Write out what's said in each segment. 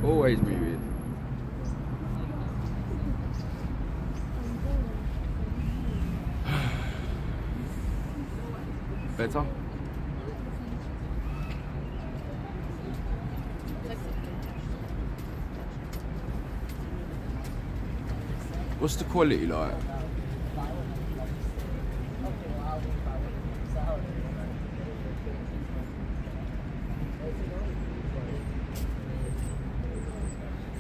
Always muted. Better? What's the quality like?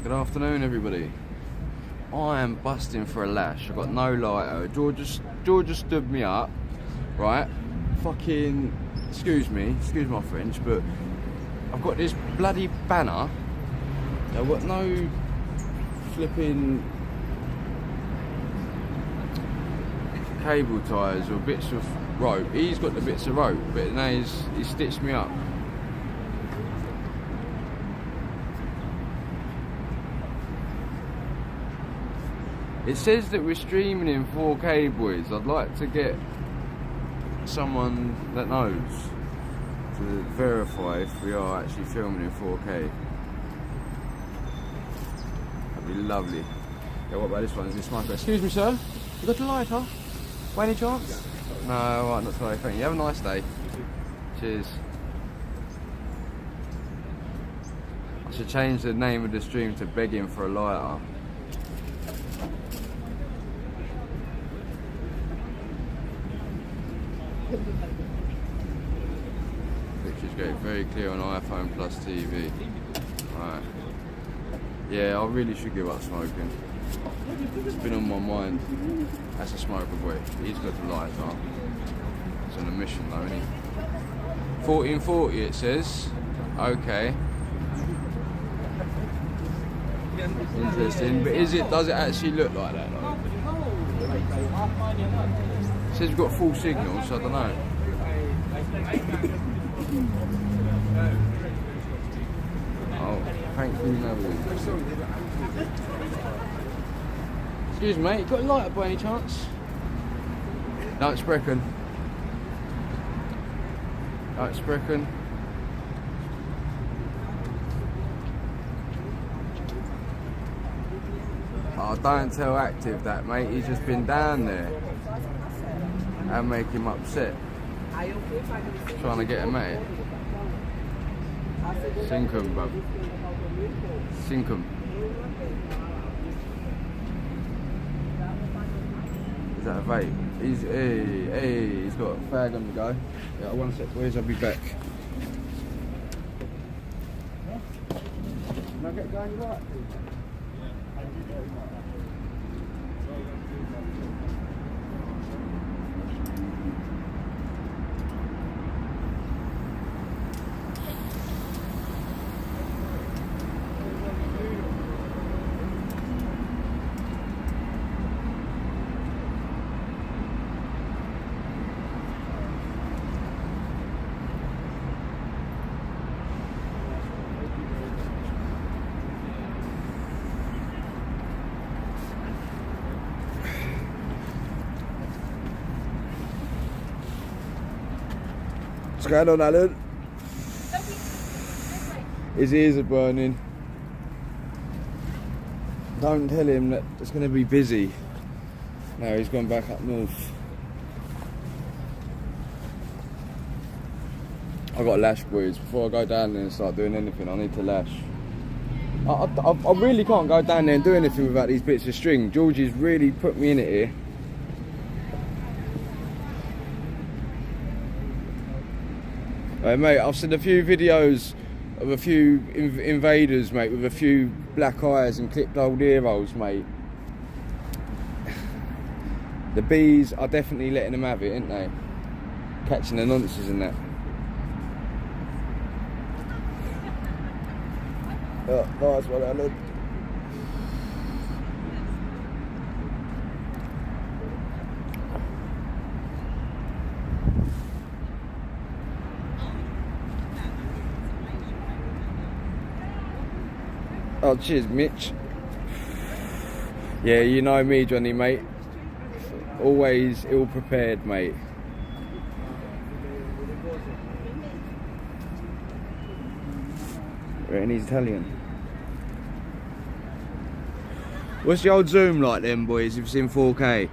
Good afternoon, everybody. I am busting for a lash. I've got no lighter. George just stood me up, right? Fucking, excuse my French, but I've got this bloody banner. I've got no flipping cable ties or bits of rope. He's got the bits of rope, but now he's stitched me up. It says that we're streaming in 4K, boys. I'd like to get someone that knows to verify if we are actually filming in 4K. That'd be lovely. Yeah, what about this one? Is this smoker? Excuse me, sir. You got a lighter? By any chance? No, alright, not sorry. Thank you. Have a nice day. Cheers. I should change the name of the stream to begging for a lighter. Pictures get very clear on iPhone Plus TV. Right. Yeah, I really should give up smoking. It's been on my mind. That's a smoker boy. He's got the lights on. It's on a mission though, isn't he? 1440 it says. Okay. Interesting. But does it actually look like that though? It says we've got full signal, so I don't know. Oh, thank you, no. Excuse me, mate, you got a lighter by any chance? No, it's Sprechen. No, it's Sprechen. Oh, don't tell Active that, mate. He's just been down there. And make him upset. Trying to get him at it. Sink him, bub. Sink him. Is that a vape? He's got a fag on the go. Yeah, 1 sec, boys, I'll be back. Can I get going right? What's going on, Alan? His ears are burning. Don't tell him that it's going to be busy. No, he's gone back up north. I've got a lash, boys. Before I go down there and start doing anything, I need to lash. I really can't go down there and do anything without these bits of string. Georgie's really put me in it here. Hey, mate, I've seen a few videos of a few invaders, mate, with a few black eyes and clipped old ear rolls, mate. The bees are definitely letting them have it, aren't they? Catching the nonsense and that. Oh, nice one, Alan. Oh, cheers, Mitch. Yeah, you know me, Johnny, mate. Always ill-prepared, mate. Right, and he's Italian. What's the old zoom like then, boys, if it's in 4K?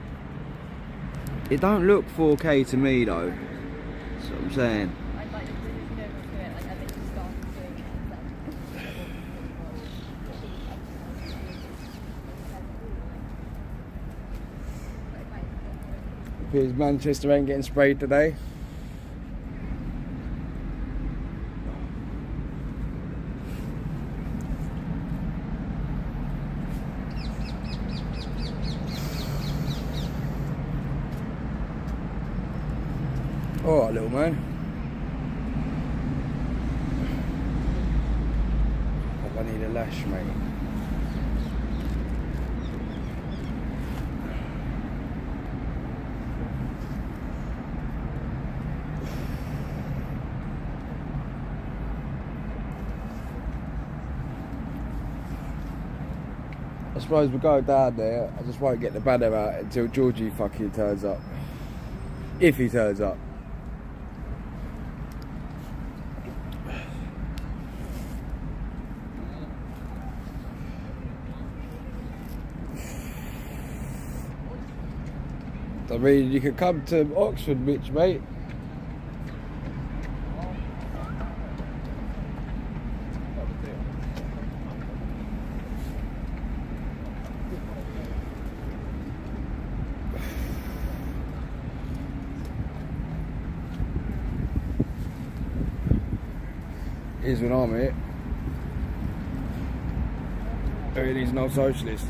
It don't look 4K to me though. That's what I'm saying. I'd like to do it, like I literally started doing it. Appears Manchester ain't getting sprayed today. Alright, little man. I need a lash, mate. I suppose we'll go down there. I just won't get the banner out until Georgie fucking turns up. If he turns up. I mean, you could come to Oxford, Mitch, mate. Here's when I'm here. Oh, he's no socialist.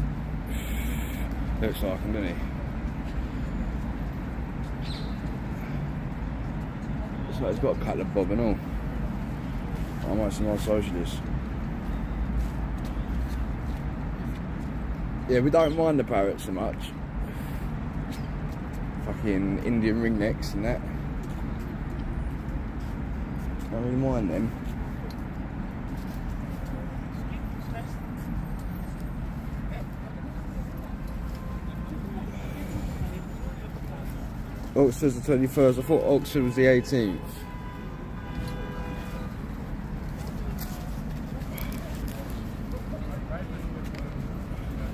Looks like him, doesn't he? Looks like he's got a couple of bob and all. I'm actually not socialist. Yeah, we don't mind the parrots so much. Fucking Indian ringnecks and that. Don't really mind them. Oxford's the 21st. I thought Oxford was the 18th.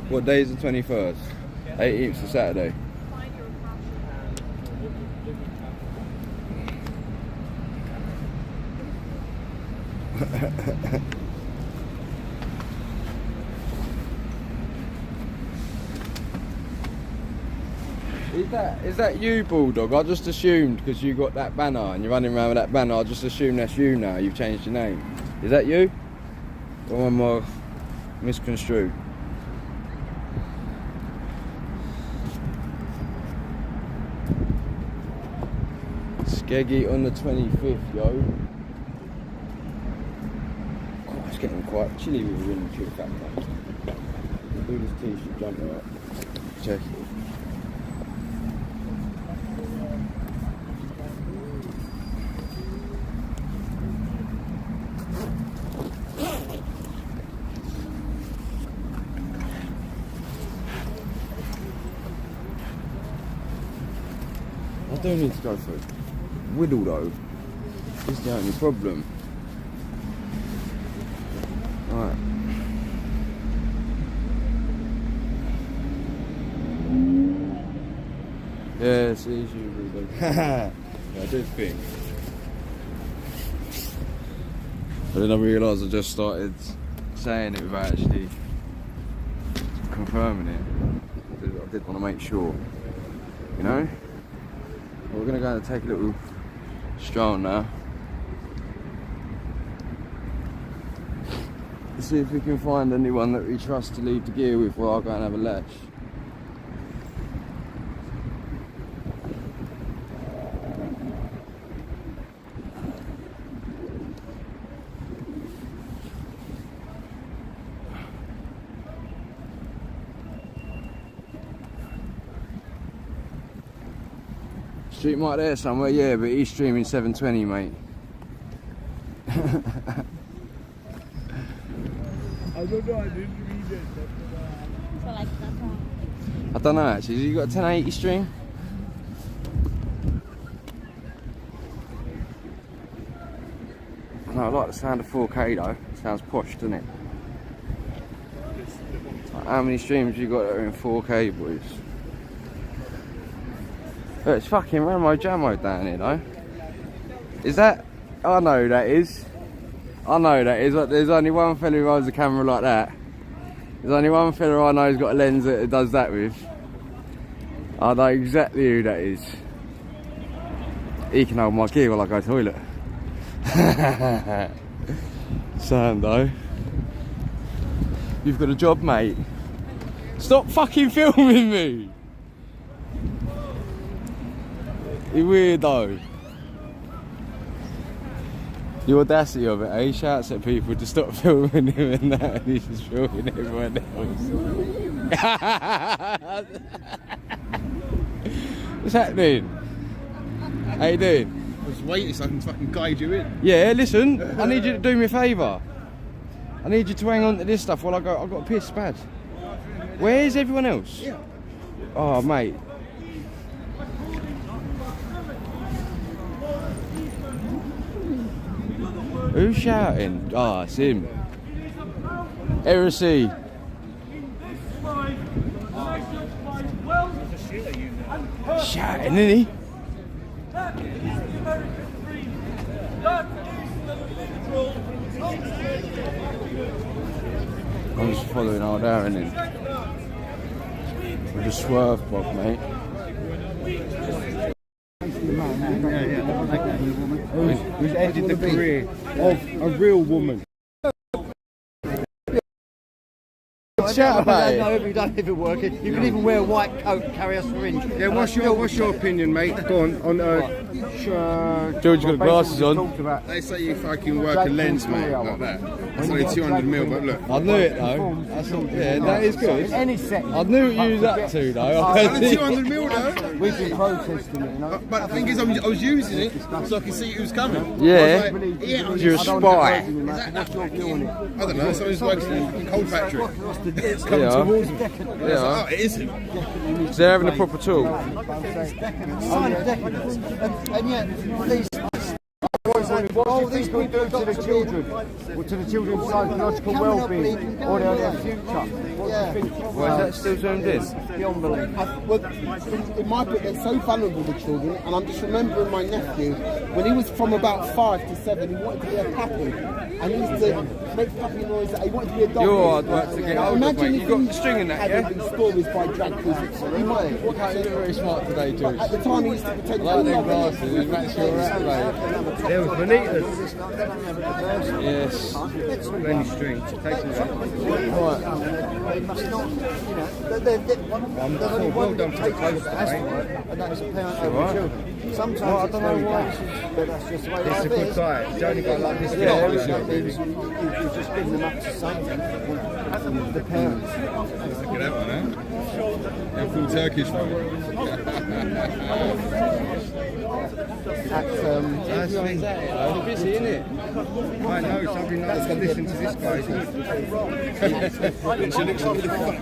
What day is the 21st? 18th is Saturday. Is that you, Bulldog? I just assumed because you got that banner and you're running around with that banner, I just assumed that's you now. You've changed your name. Is that you? Or am I misconstrued? Skeggy on the 25th, yo. Oh, it's getting quite chilly with the wind chill factor. Do this t-shirt jumper up. Check it. I don't need to go for Whittle though. This is the only problem. Right. Yeah, it's easy, really. Yeah, I did think. But then I realised I just started saying it without actually confirming it. I did want to make sure, you know? We're going to go and take a little stroll now. See if we can find anyone that we trust to leave the gear with while I go and have a lash. Street might there somewhere, yeah, but he's streaming 720, mate. I don't know, I didn't read it. So like that's all. I don't know actually, you got a 1080 stream? No, I like the sound of 4K though. It sounds posh, doesn't it? How many streams you got that are in 4K, boys? Look, it's fucking Ramo Jamo down here, though. Is that? I know who that is. I know who that is. There's only one fella who holds a camera like that. There's only one fella I know who's got a lens that does that with. I know exactly who that is. He can hold my gear while I go to the toilet. Sam, though. You've got a job, mate. Stop fucking filming me! You weirdo. The audacity of it, eh? He shouts at people to stop filming him and that, and he's just filming everyone else. What's happening? How you doing? I was waiting so I can fucking guide you in. Yeah, listen, I need you to do me a favour. I need you to hang on to this stuff while I've got a piss bad. Where's everyone else? Yeah. Oh, mate. Who's shouting? Ah, it's him. Heresy. Shouting, isn't he? I'm just following old Aaron in. With a swerve bob, mate. Who's ended the career of a real woman. Shout about it. No, you don't even work it. You can even wear a white coat and carry a syringe. Yeah, what's your opinion, mate? Go on George got glasses on. They say you fucking work a lens, mate, like that. It's only 200 mil, but look. I knew it though. Yeah, that is good. Any set. I knew what you was up to though. Only 200 mil though. We've been protesting it, you know. But the thing is, I was using it so I could see who's coming. Yeah. You're a I spy. I don't know, someone's working in a coal factory. It's coming Yeah. towards them. Yeah. Oh, it is him. So they're having a proper talk. And yet, these What these people do to the children, or to the children's psychological well-being, or their future? What do you think? Why is that still zoomed in? beyond belief. Well, in my book, they're so vulnerable, the children, and I'm just remembering my nephew, when he was from about 5 to 7, he wanted to be a puppy, and he used to make puppy noises, he wanted to be a dog. You're hard work to get hold of, mate. You got the string in that, yeah? Had stories by drag queens. He might You look very smart today, George. at the time, he used to pretend I like them glasses, it makes you alright, mate. There was bonitas. Yes. Many strings. Taking it. Right. They must not, you know, there's only well one done to the dictator post, that has to mate. work, and that is a parent over Right. children. Sometimes Well, I it's don't know very why bad, but that's just the way It's a life good is. diet. It's only got like this. Yeah, That it's means you've just given them up to something. The parents. Look at that one, eh? Yeah, full Turkish one. That's Everyone's at it, though. They're busy, innit? I know, somebody knows to listen to this guy.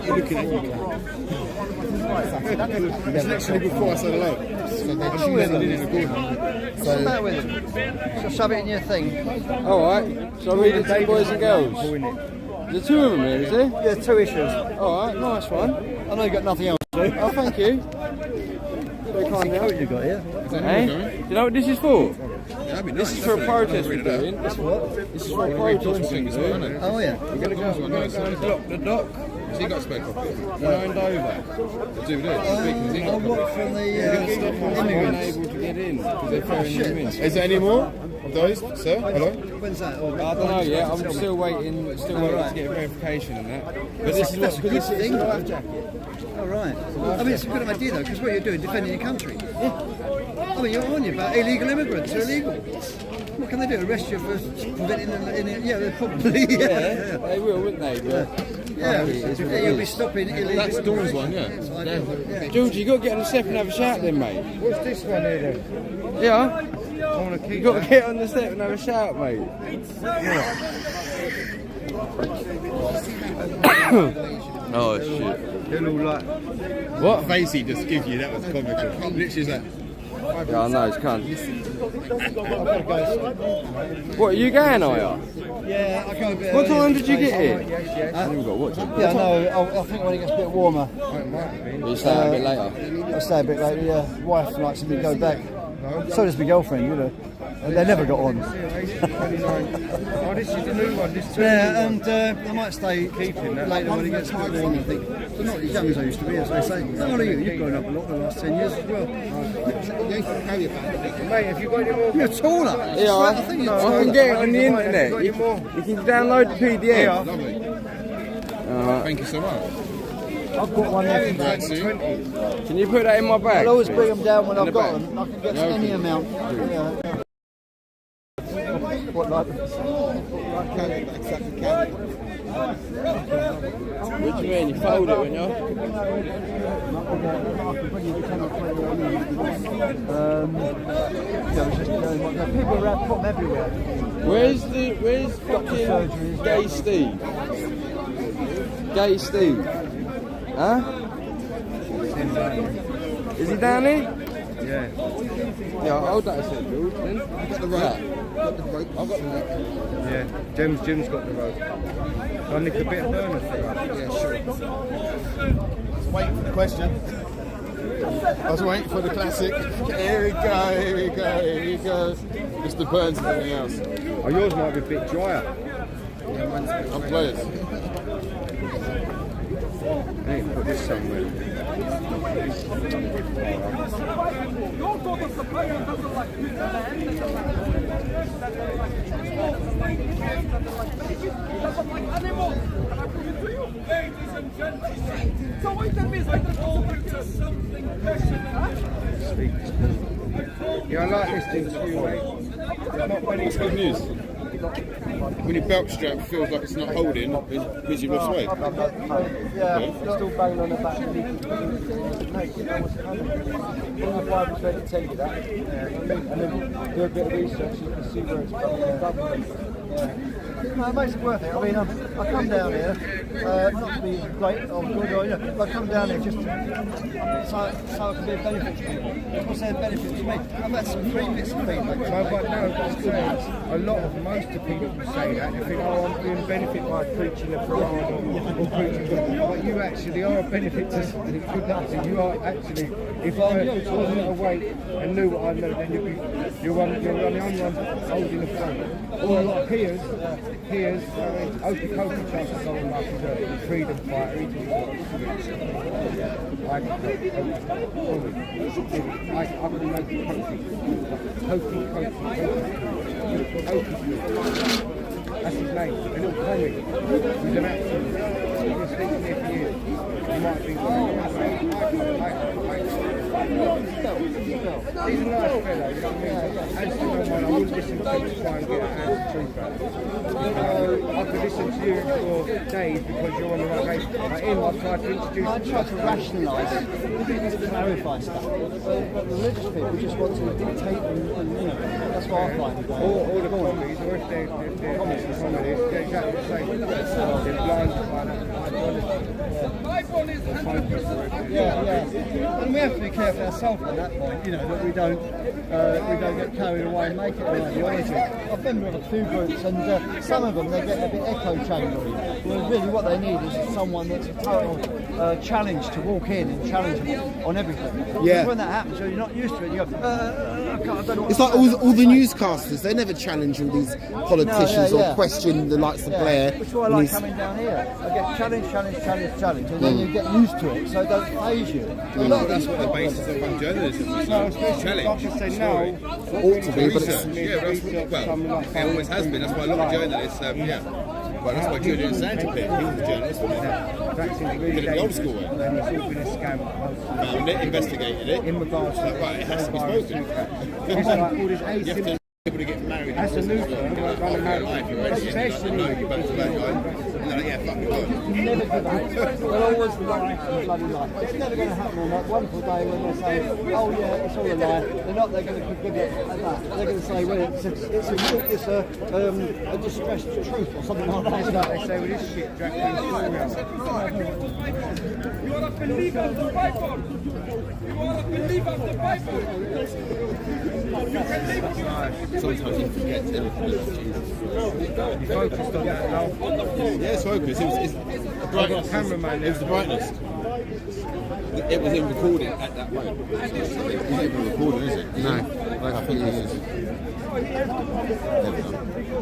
You're looking at you. It's literally before I said hello. So they're choosing in the corner. What's the matter with them? Just shove it in your thing. Alright, so I read it to the boys and girls. There's two of them here, is there? Yeah, 2 issues. Alright, nice one. I know you've got nothing else to do. Oh, thank you. Very kind of you. You got here. Eh? Do you know what this is for? That'd be This nice, is for a definitely. protest we're doing. This is for a protest we're doing. Oh yeah. We're going to go and block the dock. Has he got a spare copy? No, and over. Do this. Has he got a copy? What from the Immigrants unable to get in because they're throwing them in. Is there any more of those, sir? Hello? When's that? I don't know yet. I'm still waiting to get verification on that. But this is what This is the life jacket. Oh right. I mean, it's a good idea though, because what you're doing, defending your country. I mean, you're on about illegal immigrants. They're illegal. What can they do? Arrest you for preventing them? Yeah, they're probably. Yeah, they will, wouldn't they? But Yeah, you'll be stopping illegal. That's Dawn's one, yeah. George, you got to get on the step and have a shout then, mate. What's this one here then? Yeah? I want to keep You got to get on the step and have a shout, mate. Oh shit. They're all like What? Face he just gives you, that was comical. Literally is that. Yeah, I know, it's cunt. I've got to go. What, are you going, are you? Yeah, I go a bit What early. time did you get here? Huh? Got what time? Yeah, I know. I think when it gets a bit warmer. You stay a bit later. I'll stay a bit later, yeah. Wife likes me to go back. So does my girlfriend, you know. They never got on. Oh, this is the new one. This Yeah, and I might stay later when it gets a bit warmer, I think. But not as young as I used to be, as they say. How old are you? You've grown up a lot in the last 10 years as well. Mate, have you got any more? You're taller. Yeah, I think you're I taller. can get it on the internet. You can download the PDF. Lovely. Thank you so much. I've got one there. Right, see? Can you put that in my bag? I'll always bring them down when In I've the got bag? them. I can get any amount. Yeah. What, like? What do you mean? You fold it, wouldn't you? People around, put them everywhere. Where's fucking Gay Steve? Gay Steve? Huh? Is he down here? Yeah. Yeah, hold that a second, George, then. Got the rope. Got the rope. I've got the rope. Yeah. Jim's got the rope. So I nick a bit of burner for that. Yeah, sure. Waiting for the question. I was waiting for the classic. Here we go, here we go, here he goes. Mr. Burns and everything else. Oh, yours might be a bit drier. I'm players. Hey, put this somewhere. Yeah, I like listening to you, mate. It's good news. When your belt strap feels like it's not holding, it means you've lost weight. Yeah, still banging on the back. All the Bible's ready to tell you that. And then do a bit of research, you can see where it's coming from. No, it makes it worth it. I mean, I come down here, not to be great or good, or, you know, but I come down here just so it can be a benefit to people. Of course, they're a benefit to me. I've had some pretty mixed feedback. No, but no, that's fair. Most of people say that. They think, oh, I'm being benefit by preaching the Quran or preaching God. But you actually are a benefit to good nothing. You are actually, if I wasn't awake and knew what I know, then you're on the only one holding the phone. Or a lot of peers, Okie chance of someone like a freedom fighter, I can make it that's his name, a little comic. He's an actor. He's been speaking here for years. He might be. He's a nice fellow, you know what I mean? As to no one, I wouldn't listen to him to try and get out the truth out. I could listen to you for days because you're on the right page. Like him, I've tried to introduce. I try to rationalise, to clarify stuff. But religious people just want to dictate and you know, that's what I find. Or the comedies, or if they're comedies, they're exactly the same. They're blinded by that ideology. Yeah. And we have to be careful ourselves at that point, you know, that we don't get carried away and make it an ideology. I've been with a few groups and some of them, they get a bit echo chambery. Well, really what they need is someone that's a total challenge to walk in and challenge them on everything. Yeah. When that happens, you're not used to it, you go, I don't know what It's like all the newscasters, they never challenge all these politicians No, yeah. or question the likes of Blair. Which is why I like coming down here. I get challenge, and then you get used to it, so it don't faze you. That's what the basis of journalism is. Challenge. Like I say, now, Ought to be, but it's, Research. Yeah, that's what, well, it always has been. That's why a lot of journalists, well, that's why Julian Assange appeared. He was a journalist, wasn't he? vaccines really Did it the old school way. and it's all been a scam. Found it, investigated it. In regards to Like, right, it has to be spoken. it's like all this You have to asymmetry. be able to get married. As a Lutheran, Like, running life, you're ready. I know you better than that guy. Like, yeah, fuck it. Never give up. They'll always lie and bloody lie. It's never going to happen on that wonderful day when they say, oh yeah, it's all a lie. They're not. They're going to give it at that. They're going to say, well, it's a distressed truth or something like that. It's like they say with this shit, Jack. You are a believer of the Bible. You are a believer of the Bible. Sometimes you forget everything. You focused on that now. Yeah, it's focus. It's the brightness. Cameraman. It was the brightness. It was in recording at that point. It's not even recording, is it? No. Like I think it is. There we go.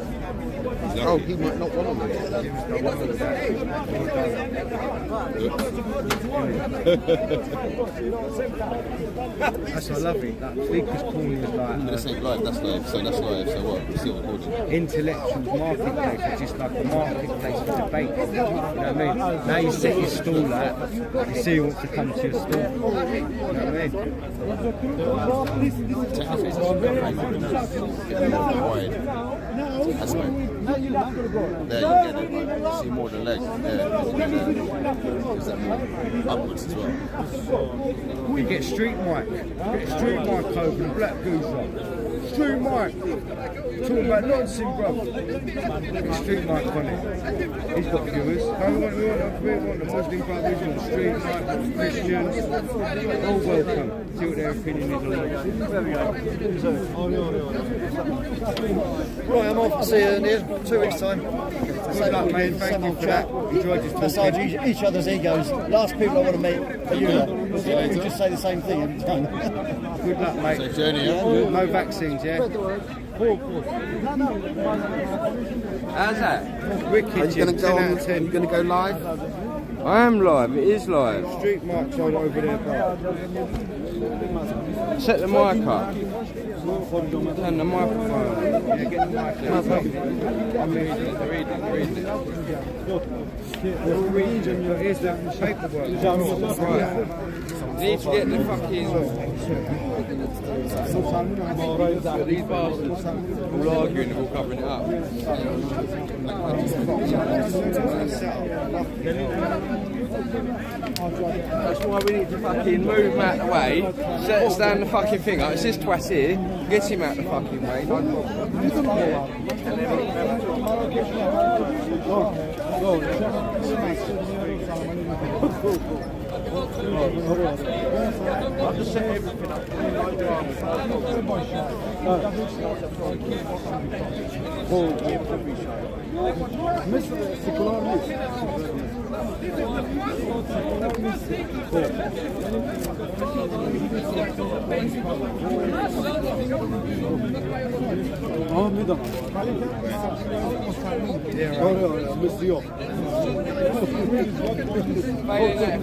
Oh, he might not want to. That's what I love it. That Speaker's Corner is like This ain't live, that's live. So that's live, so what? We're still recording. intellectual marketplace. It's just like a marketplace for debate. You know what I mean? Now you set your stall out, you see who wants to come to your stall. You know what I mean? Technically, it's actually wide. That's right. There you get it. You see more than leg. There. Is that more upwards as well? You get street mic. Get street mic over the black goose on. Street mic. Talking about nonsense, bro. Get street mic on it. He's got viewers. We want the Muslim brothers, we want the street mic, the Christians. All welcome. See what their opinion is on it. Right, I'm off. See you in 2 weeks' time. Good luck, mate. Thank you for that. Enjoyed your Massage talking. each other's egos. Last people I want to meet are you lot. We just say the same thing every time. Good luck, mate. Safe journey, yeah? No vaccines, yeah? How's that? Wicked. Are you going to go 10 on? out of 10. Are you going to go live? I am live, it is live. Street mics on over there, bro. Set the mic up. Turn the microphone on. Yeah, get the mic down. I'm reading. They're reading. Here's the paperwork. Right. Need to get the fucking... These bastards all arguing and all covering it up. That's why we need to fucking move him out the way, stand the fucking thing up. It's this twat here, get him out the fucking way. I'll just set everything up.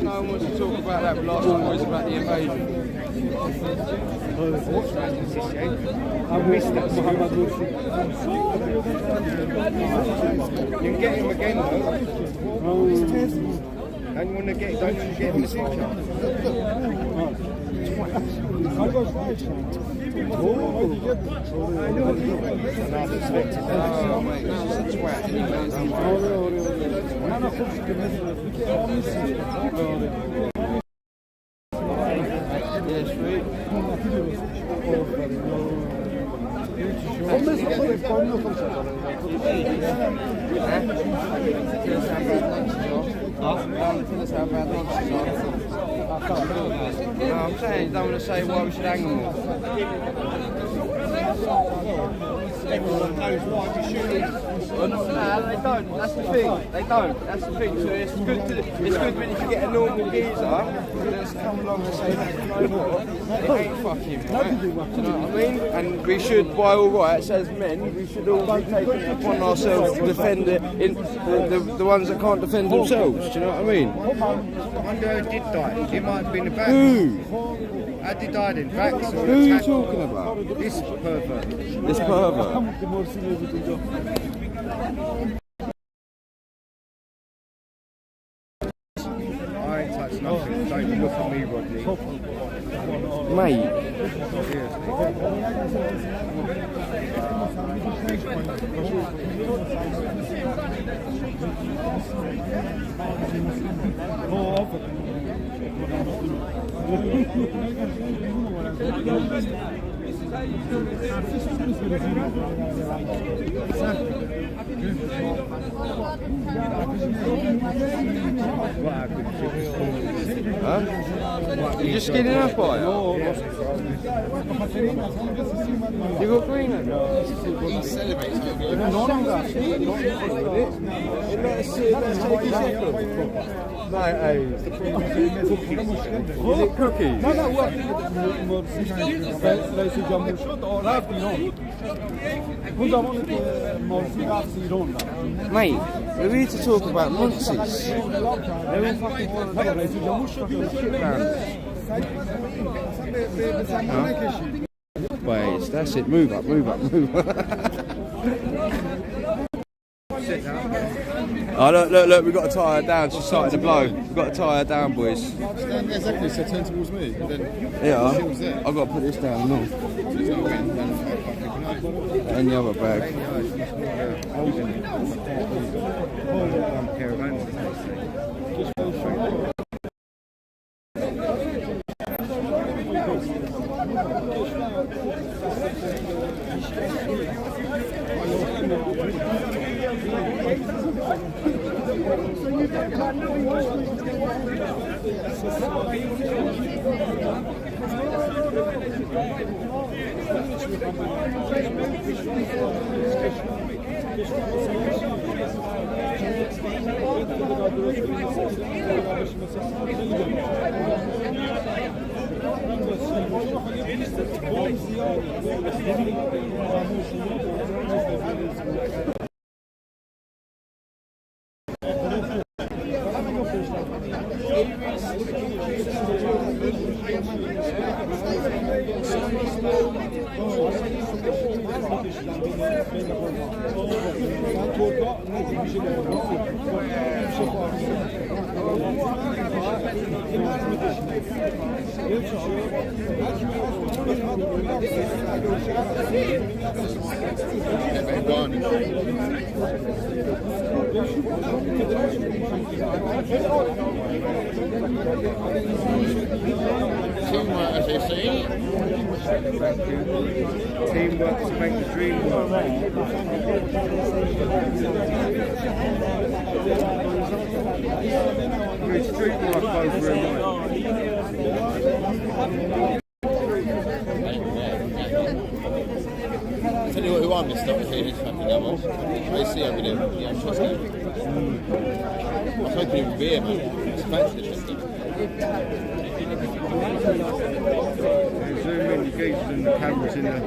No one wants to talk about that, but last time was about the invasion. I missed that. You can get him again, though. Don't want to get him in the future. I'm saying you don't want to say why we should hang them all. Everyone knows why we should. No, they don't. That's the thing. They don't. That's the thing. So it's good when you can get a normal geezer that's come along and say, you know what, it ain't fucking right. Do you know what I mean? And we should, by all rights, as men, we should all be taking it upon ourselves to defend the ones that can't defend themselves. Do you know what I mean? I wonder who did die. It might have been the back. Who? How did he die then? Vax or Who are you talking about? This pervert. This pervert. I ain't touched nothing. Don't even look at me, Rodney. Mate. Seriously. Huh? You just skinning up, are you? You got green on? He celebrates it. Is it cookies? Mate, we're here to talk about monsters. Wait, that's it. Move up, move up, move up. Oh, look, we've got to tie her down. She's starting to blow. We've got to tie her down, boys. Stand exactly, so turn towards me. And then Yeah, shield's there. I've got to put this down now. And the other bag. Teamwork, as they say. Teamwork to make the dream work. Good street work over in Tell you what, who I missed up here, this fucking level. I see over there, yeah, I'm trusting him. I was hoping he would be here, man. It's fancy the trusting. zoom in the geese and the cameras in there.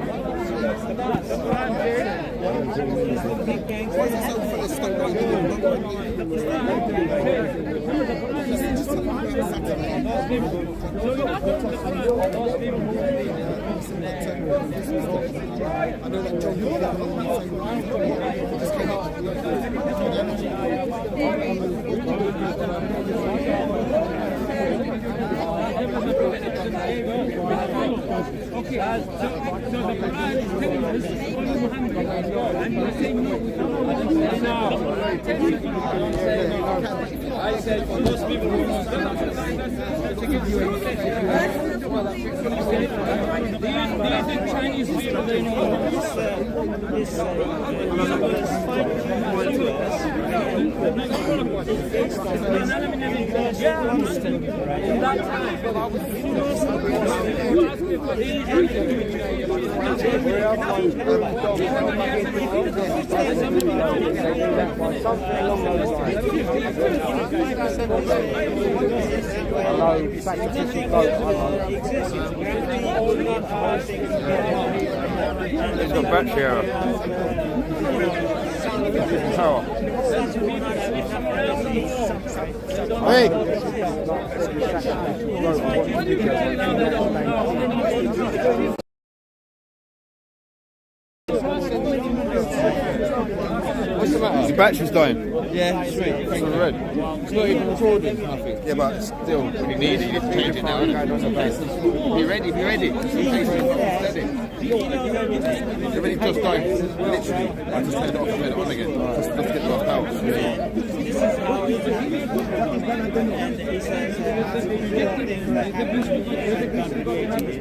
Chinese people, they know this He's got battery error. Power. Hey! What's the matter? The battery's dying. Yeah, sweet. It's on red. It's not even recording, I think. Yeah, but still. If you need it, you can change it now. Be ready, be ready. Everything just died. Literally. I just turned it off and turned it on again. Just get it off out.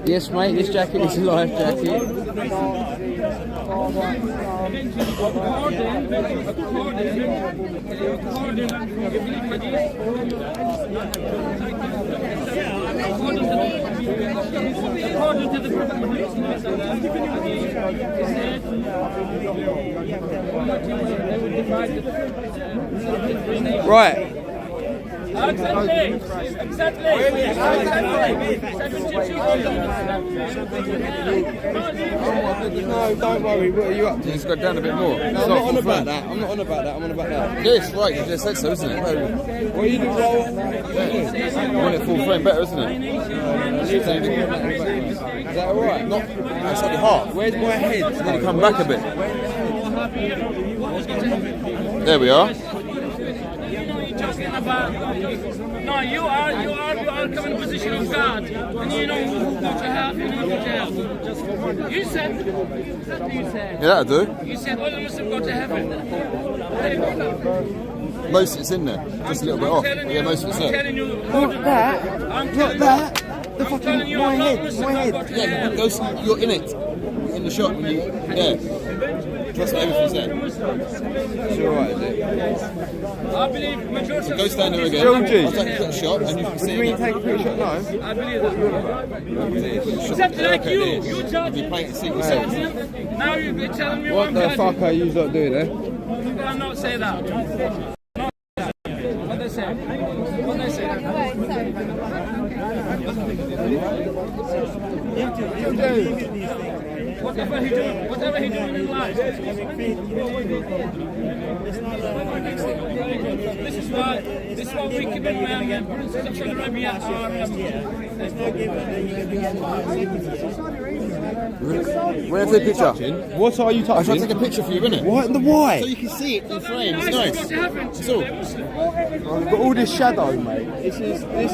Yes, mate, this jacket is a life jacket. Right. No, don't worry. What are you up to? Just go down a bit more. No, I'm not on about that. I'm not on about that. I'm on about that. Yes, right. You just said so, isn't it? What are you doing? Yeah. I want it full frame better, isn't it? Is that alright? Not. That's only half. Where's my head? Then you come back a bit. There we are. No, you are coming in position of God, and you know who to help, you know who to help. You said, that's what you said. Yeah, that'll do. You said all the Muslims go to heaven. Most of it's in there, just a little bit off. Yeah, most of it's I'm there. telling you, Not that. Not that. The fucking my head. Yeah, you're in it. In the shot. Yeah. Trust me, everything's there. It's alright, is it? I believe majority. So go stand there again. Georgie. I'll take a quick shot and you can see. You mean take a quick shot? No. I believe that. Exactly like you. You judge. You're playing secret service. Now you're telling me What the fuck are you lot doing there? You cannot say that. What they say? What they say? Whatever he doing in life. This is why we keep in Princes of Arabia We're going to take a picture. What are you I'm trying touching? to take a picture for you, innit? What in the why? So you can see it in frame. It's nice. That's all. I've got all this shadow, mate. This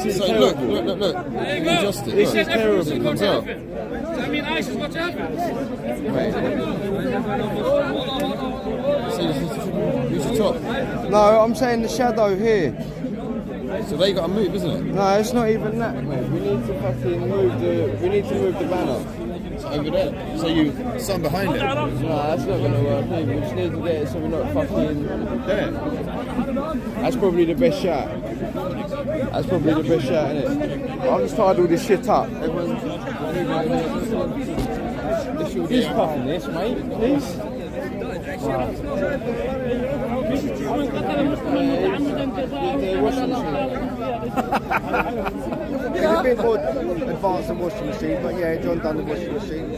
is So terrible. look. There you go. Adjust it. He Look. said everyone's It going comes to out. happen. I mean, Aisha's got to happen. See, use your top. No, I'm saying the shadow here. So they got to move, isn't it? No, it's not even that, mate. We need to fucking move the banner. It's over there. So you stand behind it. No, that's not gonna work. Either. We just need to get it so we're not fucking There. That's probably the best shot. That's probably the best shot, innit? I've just tied all this shit up. Everyone's Who's puffing this, mate? Please? The washing machine. It's a bit more advanced than washing machine, but yeah, John done the washing machine.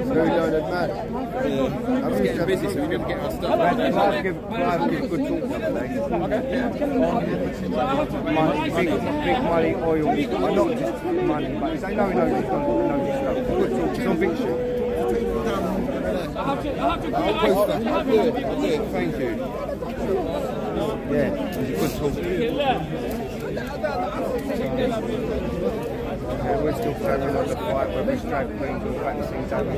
Very learned man. I'm getting busy, so we're going to get our stuff. I have to give a good talk today. Big money, oil, not just money, but they know this stuff. Good talk, it's on Big Shoot. I'll post that. I'll do it. Thank you. Yeah, it's a good talk. Yeah, we're still carrying on the fight where we strike queens and vaccines over.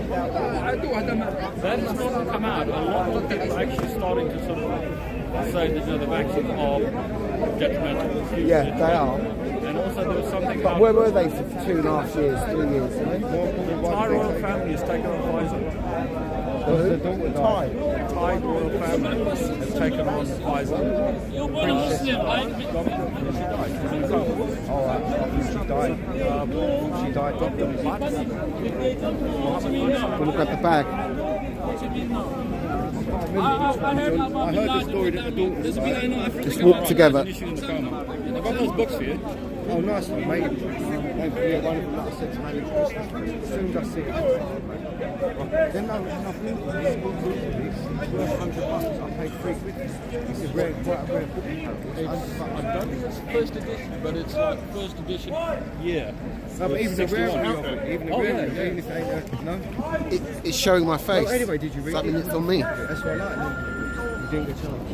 That is not come out. A lot of people are actually starting to sort of say that the vaccines are detrimental. Yeah, they are. And also there was something But about where were they for 2.5 years, 3 years? the Thai royal family has taken on Pfizer. The daughter died. The Thai royal family has taken on Pfizer. You're born a Muslim, right? Oh, she died. She died. Look at the bag. I heard the story that the daughters Just walk together. I've got those books for you. Oh, nice one, mate. Don't forget one of them that I said to Manny Christmas. As soon as I see it. Then no, nothing. It's worth $100. I paid £3. It's a rare, quite a rare book. I don't think it's first edition, but it's like first edition. Yeah. No, but even the rare one, even the rare one, even if they ain't, no. It's showing my face. Oh, anyway, did you read it? That means it's on me. That's what I like. You didn't get a chance.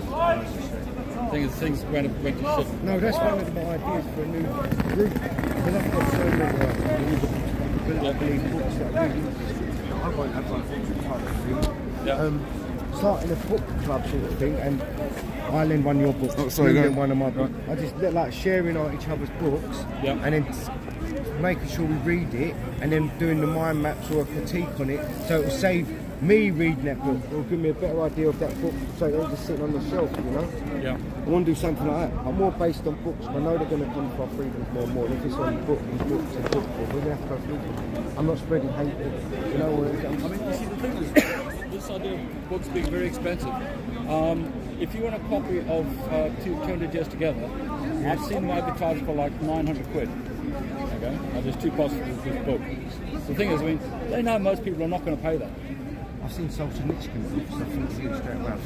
Things went to shit. No, that's one of my ideas for a new group. Because I've got so many books that I really I won't have one. starting a book club sort of thing, and I lend one of your books, Oh, sorry, you go lend on. one of my books. I just look like sharing out each other's books, Yeah. and then making sure we read it, and then doing the mind maps or a critique on it, so it will save me reading that book. It will give me a better idea of that book, so they're just sitting on the shelf, you know. Yeah. I want to do something like that. I'm more based on books. I know they're going to come for our freedoms more and more. If it's on books and books, we're going to have to go through them. I'm not spreading hate. You know what I mean, you see, the thing is, this idea of books being very expensive. If you want a copy of 200 Years Together, I've seen them advertised for like 900 quid. Okay, and there's two costs of this book. The thing is, I mean, they know most people are not going to pay that. I've seen Solzhenitsyn books, I think it's really straight away.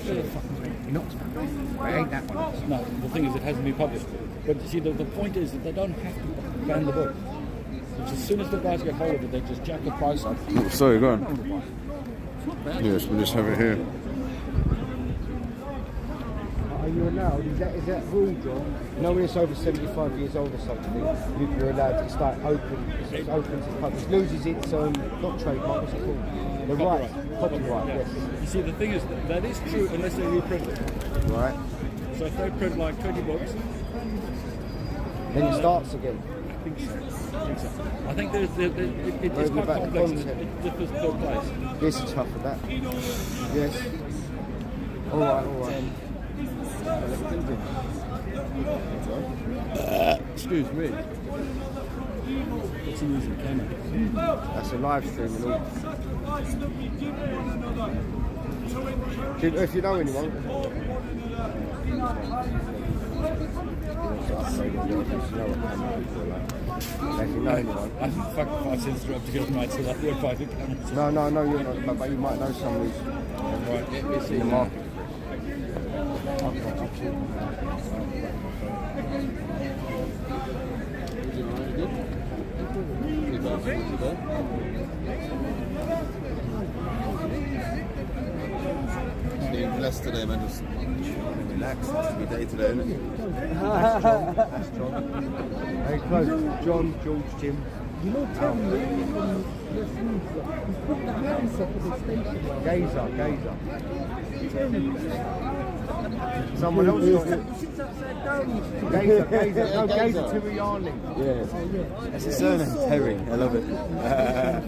You're not it ain't that one. No, the thing is, it hasn't been published. But you see, the point is that they don't have to ban the book. It's as soon as the guys get hold of it, they just jack the price up. Oh, sorry, go on. Yes, we'll just have it here. Are you allowed? Is that rule, John? No, when it's over 75 years old or something, you're allowed. It's like open. It's open to the public. It loses its not trademark. What's it called? The right, copyright. Yeah. Yes. You see, the thing is, that is true unless they reprint it. Right. So if they print like 20 books, Then it starts again. I think so. I think it's Over quite back complex and content. it differs per place. This is tough for that. Yes. All right. Excuse me. It's using camera. That's a live stream and all. If you know anyone. If you know anyone. I think fucking 5 cents to up to get night, so that we're private cameras. No, you're not, but you might know someone who's in the market. Being blessed today, man. Just relax. It's a good day today, isn't it? That's John. Very close. John, George, Jim. You know, tell me, Westminster, you put the handset at the station. Gazer. Tell me. Someone else got it. Sits upside down. Gazer. No, Gazer Tiriani. Yeah. That's his surname, Terry. I love it.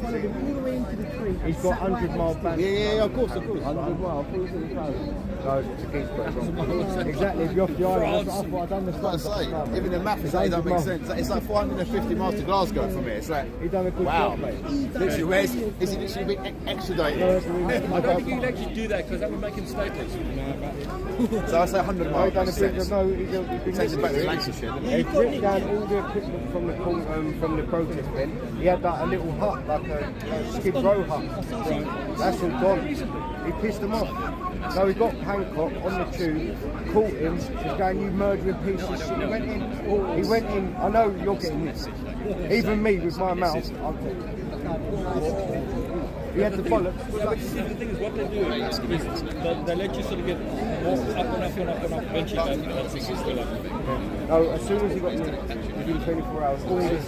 Followed him all the way into the tree. He's got 100 mile back. Yeah, of course. 100 mile. I thought he was in the crowd. No, it's a geese wrong. Exactly, if you're off the island, I thought I'd done the I've got to say, even the map is like, that makes sense. It's like 450 miles to Glasgow from here. It's like, He done a good wow. job, mate. Literally, where's is he literally being extradited? I don't think he'd actually do that because that would make him stateless. So I say 100 He miles. done a Makes bit sense. no, he's been Takes it back to Lancashire. He ripped down all the equipment from the protest tent. He had like a little hut, like a Skid Row hut. That's all gone. He pissed them off. So he got Hancock on the tube, caught him, was going, you murdering piece of shit. He went in, I know you're getting this. Even me with my mouth. He had the bollocks. Yeah, but you see, the thing is, what they do is they let you sort of get more up and up, eventually that's still up. No, as soon as he got within 24 hours, all this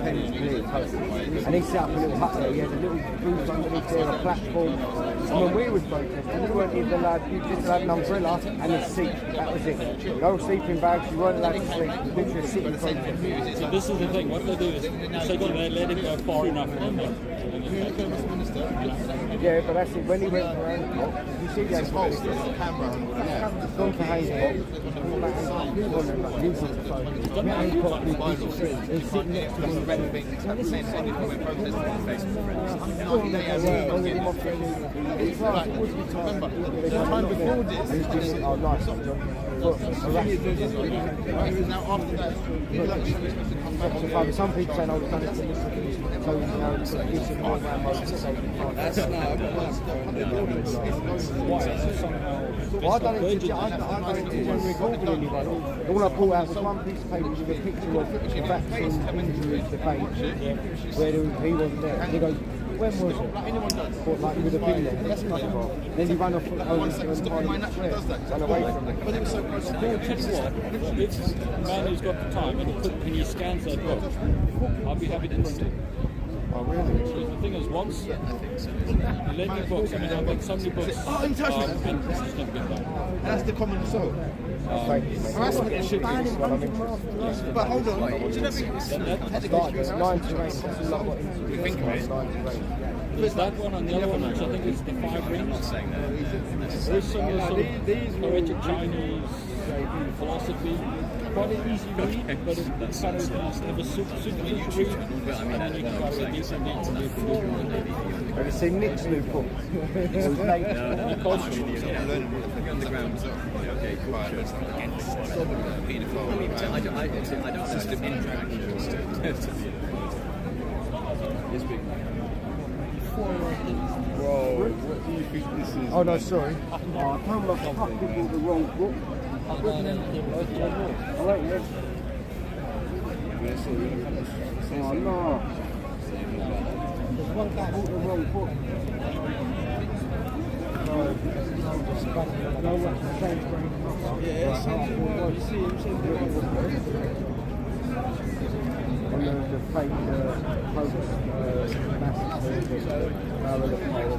and he set up a little hut there. He had a little booth underneath there, a platform. And when we was protesting, we weren't even allowed, you just had an umbrella and a seat. That was it. No sleeping bags, you weren't allowed to sleep. You literally sit in front of it. So this is the thing, what they do is they let him go far enough and then Yeah, but that's it. When he went for Hancock, you see the Hancock. He's gone for Hancock. He's sitting next to him. Oh, nice one, John. Some people say, no, we've done it to so that's not I don't record anyone. All I pulled out was one piece of paper with a picture of the vaccine injury, the page, where he wasn't there. And he goes, when was it? But like he would have been there. Then he ran off and run away from it. But it was so close. It's a man who's got the time and he scans that book. I'll be happy to print it. Oh, really? Because the thing is, once you lend me books, I mean, I've got so many books, and this has never been done. That's the common assault. Thank you, mate. Harassment is shit. This is what I'm interested in. But hold on, do you know Started at 98. There's that one and the other one, which I think is the 5 rings. Very similar sort of poetic Chinese philosophy. Quite an easy read, but it's kind of a super easy read. And then you can go a deeper and deeper. Have you seen Nick's new book? It was late. Bro, what do you think this is? Oh no, sorry. I told my fucking the wrong book. Oh wait, yes. Oh no. There's one guy bought the wrong book. No one can change on the fake post massive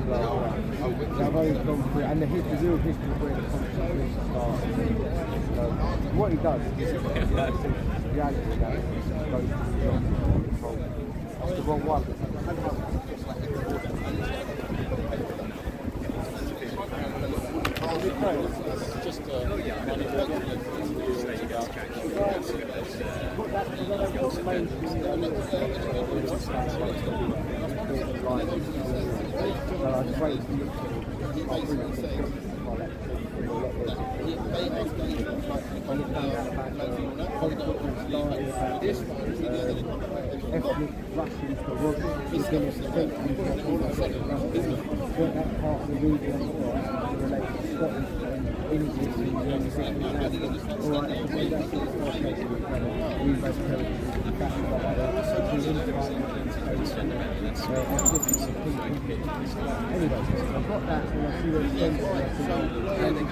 blah. I've always gone through, and the real history of where the conversation started. What he does is reality that goes to that's the wrong one. Just ethnic Russians for Russia, is going to speak what that part of the region relates to Scotland and English and alright, anyway, I've got that and I see where it's going and getting with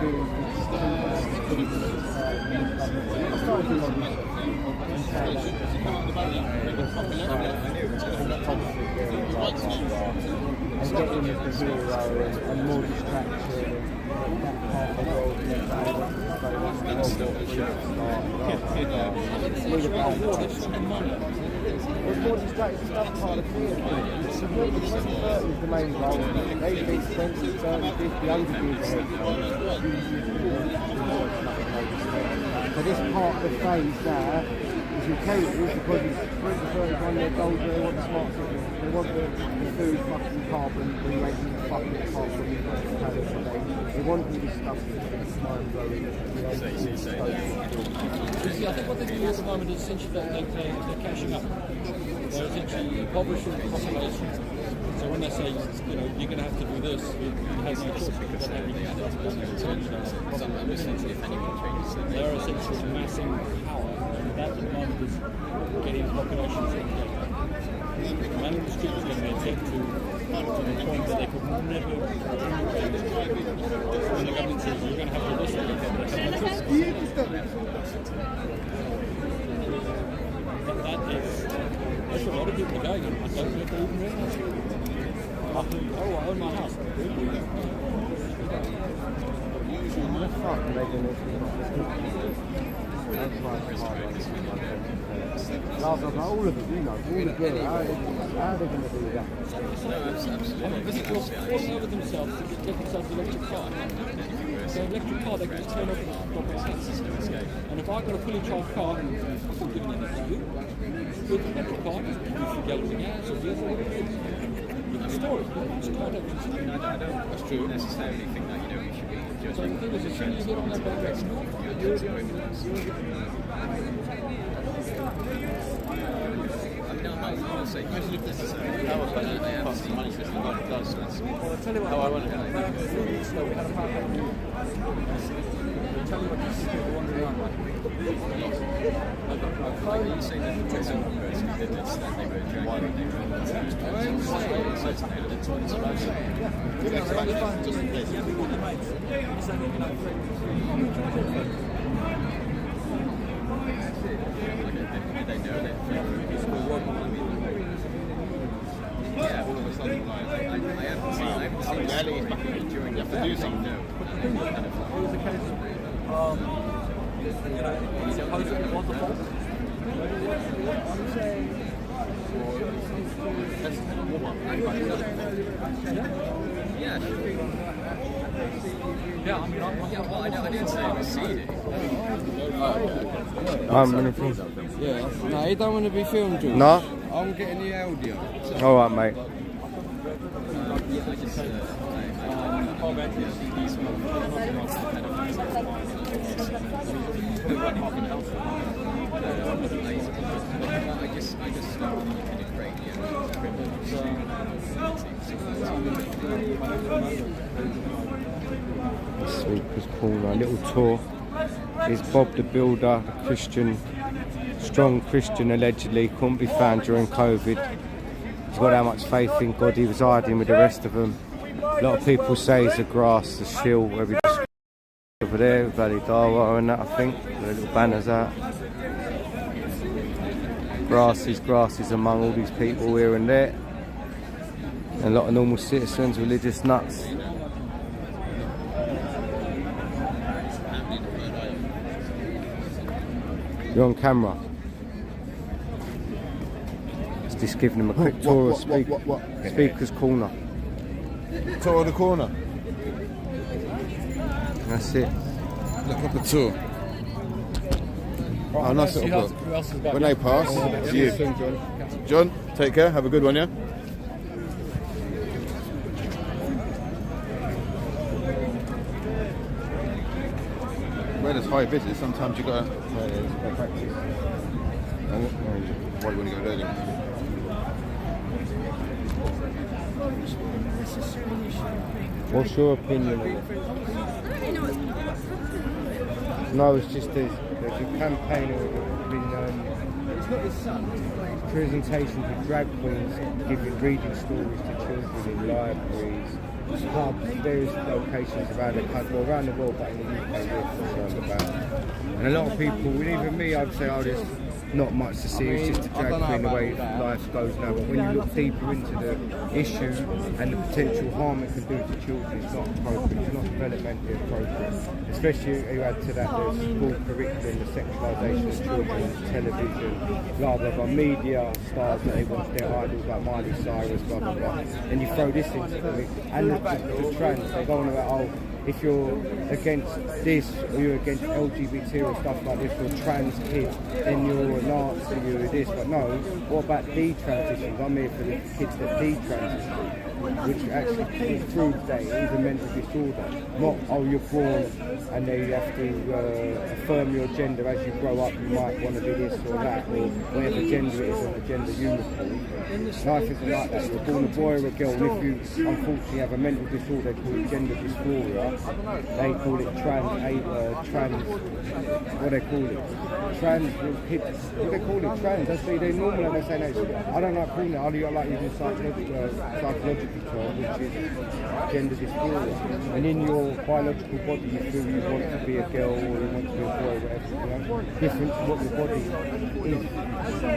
the hero and more distraction and that half a world there's more distracting stuff part of the theatre. The 2030 is the main goal. They think 20, 30, 50, 100 years ahead. So this part of the phase there is utility because it's 2031 their goals where they want the smart city. They want the food fucking carbon, re-rating the fucking carbon. They want all this stuff that's mind blowing. See, I think what they're doing at the moment is essentially they're cashing up. They're essentially impoverishing the population. So when they say, you're going to have to do this, you have no choice because they're essentially amassing power, and that at the moment is getting the population segregated. Man in the street is going to be a tech to the point that they could never when the government says you're going to have to do this, that's a lot of people are going, and I don't know if they even realise it. I own my house. Last of all of them, all the girls, how are they going to do that? People falling over themselves to get themselves an electric car. So an electric car, they can just turn off and stop at and if I've got a fully charged car, I'm not giving anything to you. With an electric car, you can gallons of gas or diesel or whatever it is. You can store it. That's true. Necessarily think that we should be just. So the thing is, as soon as you get on that boat, Imagine if this is power budget and they have some money for what it does. That's how I want it. 3 weeks ago, we had a power cut. Tell you what, this is people wandering around like. You say that it's a person that they were dragging, they Yeah, I mean, I didn't say it was seedy. Yeah. No, you don't want to be filmed, George. No? I'm getting the audio. Alright, mate. Sweeper's Corner, a little tour. Is Bob the Builder, a Christian, strong Christian allegedly, couldn't be found during COVID. He's got that much faith in God, he was hiding with the rest of them. A lot of people say he's a grass, the shield, where we just over there, with Bloody Dawa and that, I think, with the little banners out. Grasses among all these people here and there. And a lot of normal citizens, religious nuts. You're on camera. Just giving them a quick tour of Speaker's Corner. Tour of the corner. That's it. Look at the tour. Oh, nice little book. When they pass, it's you. John, take care. Have a good one, yeah? Where there's high visits, sometimes you gotta practice. Why do you want to go early? What's your opinion on it? No, it's just there's a campaign of presentations with drag queens giving reading stories to children in libraries, pubs, various locations around the country, well, around the world, but in the UK we're concerned about. And a lot of people, even me, I'd say, oh, there's not much to see, it's just a drag queen the way life goes now. But when you look deeper into the issue and the potential harm it can do to children, it's not appropriate, it's not developmentally appropriate. Especially you add to that the school curriculum, the sexualisation of children, television, blah blah blah, media stars that they want their idols like Miley Cyrus, blah blah blah. And you throw this into the mix, and the trans, they go on about, oh, if you're against this or you're against LGBT or stuff like this, you're a trans kid, then you're a Nazi, you're this. But no, what about detransitions? I'm here for the kids that detransition, which actually proves that it is a mental disorder. Not, oh, you're born and they have to affirm your gender as you grow up, you might want to be this or that, or whatever gender it is on the gender uniform. Life isn't like that. You're born a boy or a girl, and if you unfortunately have a mental disorder, they call it gender dysphoria. They call it what they call it? What they call it? Trans. That's what they normally when they say no. I don't like calling it. I like using psychological term, which is gender dysphoria. And in your biological body, you feel you want to be a girl or you want to be a boy, whatever. Different to what your body is.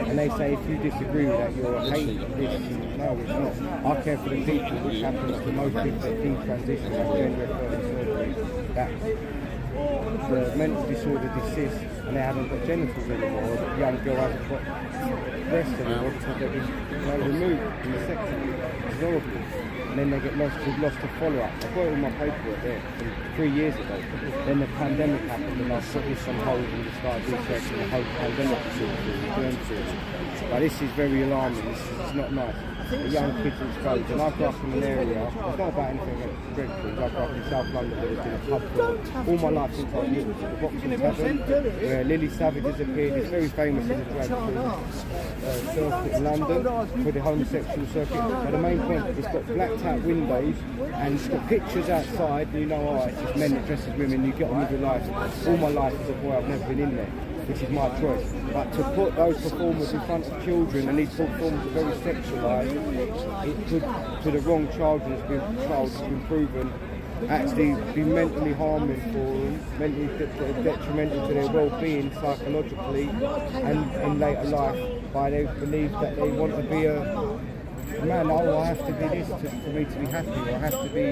And they say if you disagree with that, you're a hate this. No, it's not. I care for the people, which happens to most people that detransition and gender affirming surgery, that the mental disorder desists and they haven't got genitals anymore, or the young girl hasn't got breasts anymore because they've been removed from the sex. It's horrible. And then they get lost to follow-up. I've got all my paperwork there from 3 years ago. Then the pandemic happened and I put this on hold and started researching the whole pandemic disorder. But this is very alarming, it's not nice. The young kids are exposed, and I grew up in an area, it's not about anything against drag queens, I grew up in South London where there's been a pub for all my life since I was little, the Boxing Tavern, where Lily Savage has appeared. It's very famous as a drag queen circuit in London for the homosexual circuit. But the main point, it's got blacked out windows and it's got pictures outside, and you know, oh, it's just men that dress as women, you get on with your life. All my life as a boy, I've never been in there, which is my choice. But to put those performers in front of children, and these performers are very sexualised, it could, to the wrong child has been proven, actually be mentally harming for them, mentally detrimental to their well-being psychologically and in later life, by they believe that they want to be a man, oh, I have to be this for me to be happy, or I have to be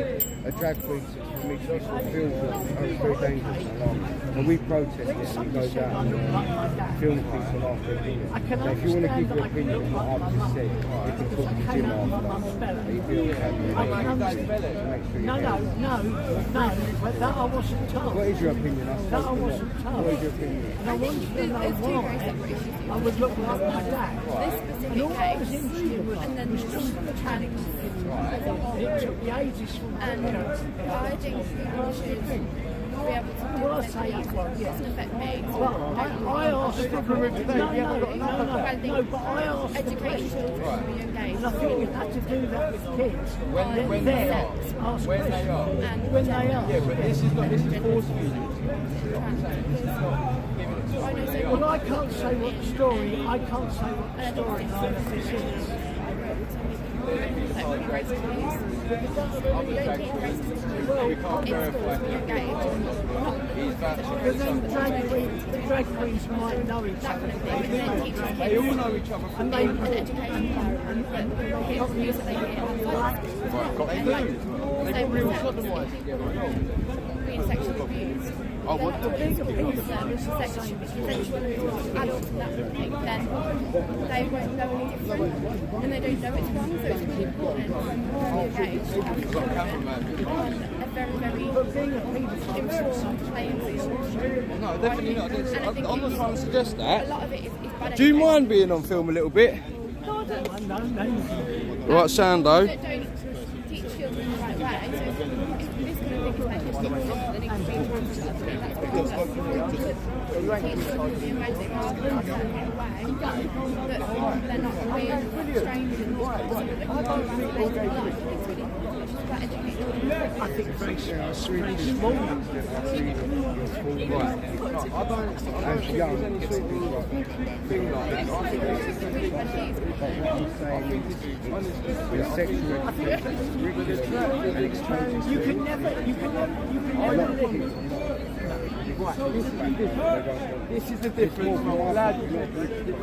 a drag queen for me to be fulfilled. It's very dangerous and alarming. And we protest it and we go down and film people after opinion. So if you want to give your opinion on what I've just said, you can talk to Jim after. He'll be on camera. No, but that I wasn't told. What is your opinion? That I wasn't told. What is your opinion? And I wanted to know why I was looking at my dad. And all I was interested was just the mechanics. It took me ages for my parents. I think we should be able to do something that doesn't affect me. But I asked for but I asked Educating children to be engaged. and I think you have to do that with kids. When They're they there, are. ask When they questions. are. When they are. Yeah, but this is forced for you. Well, I can't say what the story, I can't say what the storyline of this is. Because then the drag queens might know each other. They all know each other. And they They got real sodomites together. Being sexually abused. Oh, what? Sexual adults and that sort of thing, then they won't know any different, and they don't know it's wrong. So it's really important to be engaged and have children on a very, very informed playing field. No, definitely not. I'm not trying to suggest A that. lot of it is bad. Do you mind being on film a little bit? Right, Sando. Don't teach children the right way. So if this kind of thing is like just then it can be taught to us. That's what teach children to be amazing rather than a certain way. But they're not being trained in what they can do around later in life. It's really important. It's just about educating children. I think very small. As young, You can never live. Right, this is the difference from a lad that makes me a bit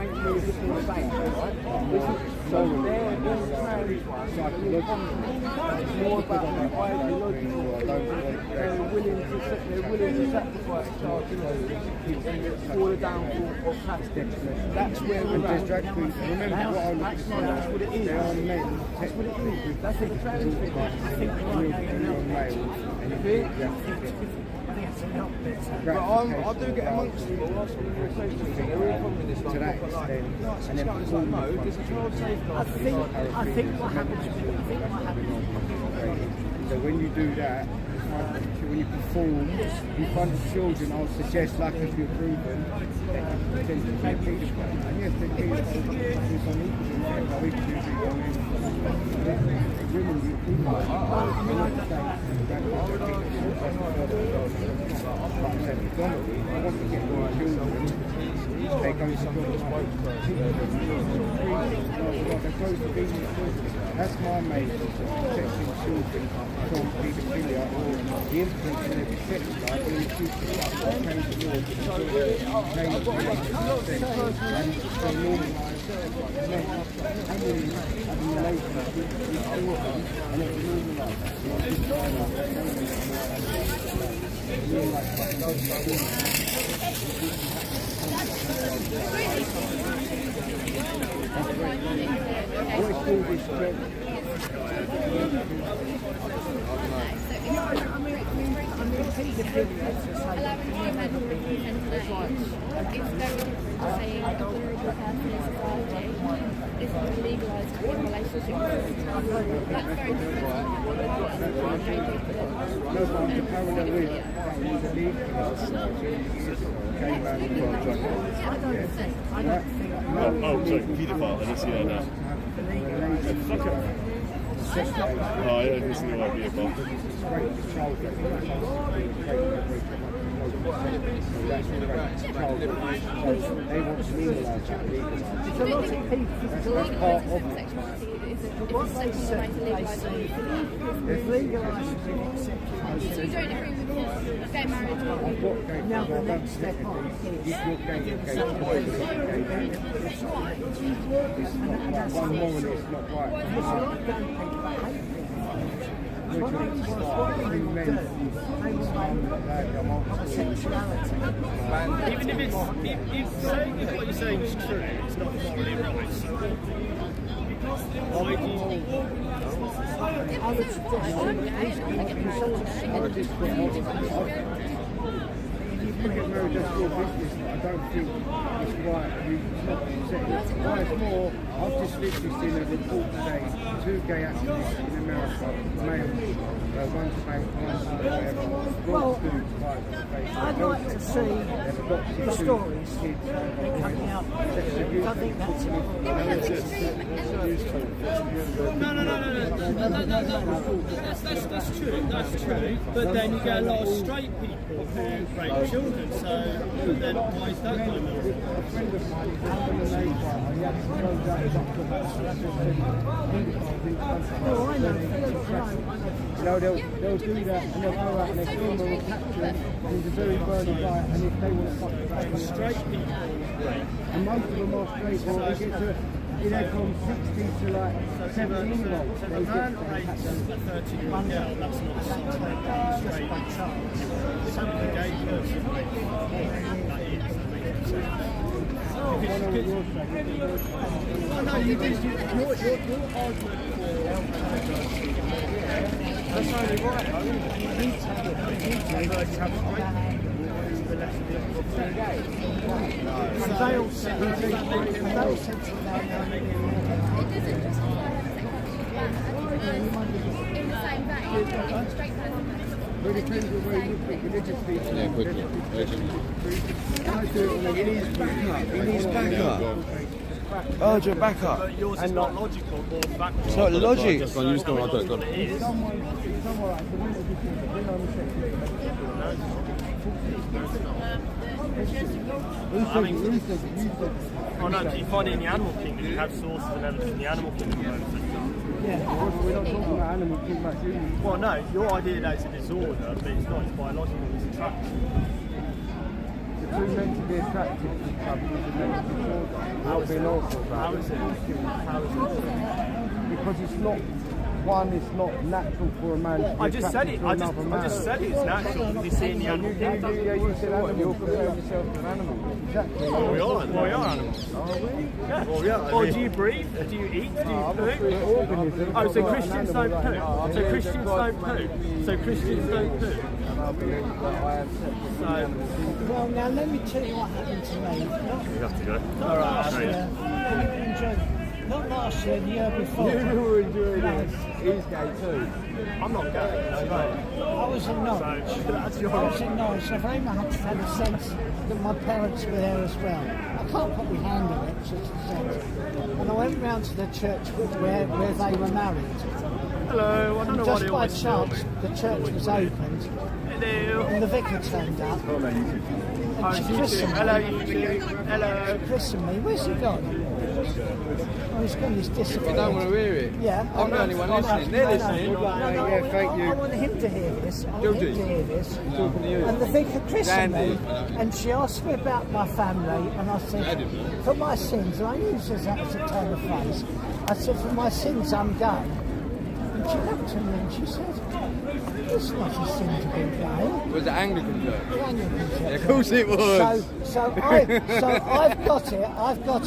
more famous, right? This is their marriage one, it's more about the ideological. They're willing to sacrifice our for the downfall of plastic. That's where we're at. Remember what I'm that's what it is. They are men. That's what it is. That's what trans people. I think But I do get amongst them all. That's what you're saying. They're all communists. to that extent, and then There's a child safeguard. I think what happens is so when you do that, when you perform in front of children, I'll suggest, like if you're proven, that you pretend to be a peaceful. And yes, the peaceful is on women, you they go to that's my main protecting children from paedophilia or the influence in their perception life in the future. Change the law, change the law, and to normalise men having relations with children, and it's normalised. What is called this Allowing women to represent age is very different to saying a vulnerable person in society is legalised in relationships. That's very different Oh, sorry, paedophile, I didn't see that now. Oh, I didn't see what paedophile. They want to legalise that. It's a lot of people. That's part of it. What they say, it's legalised So you don't agree with gay marriage? now the next step on If you're gay, it's not right. One morally, it's not right. Even if if what you're saying is true, it's not morally right. So why do you? I would Look at marriage as your business, but I don't think it's right. It's not accepted. Why it's more, I've just literally seen a report today, 2 gay activists in America, male, one's bank, one's whatever, Well, Facebook. I'd like to see the stories coming out. I think that's That's true. That's true. But then you get a lot of straight people who rape children. So then why is that going on? A friend of mine is up in the neighbour, he had to close out his Oh, I know. No, they'll do that and they'll go out and they film them and capture him. And he's a very burly guy, and if they want to fuck the back, Straight people. and most of them are straight, well, they get to, you know, from 60 to like 17-year-olds. So if a man rapes a 13-year-old girl, that's not a straight child. It's only a gay person raping that is. That makes sense. Oh no, you did. Your argument for that's only right. I mean, you need to have And they all said It doesn't just in the same vein, a straight person. But it depends on where you look religious people. Yeah, quickly. It is backup. Urgent backup. But yours is not logical or factual. It's not logic. Just gone, you just gone, I don't. It is. I mean, oh no, do you find it in the animal kingdom? You have sources and evidence in the animal kingdom. We're not talking about animals, we're talking about humans. Well, no, your idea that it's a disorder, but it's not. It's biological. It's attractive. The two meant to be attracted to each other is a mental disorder. How is it? How is it? How is it? Because it's not, one, it's not natural for a man to be I just said it. attracted to I another man. just said it's natural. You see in the animal kingdom. You said animal, you're comparing yourself to an animal. Exactly. Well, we are animals. Are we? Yeah. Well, yeah. Or do you breathe? Do you eat? Do you poo? Organism. Oh, so Christians don't poo. So Christians don't poo. So Christians don't poo. I believe that I am separate. Well, now let me tell you what happened to me. You have to go. Not last year. Not last year, the year before. You were enjoying it. He's gay too. I'm not gay. No, I was in Norwich. So that's your. I was in Norwich, so very much had a sense that my parents were there as well. I can't put my hand on it, just a sense. And I went round to the church where they were married. Hello, I don't know why Just they by always film chance, me. the church was opened, Hello. and the vicar turned up. Hi, And she YouTube. christened Hello, me. YouTube. Hello. Christened me. Where's he gone? Oh, he's gone. He's disappeared. You don't want to hear it? Yeah. I'm the only one listening. They're listening. Yeah, thank you. I want him to hear this. I want Georgie. him to hear this. Talking to you. And the vicar christened me, Dandy. and she asked me about my family, and I said, for my sins, and I use that as a turn of phrase, I said, for my sins, I'm gay. And she looked at me and she said, it's not a sin to be gay. Was it Anglican church? The Anglican church. Yeah, of course it was. So I've got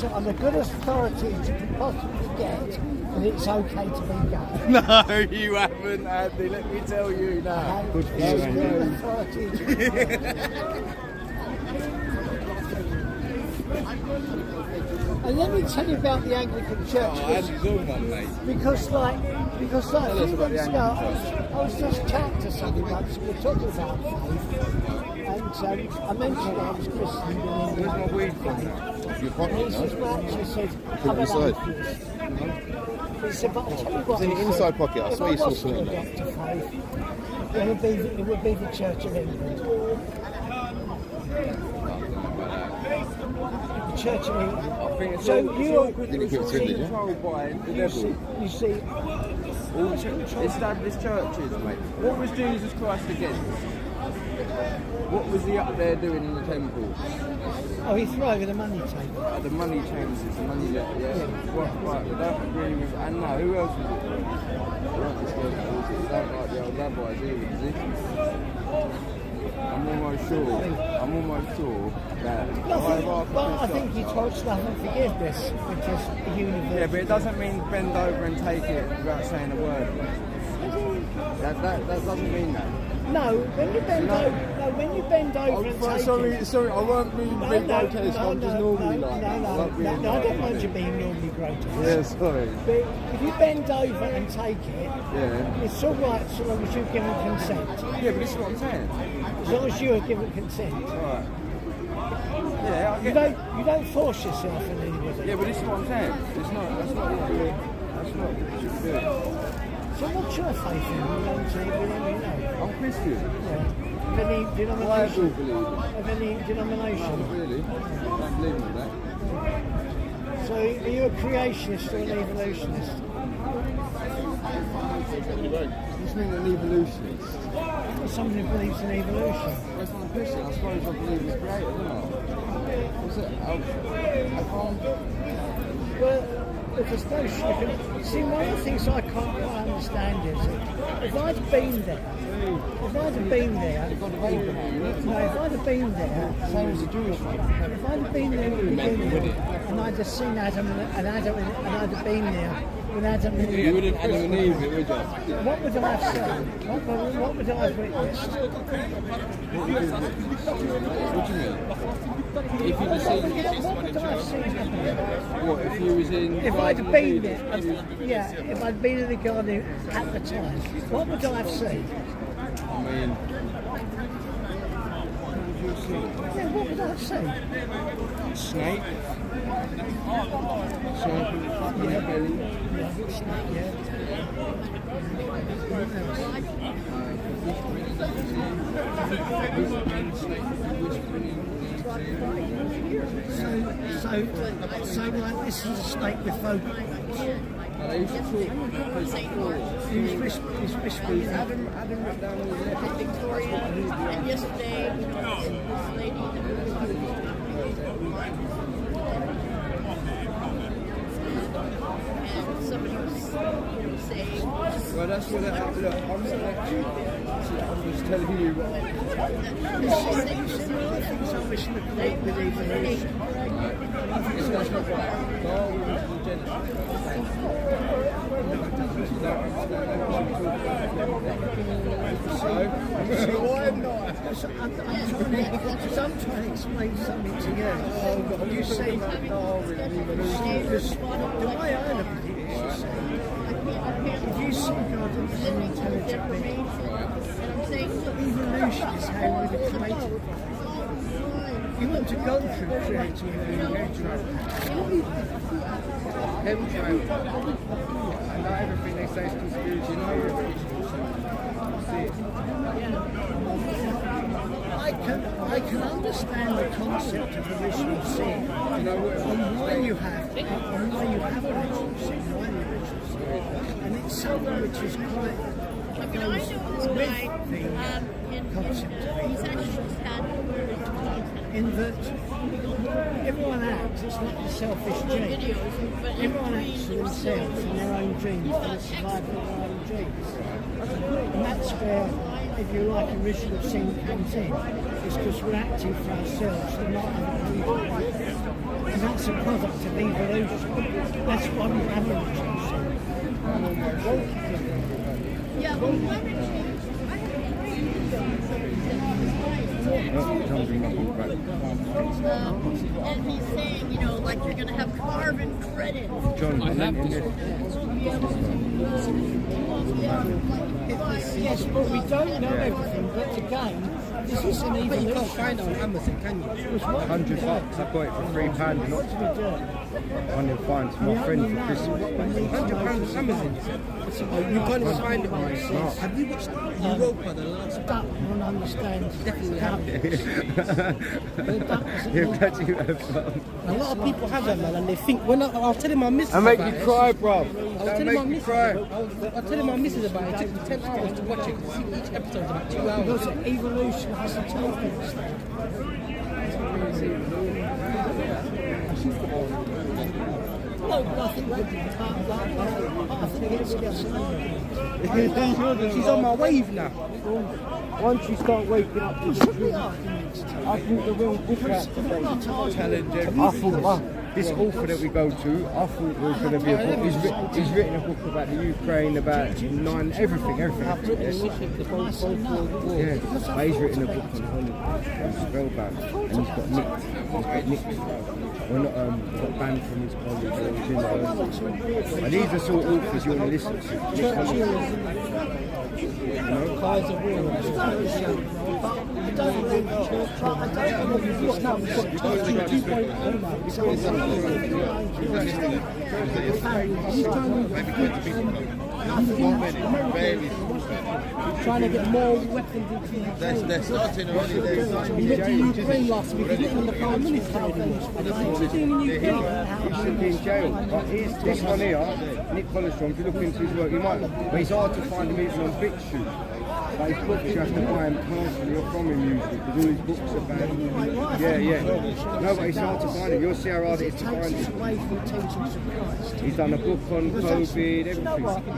it on the good authority you can possibly get that it's okay to be gay. No, you haven't, Andy. Let me tell you now. Good for you, authority. And let me tell you about the Anglican Church. Oh, Andy's all one, mate. Because like a few about the months ago, Anglican I was just chatting to somebody once, we were talking about faith, and I mentioned I was Christian. Where's my weed from now? Your pocket, He no? says, well, she said, Put I'm it an inside. atheist. He said, but I'll tell you what. It's in he your said, inside pocket. I if swear I you saw was something to there. adopt a faith, it would be the Church of England. The Church of England. I think it's So all, you are Didn't keep it in, did you? controlled by the you devil. see, All established churches, mate. What was Jesus Christ against? What was he up there doing in the temple? Oh, he threw over the money table. The money changes, the money letter, yeah. Right, we don't agree with... And no, who else was it? You don't like the old rabbis either, is it? I'm almost sure that... But I think he taught love and forgiveness, which is universal. Yeah, but it doesn't mean bend over and take it without saying a word. That doesn't mean that. No, when you bend over, and take it... Sorry, I won't be being grotesque, I'm just normally like that. No, I don't mind you being normally grotesque. Yeah, sorry. But if you bend over and take it, Yeah. it's all right so long as you've given consent. Yeah, but this is what I'm saying. As long as you have given consent. Right. Yeah, I You don't force yourself in any way. Yeah, but this is what I'm saying. That's not what you should do. So what's your faith in? You know. I'm Christian. Yeah. Of any denomination? I do believe it. Of any denomination? No, really. I don't believe in that. So are you a creationist or an evolutionist? What's mean an evolutionist? Someone who believes in evolution. Well, if I'm a Christian, I suppose I believe in the Creator, don't I? What's it? I can't... Well, because no, see, one of the things I can't quite understand is that if I'd have been there, if I'd have been there, Same as the Jewish one. if I'd have been there in the beginning, and I'd have seen Adam and I'd have been there with Adam and Eve. You wouldn't Adam and Eve, would you? What would I have seen? What would I have witnessed? What do you mean? If you were seeing... What would I have seen? What, if you was in... If I'd have been there, if I'd been in the garden at the time, what would I have seen? I mean... Yeah, what would I have seen? Snake? Serpent in the belly? So like this is a snake with vocal cords. They used to talk. He's whispering. Adam wrote down all the letters. Victoria, and yesterday, this lady, and somebody was saying, Well, that's what look, I'm not lecturing. I'm just telling you what. It's not right. Darwin was So why not? I'm trying to explain something to you. You say because the way I look at it is, if you see God as an intelligent being, evolution is how we were created. You want to go through creating an chemtrail. And not everything they say is conspiracy. No, I can understand the concept of original sin, and why you have original sin, and it's something which is quite goes with the concept of evolution. In that everyone acts, it's not the selfish gene. Everyone acts for themselves and their own dreams, for the survival of their own dreams. And that's where, if you like, original sin comes in. It's because we're acting for ourselves and not other people. And that's a product of evolution. That's why we have original sin. yeah, well, and he's saying, you know, like you're going to have carbon credit. Yes, but we don't know everything. But again, this is an evolution. You can't find it on Amazon, can you? $100. I got it for £3. What do we do? I'm going to find my friend for Christmas. £100 on Amazon. You can't find it on Amazon. Have you watched Europa, the last Duck, I don't understand. Definitely have a lot of people have that, man, and they think when I'll tell my missus. I make you cry, bro. I'll tell my missus about it. It took me 10 hours to watch it. See, each episode is about 2 hours. Because evolution nice and tough. No, but I think it's just... She's on my wave now. Once you start waking up to the truth, I brought the real book out today. I thought, this author that we go to, I thought there was going to be a book. He's written a book about the Ukraine, about everything. Yeah, but he's written a book on Hollywood, Spellbound, and he's got nicked. Or not, got banned from his college or his university. And these are the sort of authors you want to listen to. Trying to get more weapons into They're starting already. He went to Ukraine last week. He didn't the Prime Minister. He should be in jail. But this one here, Nick Collistrong, if you look into his work, you might. But it's hard to find him even on BitChute. But his books, you have to buy him personally or from him usually, because all his books are banned. Yeah. No, but it's hard to find him. You'll see how hard it is to find him. He's done a book on COVID, everything. He's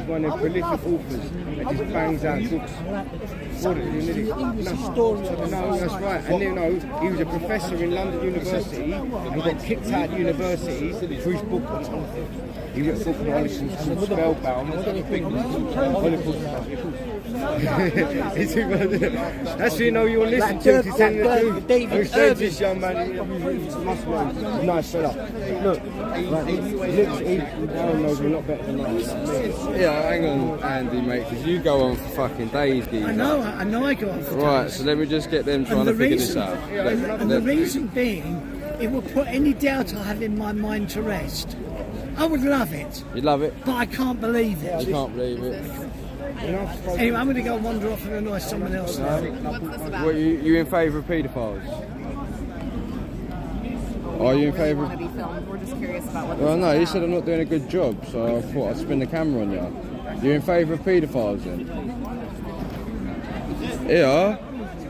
one of the prolific authors that just bangs out books. No, that's right. And you know, he was a professor in London University and got kicked out of university for his book on COVID. He wrote a book on Hollywood called Spellbound. That's you know you'll listen to him. He's telling the truth. Who said this young man? Must know. Nice fella. Look, he knows a lot better than us. Yeah, hang on, Andy, mate, because you go on for fucking days, geezer. I know I go on for days. Right, so let me just get them trying to figure this out. And the reason being, it will put any doubt I have in my mind to rest. I would love it. You love it? But I can't believe it. You can't believe it. Anyway, I'm going to go and wander off and annoy someone else. Well, you in favour of paedophiles? Are you in favour? Want to be filmed? We're just curious about what. Well, no, you said I'm not doing a good job, so I thought I'd spin the camera on you. You're in favour of paedophiles then? Yeah.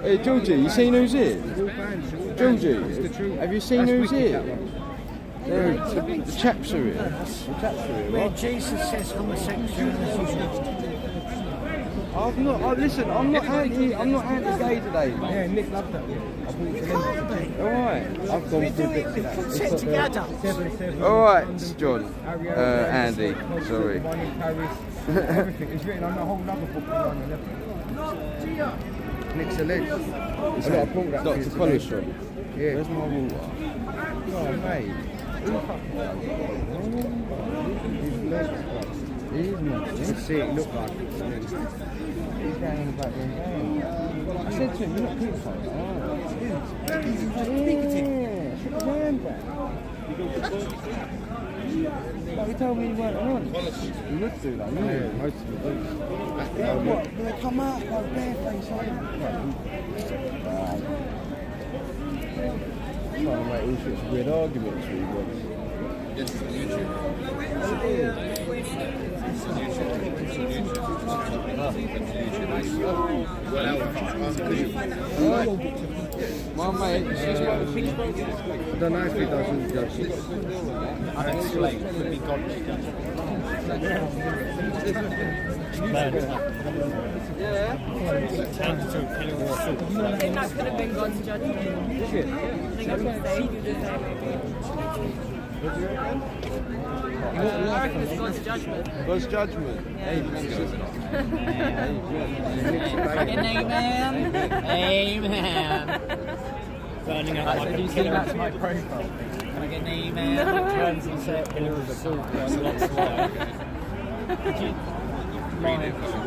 Hey, Georgie, you seen who's here? Georgie, have you seen who's here? The chaps are here. Where Jesus says homosexuality. I'm not anti-gay today. Yeah, Nick loved that. Alright, I've gone through bits of that. Sit together. Alright, John. Andy, sorry. Everything is written on the whole other book. Nick's a legend. Dr. Collistrong. Yeah. Where's my water? Oh, mate. He's not. You can see it look like it. He's down in the back room. I said to him, you're not paedophile. Like he told me he weren't on. You would do that, wouldn't you? Most of the books. When they come out like barefaced, Trying to make all sorts of weird arguments for you guys. Yes, it's on YouTube. My mate, she's got a pink boat. I don't know if he does all the judges. Yeah. I think that could have been God's judgment. I think I would say you I reckon it's God's judgment. God's judgment. Amen. Amen. Burning up like a killer. That's my profile. Can I get an amen? Turns and says,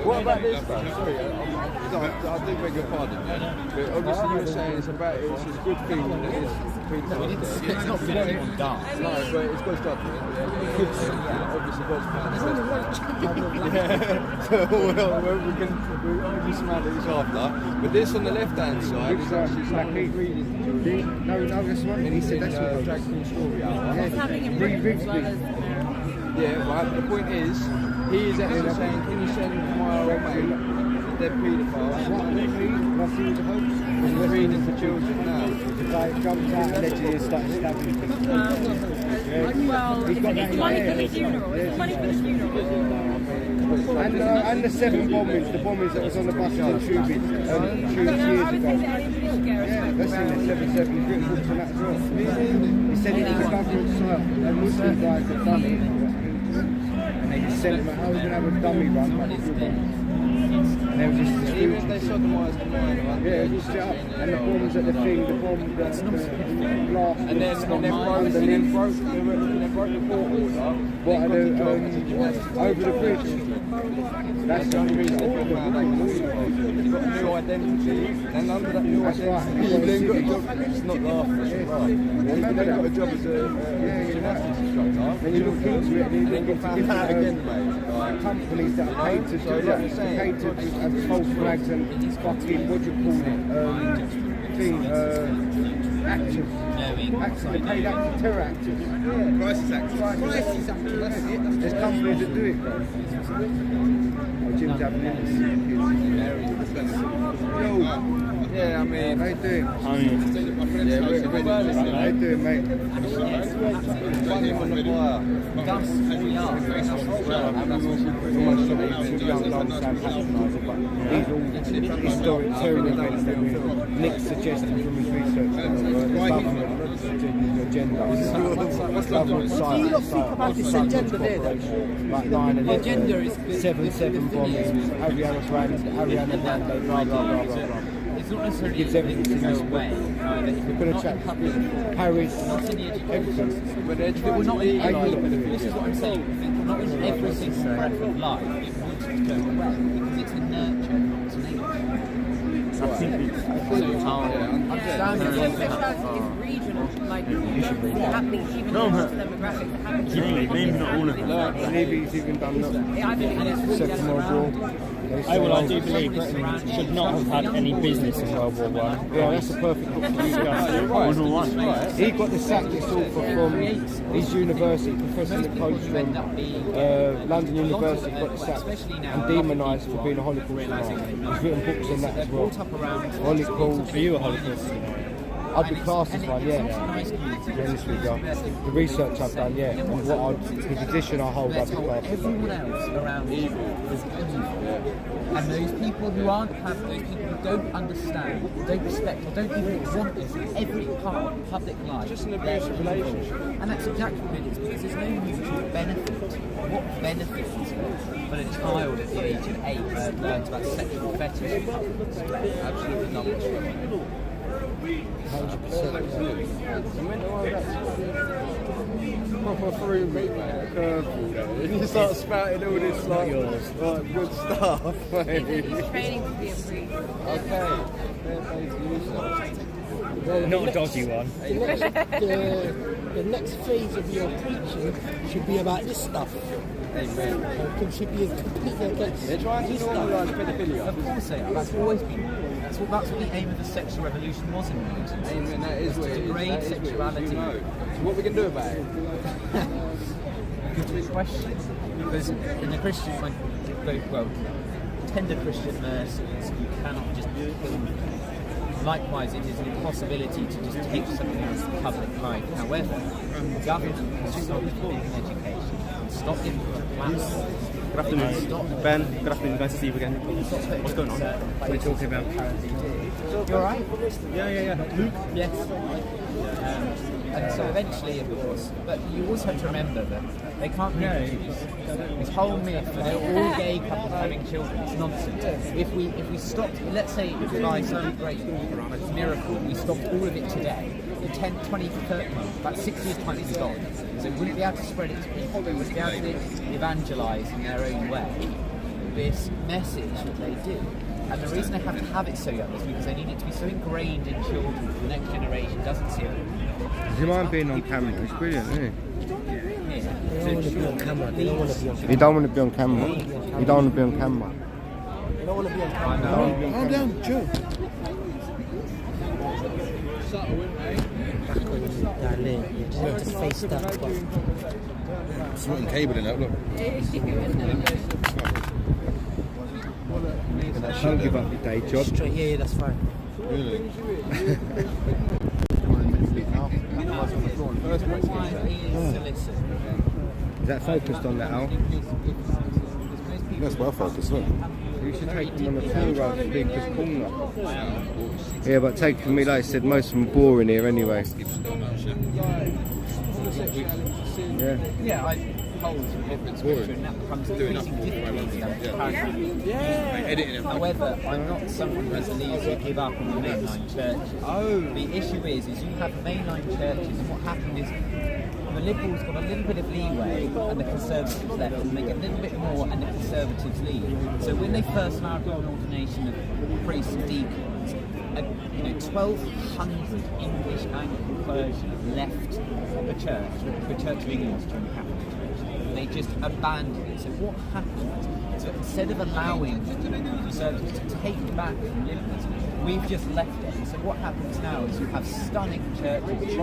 What about this, bro? Sorry, I do beg your pardon. But obviously you were saying it's a good thing that it is paedophiles. it's not going to be done. No, but it's God's judgment. Obviously God's plan. Yeah. Well, we'll obviously smile at this after. But this on the left-hand side is actually like reading. No, that's one. He said that's what drag queen story hour. What's happening in Britain as well as... Yeah, well, the point is, he is actually saying, can you send my old mate, they're paedophiles. What see the hopes? He's reading to children now. The guy jumped out allegedly and started stabbing people. Well, it's money for the funeral. It's money for the funeral. And the 7 bombings, the bombings that was on the buses and tubes years ago. Yeah, that's in the 7-7, he's written books on that as well. He said it was a government site, and Muslim guys had done it, and they just sent him out, we're going to have a dummy run, and they were just Even if they sodomised the man, right? yeah, it was set up, and the bombs at the thing, the bomb, the blast, And then broke the court order. what are the, over the bridge. That's the only reason they brought him out. He's got a new identity, and under that new identity, he then got a job. It's not laughing, it's right. He then got a job as a gymnastics instructor. And you look into it, and you look into found out again, mate. companies that are paid to have false flags and fucking, what do you call it, actors. They paid actors, terror actors. Crisis actors. Crisis actors, that's it. There's companies that do it, bro. Jim's having it. Yeah, I mean, How you doing? yeah, we're How you doing, mate? funny on the fire. These all historic terror events that Nick's suggesting from his research. Government agenda. Government Do you not think about this agenda there, though? Like 9/11, 7/7 bombings, Ariana Grande, blah blah blah blah blah. It's not necessarily Gives evidence in this book. way. We're going to chat Paris, everything. If it were not in this is what I'm saying. If it were not in every single breath of life, it would go away because it's a nurture, not an nature. Understanding sexuality is regional, like happening even in the demographics that happen. Maybe not all of them. Maybe he's even done that. I believe it's Second World War. I do believe Britain should not have had any business in World War I. Yeah, that's a perfect book to read. He got the sack from his university, Professor Nichols from London University got the sack and demonised for being a Holocaust denier. He's written books on that as well. Holocaust. Are you a Holocaust? I'd be classed as one, yeah. The research I've done, yeah. And the position I hold, I'd be classed as one. Everyone else around you is evil. And those people who aren't happy, those people who don't understand, don't respect, or don't even want this in every part of public life. Just an abusive relationship. And that's exactly what it is, because there's no mutual benefit. What benefit is it when a child at the age of 8 learns about sexual fetish? Absolutely none whatsoever. 100%. Proper through me, mate. Curveball, though. And you start spouting all this like good stuff, mate. He's training to be a priest. Okay. Not a dodgy one. The next phase of your preaching should be about this stuff. Amen. It should be completely against They're trying to normalise pedophilia. Of course they are. That's always been. That's what the aim of the sexual revolution was in the 1960s. Amen. That is what it is. Degrade That is sexuality. So what we can do about it? Good question. Because in the Christian, tender Christian mercies, you cannot just kill them. Likewise, it is an impossibility to just take something out of public life. However, the government can stop it from education, stop it from a platform. Good afternoon, Ben. Good afternoon, nice to see you again. What's going on? We're talking about parity. You alright? Yeah. Luke? Yes. And so eventually, of course, but you also have to remember that they can't reproduce. This whole myth that they're all gay couples having children, it's nonsense. If we stopped, let's say by some great miracle, we stopped all of it today, in 10, 20, 30 months, about 6 years' time it'd be gone. So we wouldn't be able to spread it to people, we wouldn't be able to evangelise in their own way this message that they do. And the reason they have to have it so young is because they need it to be so ingrained in children that the next generation doesn't see it. Do you mind being on camera? It's brilliant, isn't it? They don't want to be on camera. They don't want to be on camera. You don't want to be on camera. You don't want to be on camera. They don't want to be on camera. Calm down, chill. Down there. You just have to face that. Sweating cable in that, look. Don't give up your day job. Straight, yeah, that's fine. Really? Is that focused on that, Al? That's well focused, look. You should take them on the tour rather than Speaker's Corner. Yeah, but taking me, like I said, most of them are boring here anyway. Yeah. Yeah, I hold different scripture and that becomes increasingly difficult. However, I'm not someone who has leaves to give up on the mainline churches. The issue is you have mainline churches, and what happened is the Liberals got a little bit of leeway and the Conservatives left, and they get a little bit more and the Conservatives leave. So when they first allowed the ordination of priests and deacons, 1,200 English Anglican clergy left the church of England to join the Catholic Church. They just abandoned it. So what happened is that instead of allowing the Conservatives to take back from Liberals, we've just left it. So what happens now is you have stunning churches, which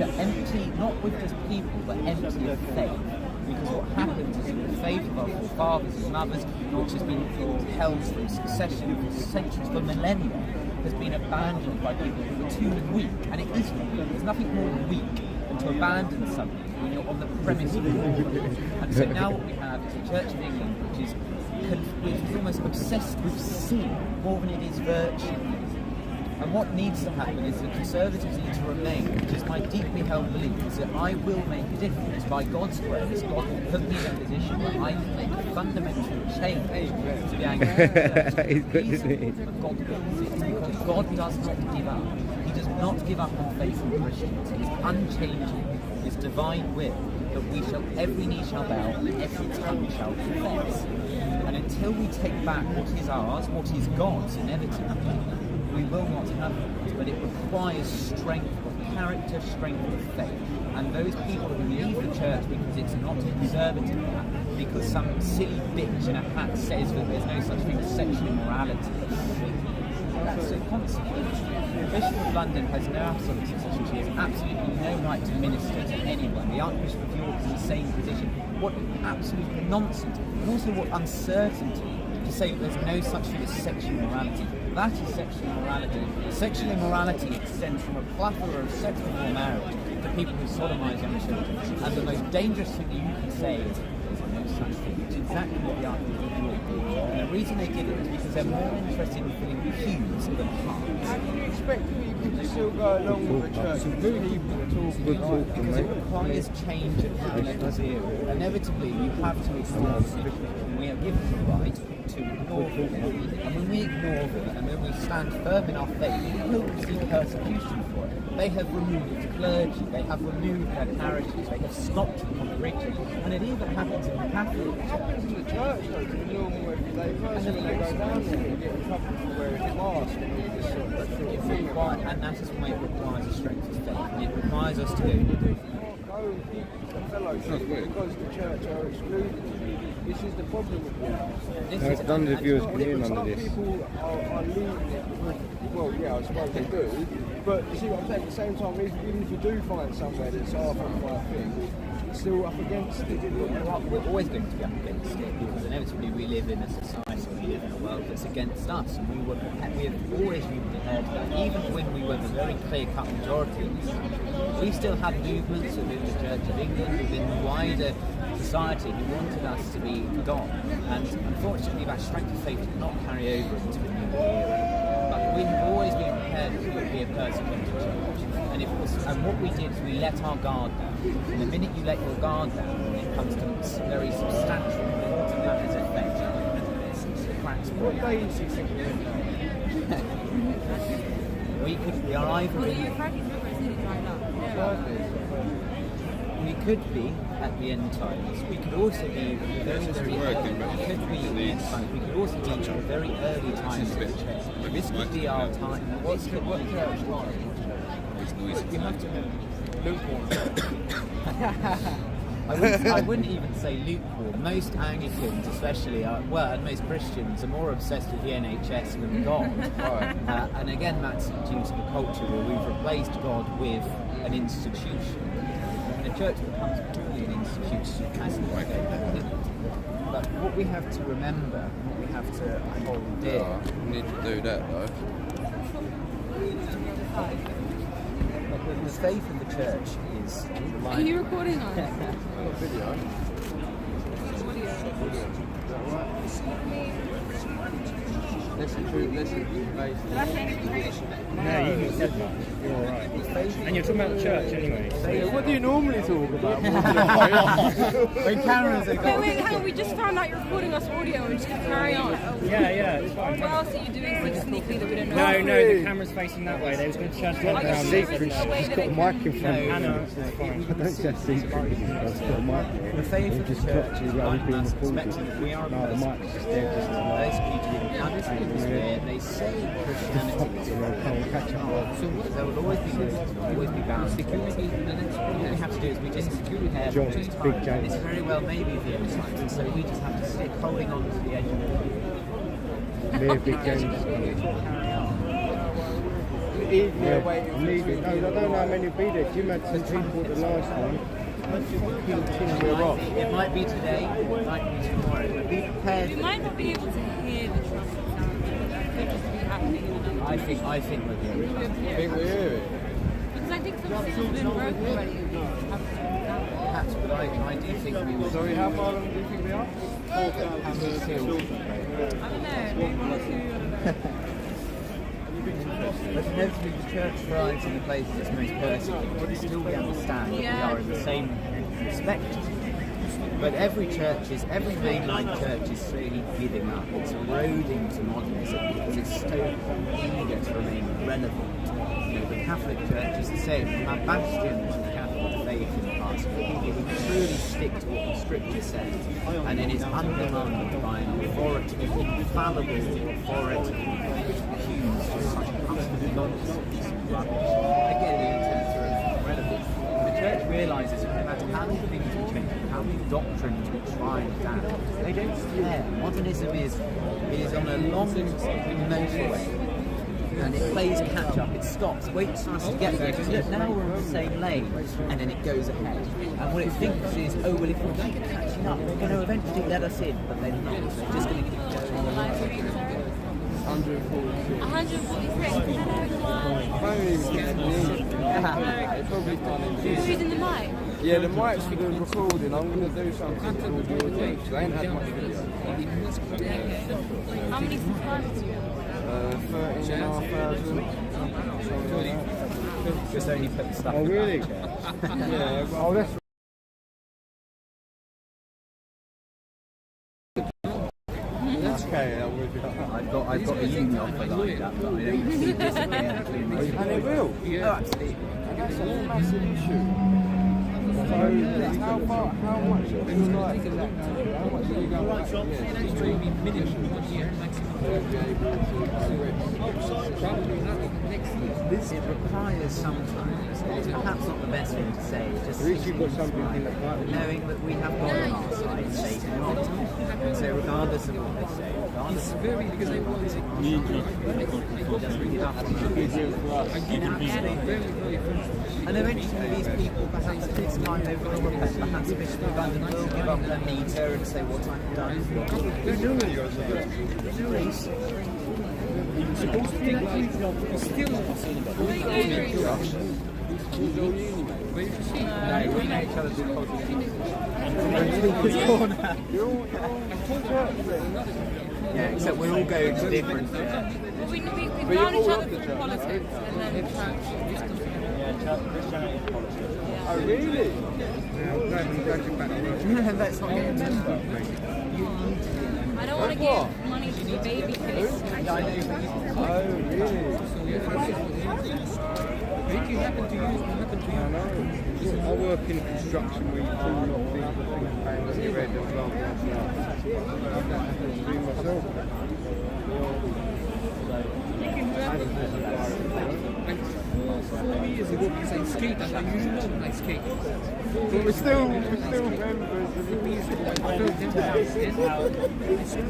are empty, not with just people, but empty of faith. Because what happens is that the faith of our forefathers and mothers, which has been held through succession for centuries, for millennia, has been abandoned by people who are too weak. And it is weak. There's nothing more weak than to abandon something when you're on the premise of war. And so now what we have is a Church of England which is almost obsessed with sin more than it is virtue. And what needs to happen is the Conservatives need to remain, which is my deeply held belief, is that I will make a difference. By God's grace, God will put me in a position where I can make a fundamental change to the Anglican Church. But God wills it, because God does not give up. He does not give up on faithful Christians. He is unchanging, his divine will, that every knee shall bow and every tongue shall confess. And until we take back what is ours, what is God's inevitably, we will not have it, but it requires strength of character, strength of faith. And those people who leave the church because it's not conservative enough, because some silly bitch in a hat says that there's no such thing as sexual immorality, that's a consequence. The Bishop of London has no absolute succession. She has absolutely no right to minister to anyone. The Archbishop of York is in the same position. What absolute nonsense, and also what uncertainty to say that there's no such thing as sexual immorality. That is sexual immorality. Sexual immorality extends from a plethora of sex before marriage to people who sodomise young children. And the most dangerous thing that you can say is there's no such thing, which is exactly what the Archbishop of York did. And the reason they did it is because they're more interested in filling pews than hearts. Respectfully, you can still go along with the church and people talking because it requires change at fundamental zero. Inevitably, you have to ignore them. We are given the right to ignore them. And when we ignore them and when we stand firm in our faith, we will receive persecution for it. They have removed clergy, they have removed their parishes, they have stopped the congregation, and it even happens in the Catholic Church. The church goes to normal everyday person, and they go down there and get in trouble for wearing a mask and all this sort of thing. And that is why it requires a strength of faith, and it requires us to go. Fellowship because the church are excluded. This is the problem with it. None of the viewers can hear none of this. Some people are leaving it because, well, yeah, I suppose they do. But you see what I'm saying? At the same time, even if you do find somewhere that's half of my thing, it's still up against it. We're always going to be up against it because inevitably we live in a society, we live in a world that's against us, and we have always been prepared for that. Even when we were the very clear-cut majority in this country, we still had movements within the Church of England, within the wider society who wanted us to be God. And unfortunately, that strength of faith did not carry over into the new era. But we have always been prepared to be a persecuted church. And what we did is we let our guard down. And the minute you let your guard down, it comes to very substantial things, and that has effect. What day is it? We are either we could be at the end times. We could also be very, very early. We could be at the end times. We could also be at the very early times of the church. This could be our time. What church? You have to lukewarm. I wouldn't even say lukewarm. Most Anglicans, especially, and most Christians, are more obsessed with the NHS than God. And again, that's due to the culture where we've replaced God with an institution. And the church becomes purely an institution. But what we have to remember, what we have to hold dear... We need to do that though. The faith of the church is. Are you recording on? Video. Listen to bass. No, you said that. You're alright. And you're talking about the church anyway. What do you normally talk about? When cameras are Wait, hang on, we just found out you're recording us audio and just carry on. Yeah, it's fine. What else are you doing like sneakily that we don't know? No, the camera's facing that way. They was going to shut it down. Secret. She's got a mic in front of her. I know, it's fine. I don't say secret. She's got a mic. The faith of the church is like one being mass recorded. perspective. We are No, the mic's just there, just persecuted in countries where they say Christianity is catch up. so there will always be bound. What we have to do is we just prepare for John, this time. Big James. This very well may be the end times, and so we just have to stick holding on to the edge of it. Near Big James. Yeah, I'm leaving. No, I don't know how many will be there. Jim had some people at the last one. We're off. It might be today, it might be tomorrow, but be prepared. We might not be able to hear the trumpet sound. It could just be happening in another. I think we'll hear it. Think we hear it? Because I think some things have been broken already. Perhaps, but I do think we will. Sorry, how far along do you think we are? 4,000 I don't know, maybe 1 or 2, I don't know. But inevitably the church thrives in the places it's most persecuted. Still we understand that we are in the same respect. But every mainline church is slowly giving up. It's eroding to modernism because it's so eager to remain relevant. You know, the Catholic Church is the same. We have bastions of Catholic faith in the past, people who truly stick to what the Scripture says, and then it's undermined by an authoritative, infallible authority which accused of such utterly nonsense and rubbish. Again, the intents are irrelevant. The Church realises that no matter how many things we change, how many doctrines we try and adapt, they don't care. Modernism is on a long motorway. And it plays catch up, it stops, waits for us to get there, because look, now we're on the same lane, and then it goes ahead. And what it thinks is, oh, well, if we keep catching up, they're going to eventually let us in, but they're not. They're just going to keep going. 146. I don't even think it's probably done it. Who's using the mic? Yeah, the mic's for the recording. I'm going to do something for the audio because I ain't had much video. How many subscribers do you have? 13,500. Just only put the stuff. Oh, really? Yeah. Oh, that's Okay, I've got a uni offer lined up, but I don't see this again between these. and it will. Oh, absolutely. That's a massive issue. So, how much of it is like? How much are you going to It requires sometimes, it's perhaps not the best thing to say, just at least you've got something in the pipe. knowing that we have God on our side, Satan not. And so regardless of what they say, regardless of what because they want to just give up on and eventually these people, perhaps at this time, they will repent, perhaps Bishop of London will give up their meter and say what I've done. Yeah, except we're all going to different. We found each other through politics and then church. Christianity is politics. Oh, really? Let's not get into that. I don't want to give money to the baby kids. Oh, really? I work in construction where you do a lot of people paying on your head and blah, blah, blah. I don't have to do myself. Years ago, because I skate, and I usually don't like skate. But we're still members of the music. I felt them down. You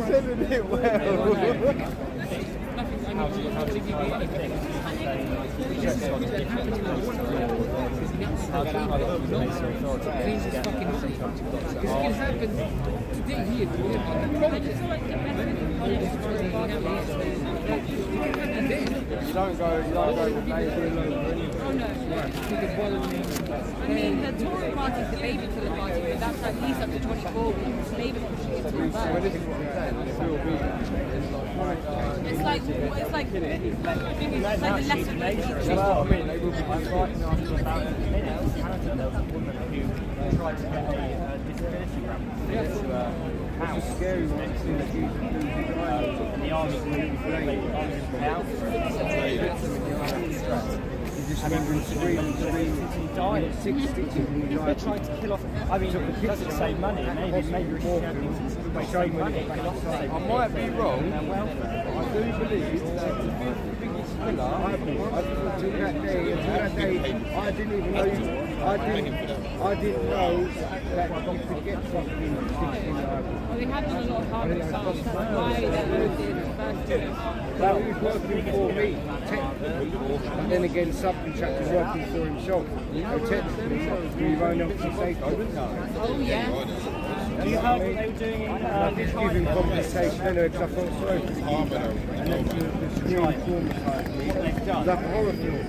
said it well. Nothing, I need to give you anything. nuts. Cleans his fucking nuts. It can happen today here. The problem is, You don't go with Labour. Oh no. I mean, the Tory party's the Labour to the party, but that's at least up to 24 weeks. Labour pushing it to the back. It's like the lesser Well, I mean, they will be fighting after about a minute. In Canada, there was a woman who tried to get a disability grant to a house next to the army group pay out for it. Just remember screaming, died at 60. They tried to kill off. I mean, it doesn't save money. Maybe more money. I might be wrong, but I do believe that the biggest killer. until that day, I didn't even know. I didn't know that you could get something. Well, they have done a lot of harm themselves. That's why they're first to. Well, he was working for me, technically, but then again, subcontractor working for himself. So technically, we won't have to say, Oh, yeah. Do you have what they were doing in just giving compensation anyway, because I felt sorry for the people. And then the screen traumatised me. It's like a horror film.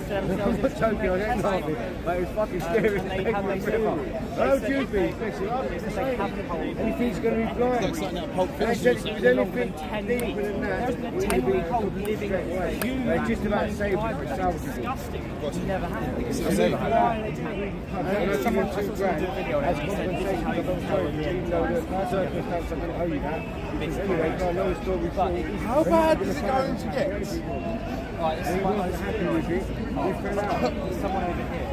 I'm not joking, I don't laugh it, but it was fucking scary. Oh, Juby, anything's going to be blind. They said if there's anything deeper than that, it would be completely straight away. They just about saved it for salvaging. Never happened. And I give you £2,000 as compensation, because I'm sorry, even though the circumstance I'm going to owe you that. Because anyway, I know the story before. How bad is it going to get? And he wasn't happy with it. He fell out. Someone over here.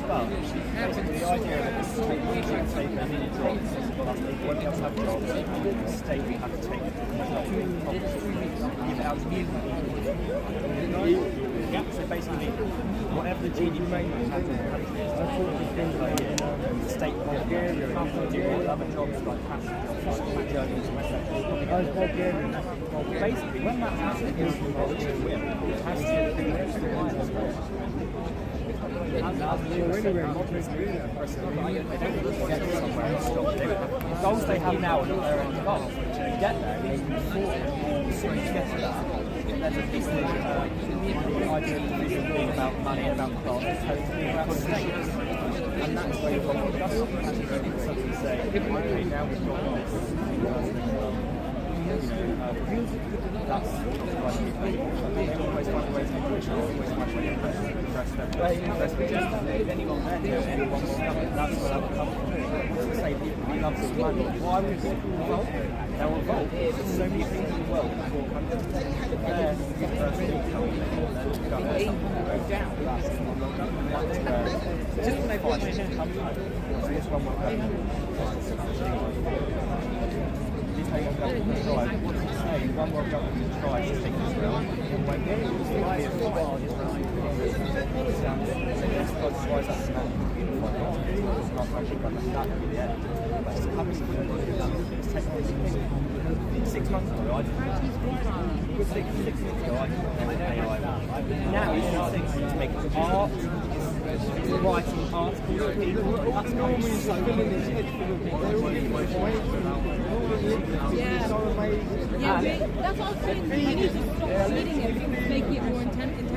The idea of this we should take them in jobs, plus they won't be able to have jobs, and the state will have to take so basically, whatever the GDP has in the country, the state Bulgaria can't do all other jobs like fashion, journalism, etc. Basically, when that happens, it has to be next to mine as well. The goals they have now are not their own goals. To get there, they need to as soon as you get to that, there's a piece of the idea of the vision being about money and about class, it's totally about status. And that's where you've got the government something say, okay, now we've got this. That's they always find a way to push it, always find a way to impress them. If anyone there, anyone will come in, that's where that will come from. Say people love this money. Why would people revolt? They'll revolt. There's so many things in the world that will come to there. The first thing coming go down. Just when they find it comes home. So this one will one more government tries to take this round, and when they it's 6 months ago, I didn't 6 months ago, I didn't now it's 6 to make art, it's writing articles, that's normally filling his head full of people. Yeah, that's what I'm saying. We need to stop reading it and making it more intelligent.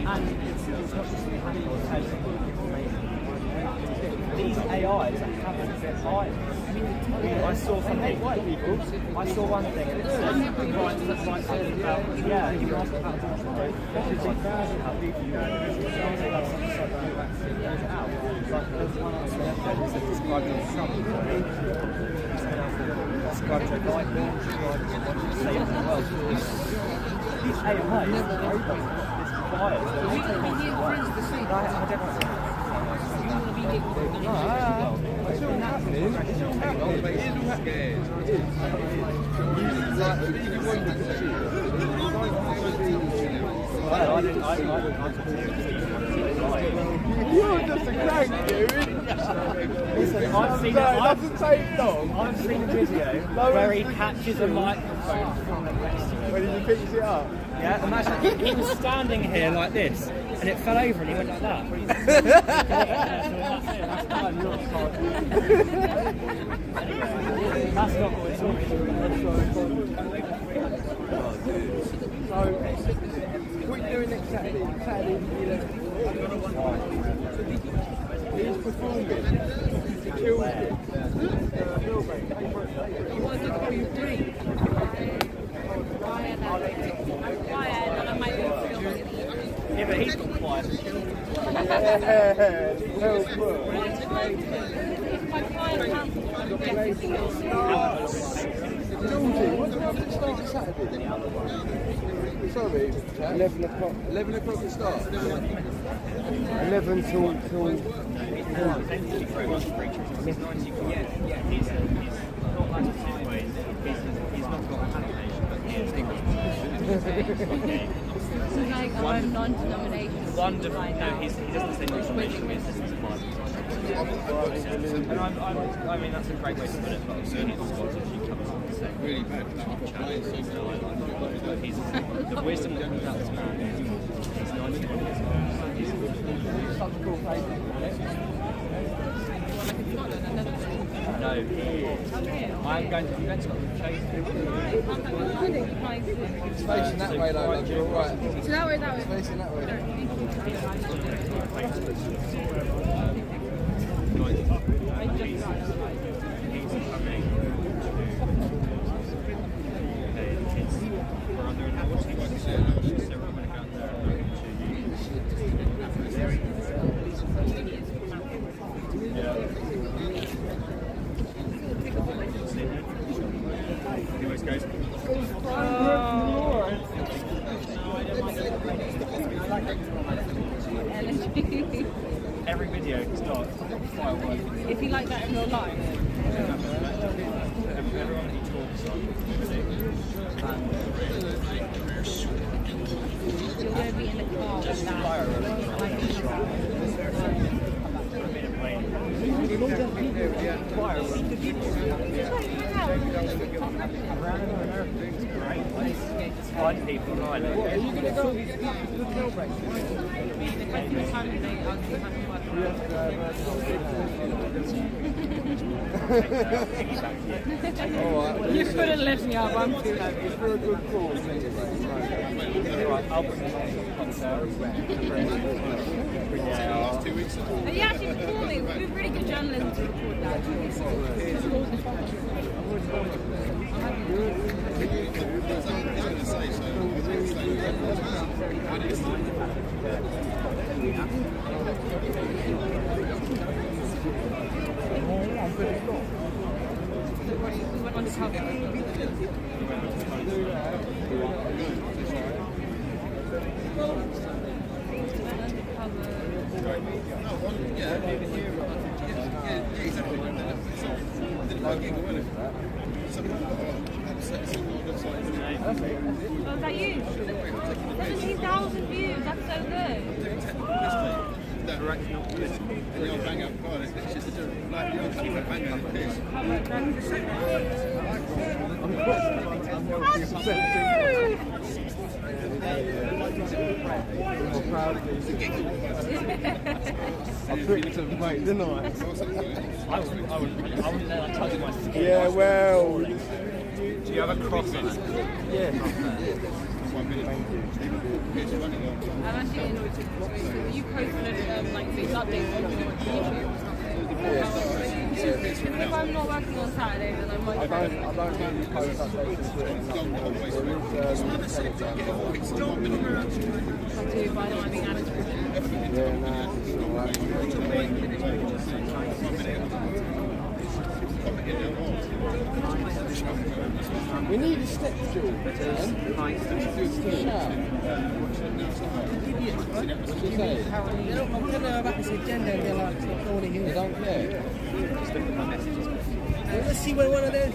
And it's not just the hacker or taking information. These AIs are having their bias. I saw something, I saw one thing and it said, yeah, you asked about there's 1,000 people there's one answer there that said described as Trump. Described to like save the world. These AIs, this bias, I don't know. It's all happening. It's all happening. It is all happening. You're just a crank, dude. I've seen doesn't take long. I've seen a video where he catches a microphone from the restaurant. When he picks it up. Yeah, imagine he was standing here like this, and it fell over, and he went like that. That's not what we're talking about. So, what are you doing next Saturday? Saturday, he's performing to kill Millbank. He wants to call you free. Quiet, and I might be filming it. Yeah, but he's got quiet. If my client can't get this deal, Georgie, what time does it start Saturday? Sorry, 11 o'clock. 11 o'clock it starts? 11 till... He's like our non-denominational. Wonderful. No, he doesn't say non-denominational business. And I mean, that's a great way to put it. But certainly the Scottish, you come along and say, really bad. The wisdom that comes out of this man is such a cool place. No, I'm going to Scotland to chase him. It's facing that way though, love, you're alright. So that way. It's facing that way. Every video starts fireworks. Is he like that in real life? Everyone he talks on. You're going to be in the car with that. Find people on island. Are you going to go? You couldn't lift me up, I'm too heavy. It's for a good cause. I'll bring them on cocktails. Are you actually recording? We're really good journalists to record that. We went undercover. Oh, is that you? 17,000 views, that's so good. I tricked him, mate, didn't I? I wouldn't let that touch my skin. Yeah, well... Do you have a cross on it? Yeah. I'm actually in you posted like these updates on YouTube. If I'm not working on Saturday, then I might. I don't really post updates to it. I do, but I don't want to be added to it. Yeah, nah, it's alright. We need a step stool. They're not going about this agenda and they're like, it's not going here. They don't care. Well, let's see where one of those.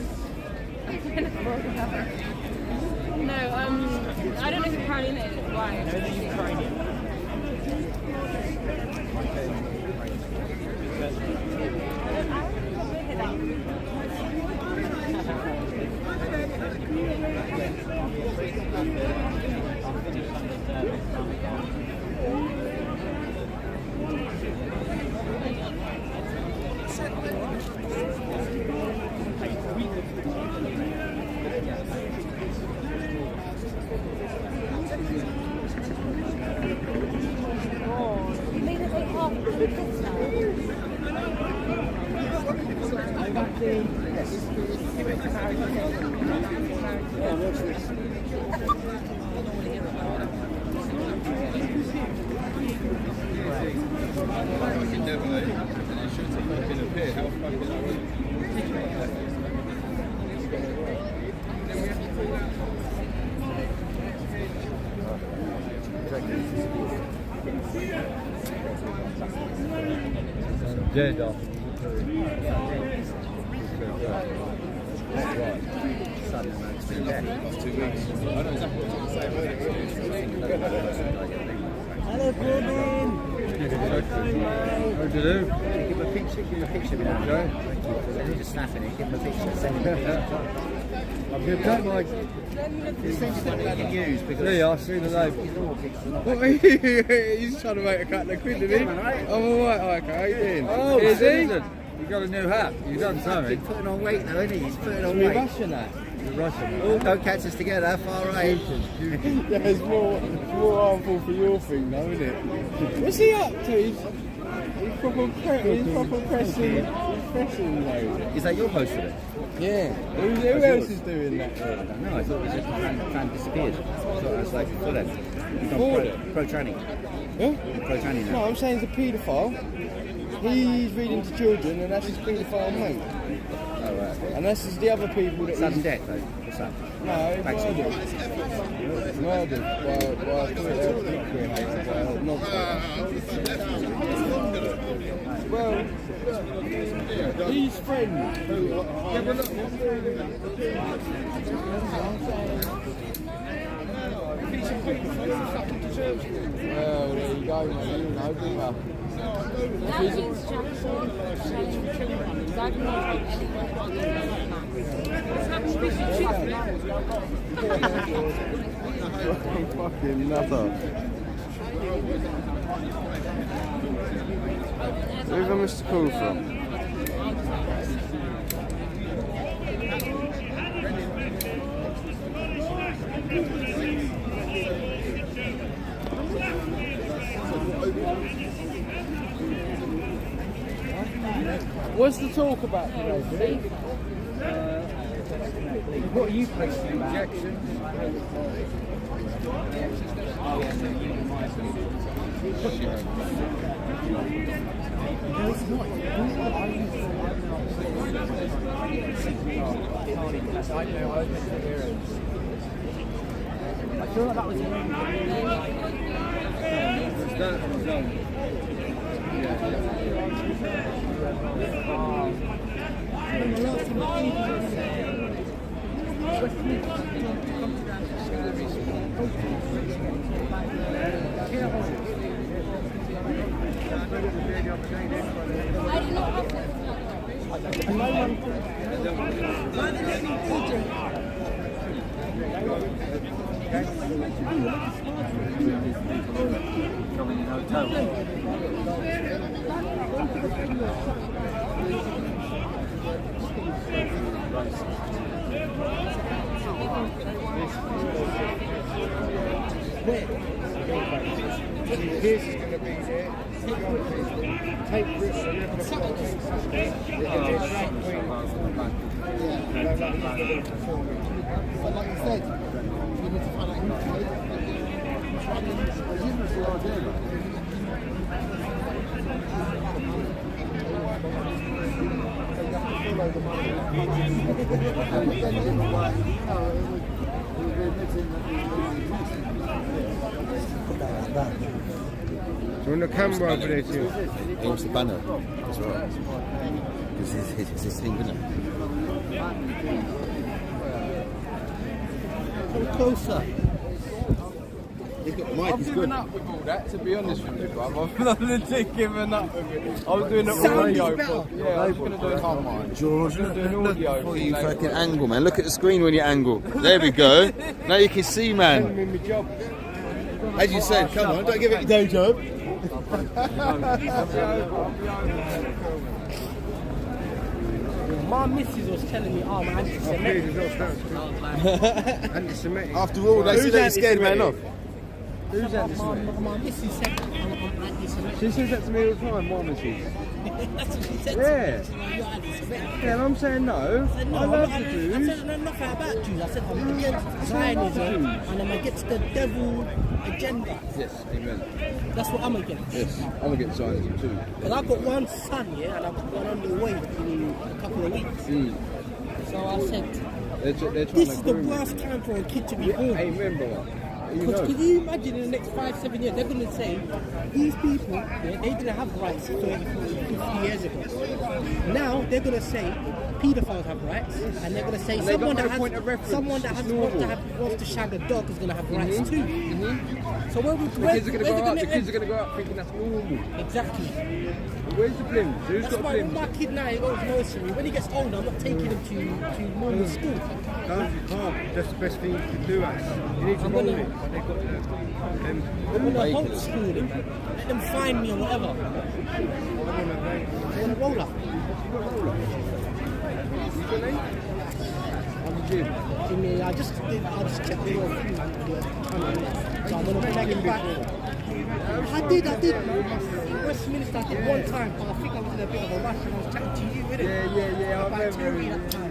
No, I don't know who Carolina is. Why? No, the Ukrainian. Dead off. Hello, Corbin. How do you do? Give him a picture, Okay. They're just snapping it, give him a picture, send him a picture. I'm going to take my... Essentially what you can use because... Yeah, I see the name. He's trying to make a couple of quid, isn't he? I'm alright, okay. How you doing? Oh, is he? You got a new hat. You've done something. He's putting on weight now, isn't he? He's putting on You're weight. Russian, that? You're Russian. Oh, don't catch us together, far right. Yeah, it's more harmful for your thing, though, isn't it? What's he up to? He's proper pressing those. Is that your post for it? Yeah. Who else is doing that? No, I thought it was just a fan disappeared. I thought it was like for them. Pro tranny. Huh? Pro tranny now. No, I'm saying he's a paedophile. He's reading to children, and that's his paedophile mate. Oh, right. And this is the other people that Sudden he's... death, though. What's that? No, murdered well, his friend. Well, there you go, mate. You know, good enough. That means Jackson showing children. I don't know fucking nutter. Where's I missed the call from? What's the talk about today, Steve? What are you questioning about? Injection. I feel like that was This is going to be there. Take this. But like you said, you need to find out who's paid. Do you want the camera over there too? He wants the banner as well. Because it's his thing, isn't it? Come closer. He's I've given up with all that, to be honest with you, bruv. I've legit given up with it. I was doing an audio pod. Yeah, I was going to do it. Come on, George. I was going to do an audio. Before you fucking angle, man. Look at the screen when you angle. There we go. Now you can see, man. As you said, come on, don't give it your day job. My missus was telling me, oh, I'm anti-Semitic. Anti-Semitic. After all, they see that you scared man off. Who's anti-Semitic? My missus said I'm anti-Semitic. She says that to me all the time, my missus. That's what she said Yeah. to me. She said, you're anti-Semitic. Yeah, and I'm saying no. I said, no, I love the I Jews. said nothing about Jews. I said I'm against Zionism and I'm against the devil agenda. Yes, amen. That's what I'm against. Yes, I'm against Zionism too. Because I've got one son, yeah, and I've got one on the way in a couple of weeks. So I said, They're trying this to is the groom me. worst time for a kid to be born. Amen, brother. You know. Could you imagine in the next 5-7 years, they're going to say, these people, yeah, they didn't have rights 30, 40, 50 years ago. Now they're going to say, paedophiles have rights, and they're going to say And they someone got that no point of reference. wants to shag a dog is going to have rights too. So where The kids are going to grow up. The kids are going to grow up thinking that's normal. Exactly. Where's the blim? Who's That's got why blim? my kid now, he goes nursery. When he gets older, I'm not taking him to normal school. No, you can't. That's the best thing you can do, Ash. You need to roll it. But they've got I'm going to homeschool him. Let them find me or whatever. I want a roller. Jimmy, I just checked your food. So I'm going to bring it back. I did. Westminster, I did one time, but I think I was in a bit of a rush and I was chatting to you, innit? Yeah, I About remember. Terry that time.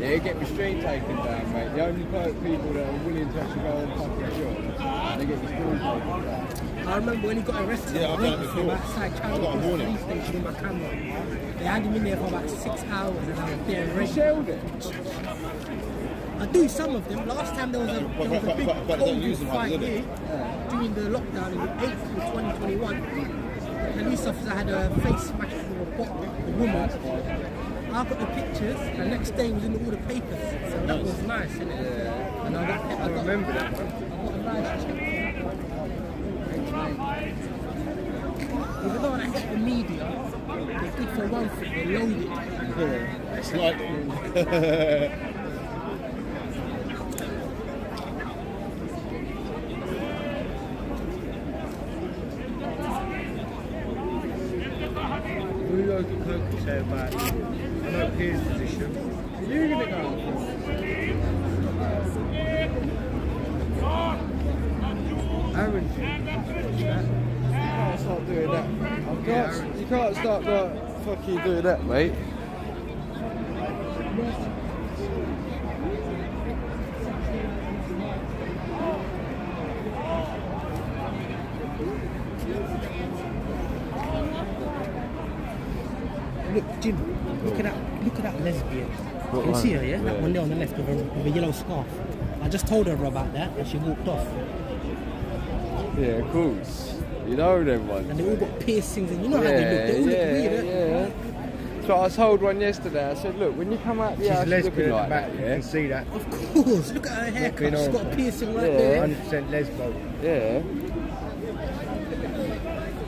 Yeah, you get restraint taken down, mate. The only people that are willing to actually go on fucking shop, they get restraint taken down. I remember when he got arrested, Yeah, I've done it I before. went outside Channel I got a Cross warning. police station in my camera. They had him in there for about 6 hours and I was there You ready. shelled it. I do some of them. Last time there was a big but don't use COVID them, fight is it? here during the lockdown in April 2021. The police officer had a face smashed through a woman. I got the pictures, the next day it was in all the papers. So that was nice, innit? Yeah. And I remember that one. I got a nice check. Even though I hit the media, they did for one thing, they loaded. Yeah. It's like... Who knows what Coke can say about you? I know Pierce's position. You're going to go. Aaron. You can't start doing that. You can't start fucking doing that, mate. Look, Jim, look at that lesbian. What You can one? see her, yeah? That Yeah. one there on the left with a yellow scarf. I just told her about that and she walked off. Yeah, of course. You know them ones. And they all got piercings and you know how they look. They all look weird, yeah. So I told one yesterday, I said, look, when you come out the She's house lesbian looking at like the back, that, you yeah? can see that. Of course, look at her haircut. She's got a piercing right Yeah. there. 100% lesbo. Yeah.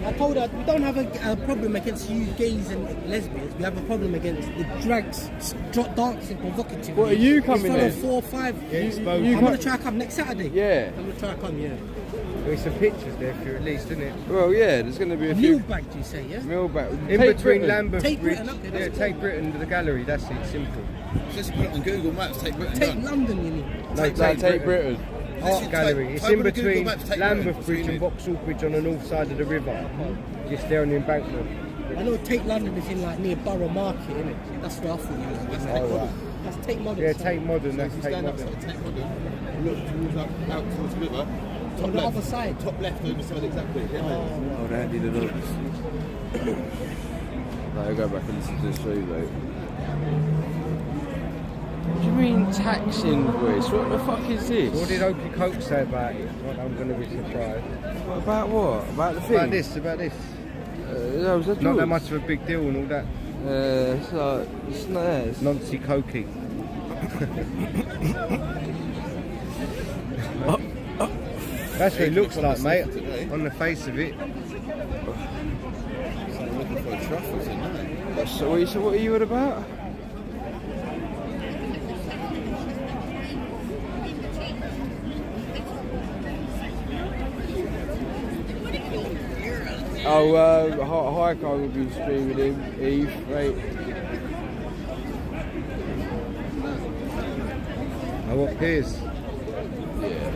I told her we don't have a problem against you gays and lesbians. We have a problem against the drags dancing provocatively. What, are you in coming front in? of 4 or 5. Yeah, I'm you going to try to come next Saturday. Yeah. I'm going to try to come, yeah. There's some pictures there for you at least, isn't it? Well, yeah, there's going to be a few. Millbank, do you say, yeah? Millbank. In Tate between Britain. Lambeth Tate Bridge. Britain, okay, Yeah, that's Tate Britain to the gallery, that's it, simple. Just put it on Google Maps, take Britain. Take done. London, you mean? No, Tate Britain. Art gallery. It's type in on Google between Maps, Tate Lambeth Britain, Bridge and Vauxhall Bridge on the north side of the river. Just there on the embankment. I know Tate London is in like near Borough Market, isn't it? That's where I thought you was. Oh, right. That's Tate Modern. Yeah, sorry. Tate Modern, that's If you Tate stand Modern. outside Tate Modern, look towards out towards the river. Top On the left, other side. top left over side exactly. Yeah. Oh, Andy the looks. No, I'll go back and listen to the show though. What do you mean tax invoice? What the fuck is this? What did Opie Coke say about it? I'm going to be surprised. About what? About the thing? About this. Was that Not that yours? much of a big deal and all that. It's like, it's nice. Nancy Cokey. That's what it looks like, mate. On the face of it. So I'm looking for a truffle tonight. So what are you at about? Oh, Highco will be streaming him, Eve, right? Oh, what Piers? Yeah.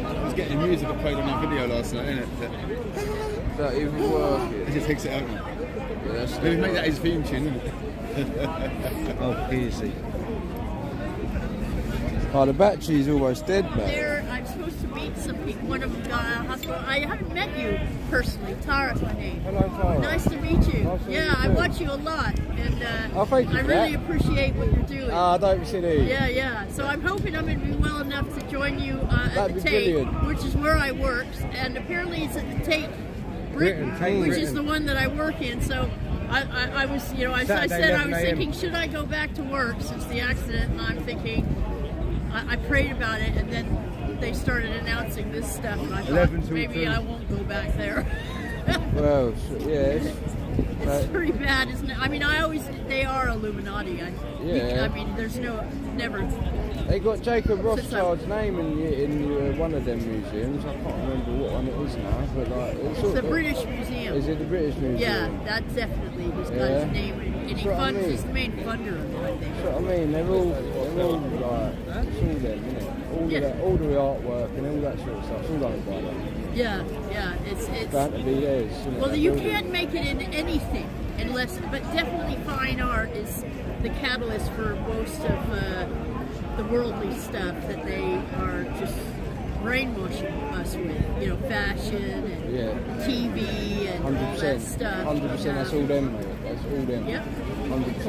I was getting music I played on that video last night, innit? That even working. It just takes it out. Yeah, that's Maybe make that his theme tune, innit? Oh, Piersy. Oh, the battery's almost dead, man. I'm supposed to meet some people. One of them got out of hospital. I haven't met you personally. Tara's my name. Hello, Tara. Nice to meet you. Nice to meet I you. watch you a lot, and thank you I for really that. appreciate what you're doing. Don't be silly. Yeah. So I'm hoping I'm going to be well enough to join you at That'd the be Tate, brilliant. which is where I work, and apparently it's at the Tate Britain, which is the one that I work in. So I was, as I said, I was thinking, should I go back to work since the accident? And I'm thinking, I prayed about it, and then they started announcing this stuff, and I thought maybe I won't go back there. Well, yes. It's pretty bad, isn't it? I mean, they are Illuminati. Yeah. I mean, there's never. They got Jacob Rothschild's name in one of them museums. I can't remember what one it is now, but like It's the British Museum. Is it the British Museum? Yeah, that's definitely he's got his name, and he funds. He's the main funder of it, I think. That's what I mean. They're all like, it's all them, isn't it? All the artwork and all that sort of stuff. It's all owned by them. Yeah, it's bound to be theirs. Well, you can't make it into anything but definitely fine art is the catalyst for most of the worldly stuff that they are just brainwashing us with, fashion and TV and all that stuff. 100%, that's all them, mate. That's all them. Yeah. 100%.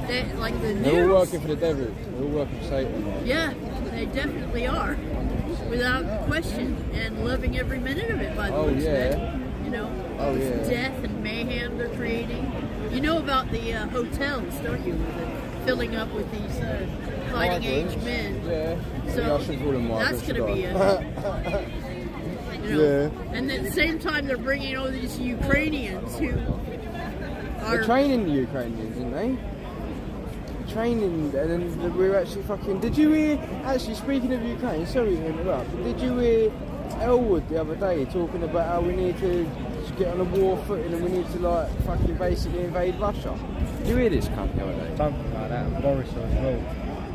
Yeah. Like the news. They're all working for the devil. They're all working for Satan. Mate. Yeah, they definitely are. Without question, and loving every minute of it, by the looks of it. All this death and mayhem they're creating. You know about the hotels, don't you? Filling up with these fighting age men. Yeah. So I should call them that's going to be And at the same time, they're bringing all these Ukrainians who are... They're training the Ukrainians, aren't they? Training, and then we're actually fucking... Did you hear... Actually, speaking of Ukraine, sorry to interrupt, but did you hear Elwood the other day talking about how we need to get on a war footing and we need to, fucking basically invade Russia? Did you hear this cunt the other day? Something like that, and Boris as well.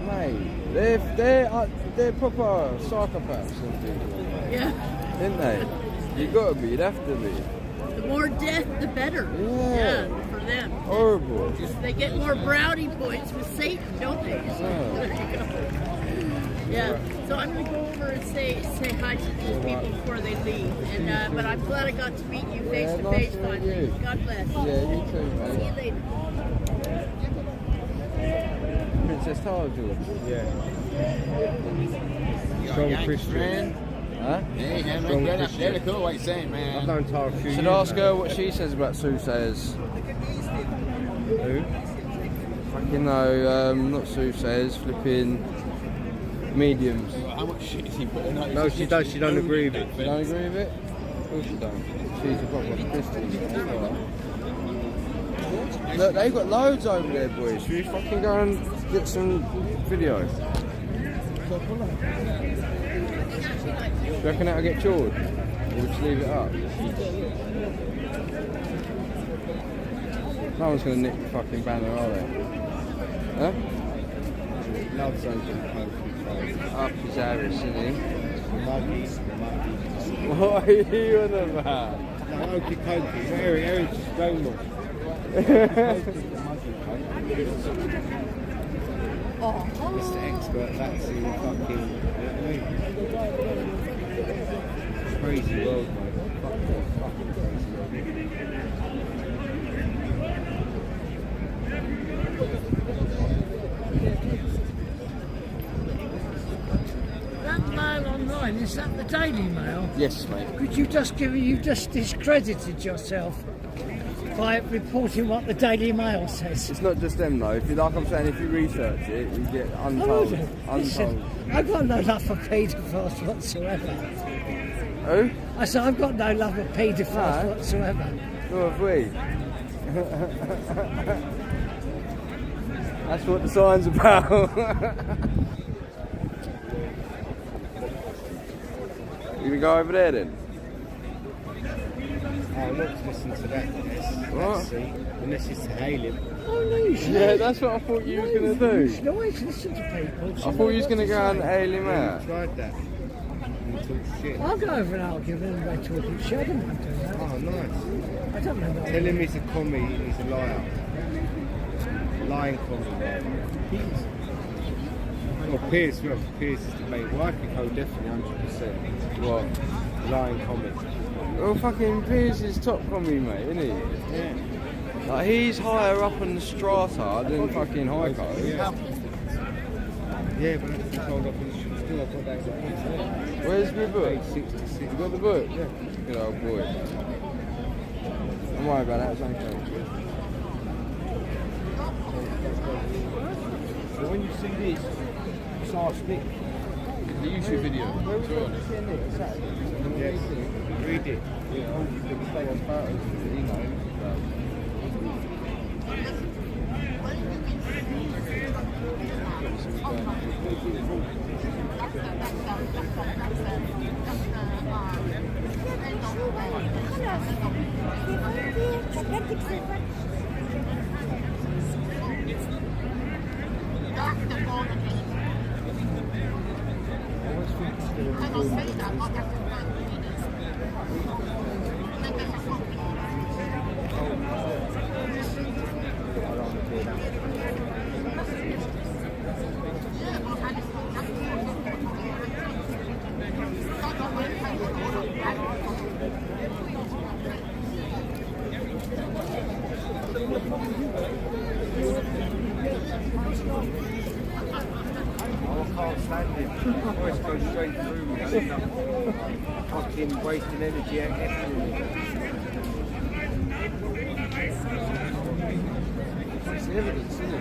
Mate, they're proper psychopaths and things. Yeah. Isn't they? You gotta be, you'd have to be. The more death, the better. Yeah, for them. Horrible. They get more brownie points with Satan, don't they? So, there you go. Yeah. So I'm going to go over and say hi to these people before they leave. And but I'm glad I got to meet you face to face finally. God bless. Yeah, you too, mate. See you later. Princess Tara, George. Yeah. Strong Christian. Huh? Yeah, man, they're cool, what you saying, man. I've known Tara a few years Should ask now. her what she says about soothsayers. Who? Fucking no, not soothsayers, flipping mediums. How much shit is he putting out? No, she does. She don't agree with it. You don't agree with it? Of course you don't. She's a proper Christian. Look, they've got loads over there, boys. Should we fucking go and get some video? Do you reckon that'll get chawed? We'll just leave it up. No one's going to nick the fucking banner, are they? Huh? Loves open Up his Irish, isn't he? Muggies. What are you on about? No, okie dokie. Aaron's just going on. Mr. Expert, that's in fucking. You know what I mean? Crazy world, mate. Fucking crazy world. That Mail Online, is that the Daily Mail? Yes, mate. Could you just you've just discredited yourself by reporting what the Daily Mail says. It's not just them though. If you like I'm saying, if you research it, you get untold. Listen, I've got no love for paedophiles whatsoever. Who? I said I've got no love for paedophiles whatsoever. Nor have we. That's what the sign's about. You gonna go over there then? Oh, not to listen to that. What? Unless it's to hail him. Oh no, you should. Yeah, that's what I thought you was gonna do. You should always listen to people. I thought you was gonna go and hail him out. I tried that. You talk shit. I'll go over and argue with him by talking shit. I don't mind doing that. Oh, nice. I don't know. Tell him he's a commie and he's a liar. Lying commie. Well, Piers is the main. Well, I could go definitely 100%. What? Lying commie. Well, fucking Piers is top commie, mate, isn't he? Yeah. Like, he's higher up in the strata than fucking Heiko. Yeah, but that's controlled up in the still I've got that. Where's the book? 66. You got the book? Yeah. Good old boy. Don't worry about that, it's only So when you see this, it's our stick. The YouTube video. Yes. Read it. Always go straight through me. I end up fucking wasting energy and getting it's evidence, isn't it?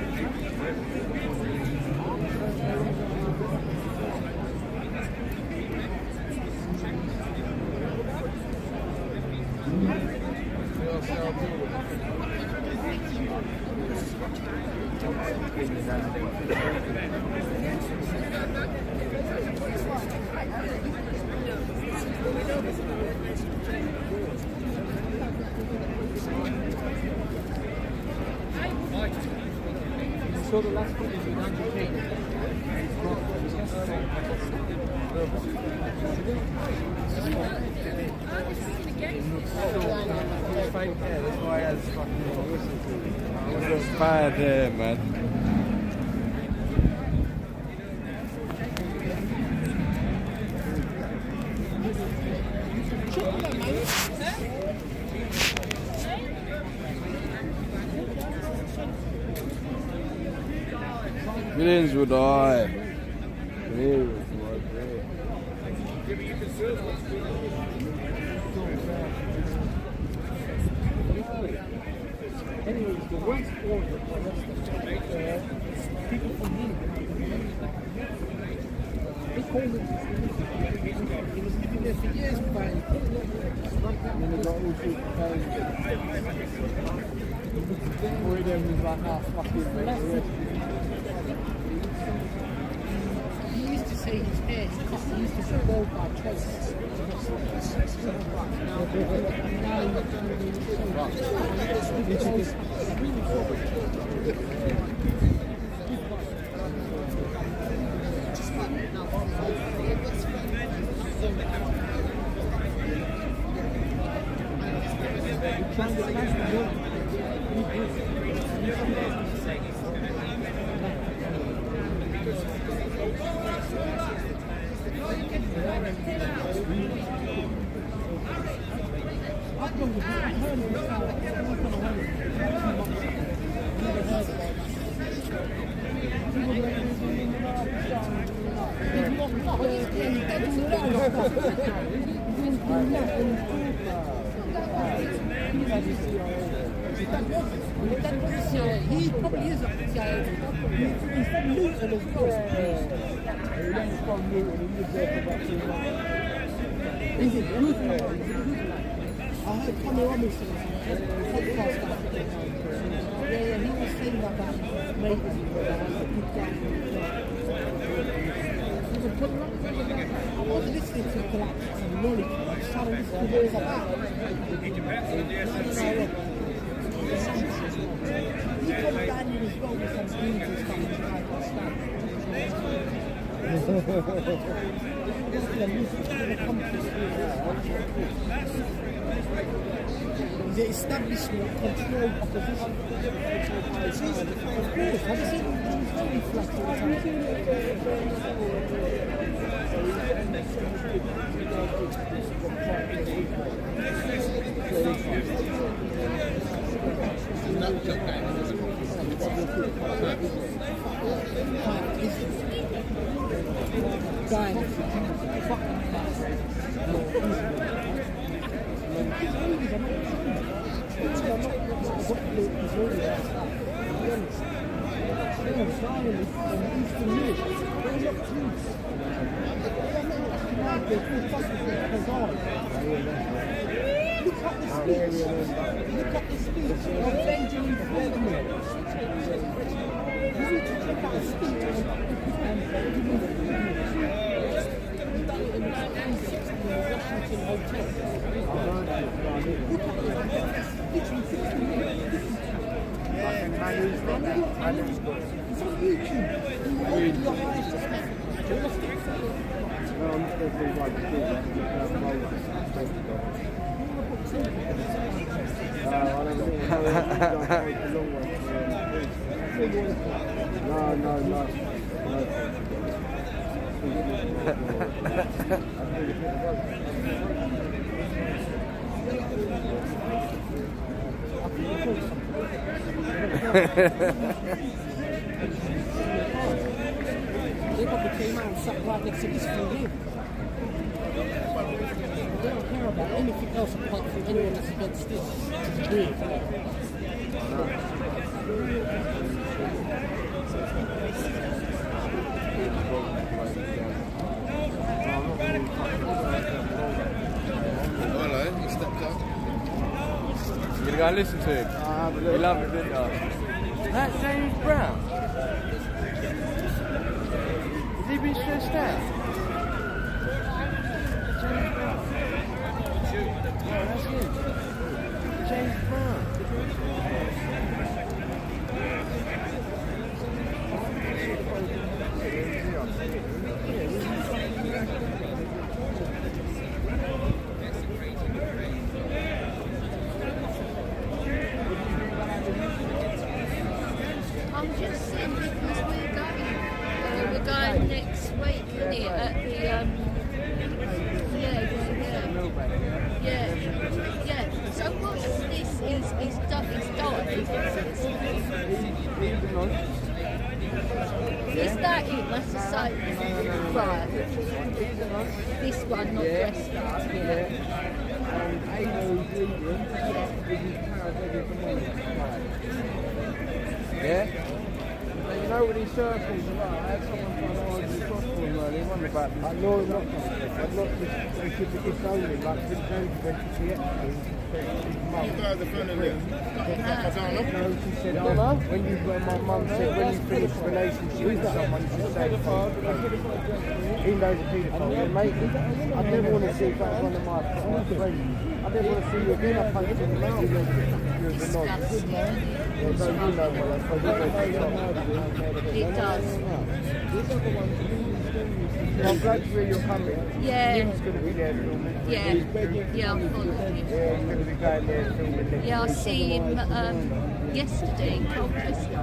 So the last one is 100K. What's bad there, man? Millions will die. Millions will die. Anyways, the West Border people from here. They call it. He was living there for years, but then they got all sorts of pain. Boy, them was like, ah, fucking he used to say his hair, he used to be bald by choice. He probably is up to CIA. He's from Luton as well. He's from Luton. He lived there for about 2 months. Is it Luton? I heard Tommy Robinson podcast about it. Yeah, he was saying about his mate as he was a good guy. I was listening to some knowledge. I was trying to listen to what it's about. He comes down here as well with some beans and stuff and I can't stand. The establishment control opposition. Of course, have you seen him very flat all the Look at the speech of Benjamin Franklin. You need to check out the speech of Benjamin Franklin. He done it in 1960 in the Washington Hotel. Look at this. Literally 60 minutes. It's on YouTube. You will open your eyes to spend. They probably came out and sat right next to this thing here. They don't care about anything else apart from anyone that's against this. It's weird, isn't it? Hello, you stepped up. You're gonna go and listen to him? You love it, didn't you? That's James Brown. Has he been stressed out? James Brown. Yeah, that's him. James Brown. I'm just saying because we're going next week, isn't it? At the yeah. So what is this? Is died? Is that it? That's the same. Right. This one, not dressed up. And Aida's leaving. Yeah? You know what these circles are like? I had someone trying to argue across for him earlier, one about this. I know not. but not because it's only like the friends went to see it. No, she said, when my mum said, when you finish a relationship with someone, you should say, he knows a paedophile. And mate, I never want to see if that was one of my friends. I never want to see you again. I punched in the mouth. You're the nod. Yeah, so you know what It does. I'm glad to hear you're coming. Yeah. He's going to be there filming. Yeah. Yeah, I'm following him. Yeah, he's going to be going there filming. Yeah, I see him yesterday in Colchester.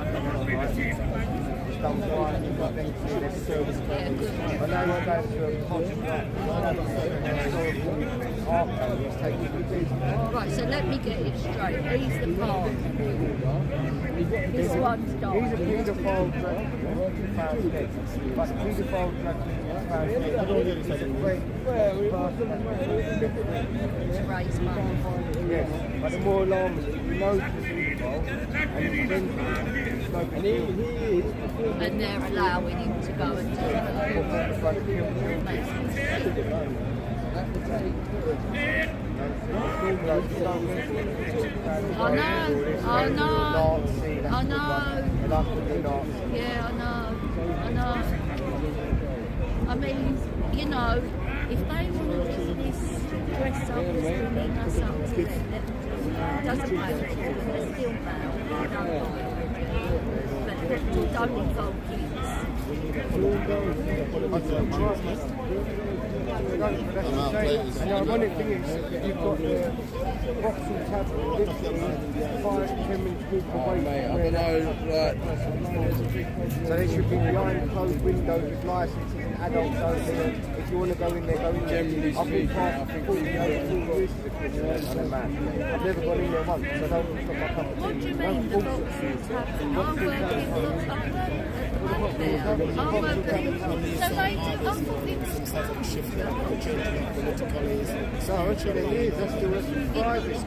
He's done fine. He's got them to see their service. Yeah, good. I know he's going to a concert. Right, so let me get it straight. He's the part. This one's done. He's a paedophile drug found dead. But the paedophile drug found dead. He's a great To raise money. Yes, but the more alarming is he knows he's a paedophile and he's friends with him. And they're allowing him to go and do I know. Yeah, I know. I mean, you know, if they want to do this dress up as women or something, it doesn't matter. They're still male. But don't involve kids. And the ironic thing is, you've got the boxing tablet literally 5-10 minutes away. So they should be behind closed windows with licenses and adults only. If you want to go in there, go in there. I've been part of 40 years as a Christian man. I've never gone in there once, so I don't stop my cup of tea. What do you mean, the boxing tablet? I'm working So actually it is, that's still private.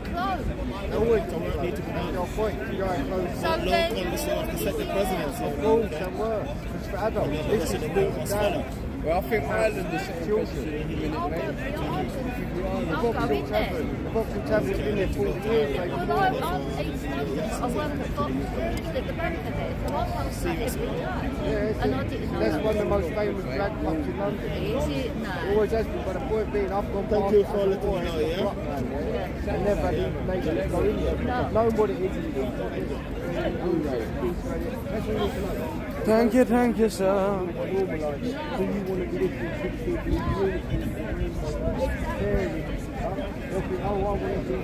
They always don't need to be no point to go and close. So then, of course, and work. It's for adults. This is being done. Well, I think Ireland is children. The boxing tablet's been there 40 years. well, I work at Fox at the back of it, so I pass that every day. And I didn't know That's that. one of the most famous drag clubs in London. Is it? No. Always has been, but the point being, I've gone past it as a boy and I never had even made it go in there. Knowing what it is. Thank you, sir. Do you want to live in 60 oh, I want to do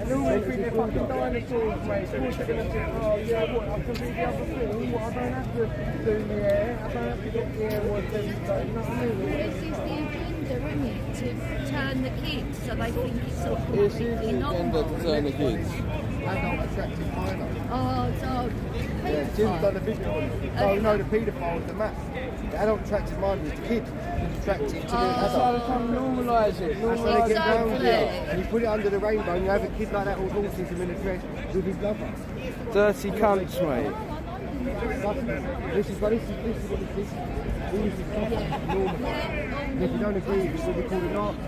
and all they think they're fucking dinosaurs, mate. Of course they're going to think, oh yeah, what, I can be the other thing, what, I don't have to do the air, I don't have to get the air, what, you know what I mean? This is the agenda, isn't it? To turn the kids so they think it's all completely normal. To turn the kids. Adult attractive minor. Oh, so Yeah, Jim's done a video on it. Oh no, the paedophile is the match. The adult attractive minor is the kid who's attracted to the adult. That's how they come normalise it. That's how they get down with it. And you put it under the rainbow and you have a kid like that with autism in a dress with his lover. Dirty cunts, mate. This is what it is. This is normal. And if you don't agree, it's what we call a Nazi.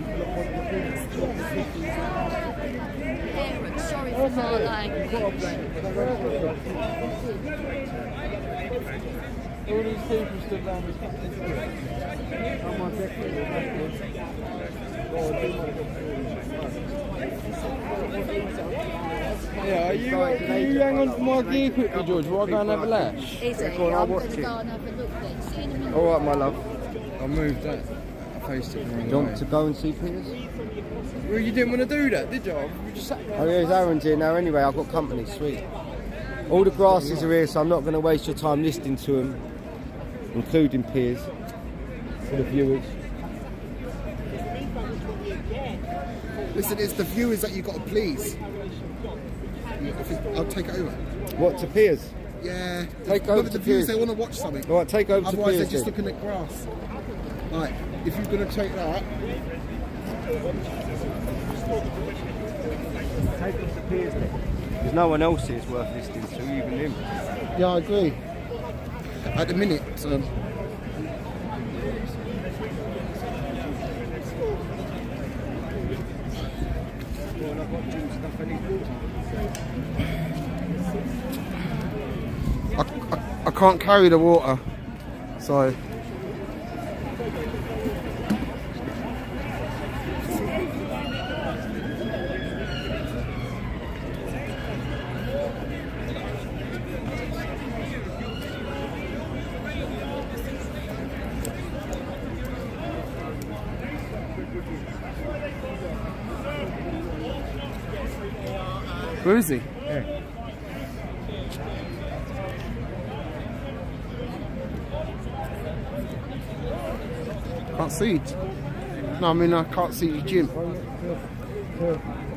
parents, sorry for my language. All these people stood around this fucking Yeah, are you hang on to my gear quickly, George, while I go and have a lash? Is it? I'm going to go and have a look then. See you in a minute. Alright, my love. I moved that. I faced it the wrong way. Do you want to go and see Piers? Well, you didn't want to do that, did you? You just sat there. Oh yeah, Aaron's here now anyway, I've got company, sweet. All the grasses are here, so I'm not going to waste your time listening to them, including Piers, for the viewers. Listen, it's the viewers that you've got to please. I'll take it over. What, to Piers? Yeah. Take over the to viewers, Piers. they want to watch something. Alright, take over to Otherwise, Piers they're just then. looking at grass. Right, if you're going to take that. Take them to Piers then. There's no one else here is worth listening to, even him. Yeah, I agree. at the minute. I can't carry the water, so. Where is he? Yeah. Can't see it. No, I mean I can't see you, Jim.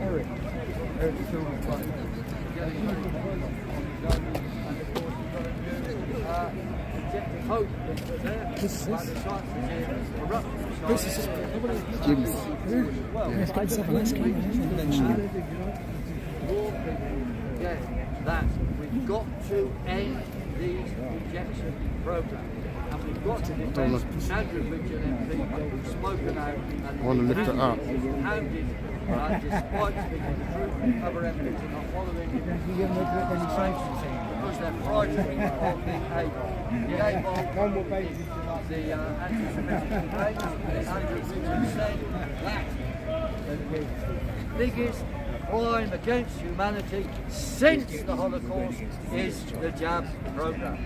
Eric. Jim's. That we've got to end these rejection programs. And we've got to defend Andrew Mitchell MP who's spoken out and want to lift it up. handed despite speaking the truth, other MPs are not following it because they're frightening of the ABOL. The anti-Semitic debate, Andrew Mitchell said that the biggest crime against humanity since the Holocaust is the jab program.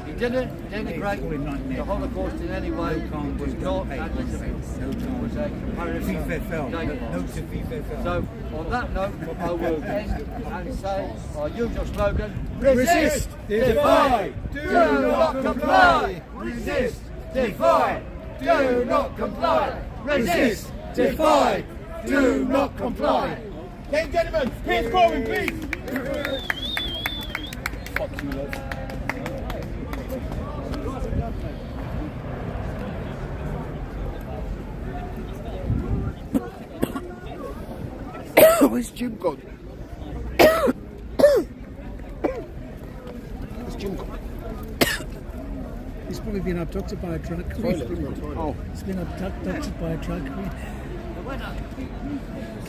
He didn't denigrate the Holocaust in any way. It was not anti-Semitic. It was a comparison. So, on that note, I will end and say our usual slogan: resist, defy, do not comply. Resist, defy, do not comply. Resist, defy, do not comply. Ladies and gentlemen, here's Corbyn, please. Where's Jim gone? Where's Jim gone? He's probably been abducted by a drug. Oh, he's been abducted by a drug.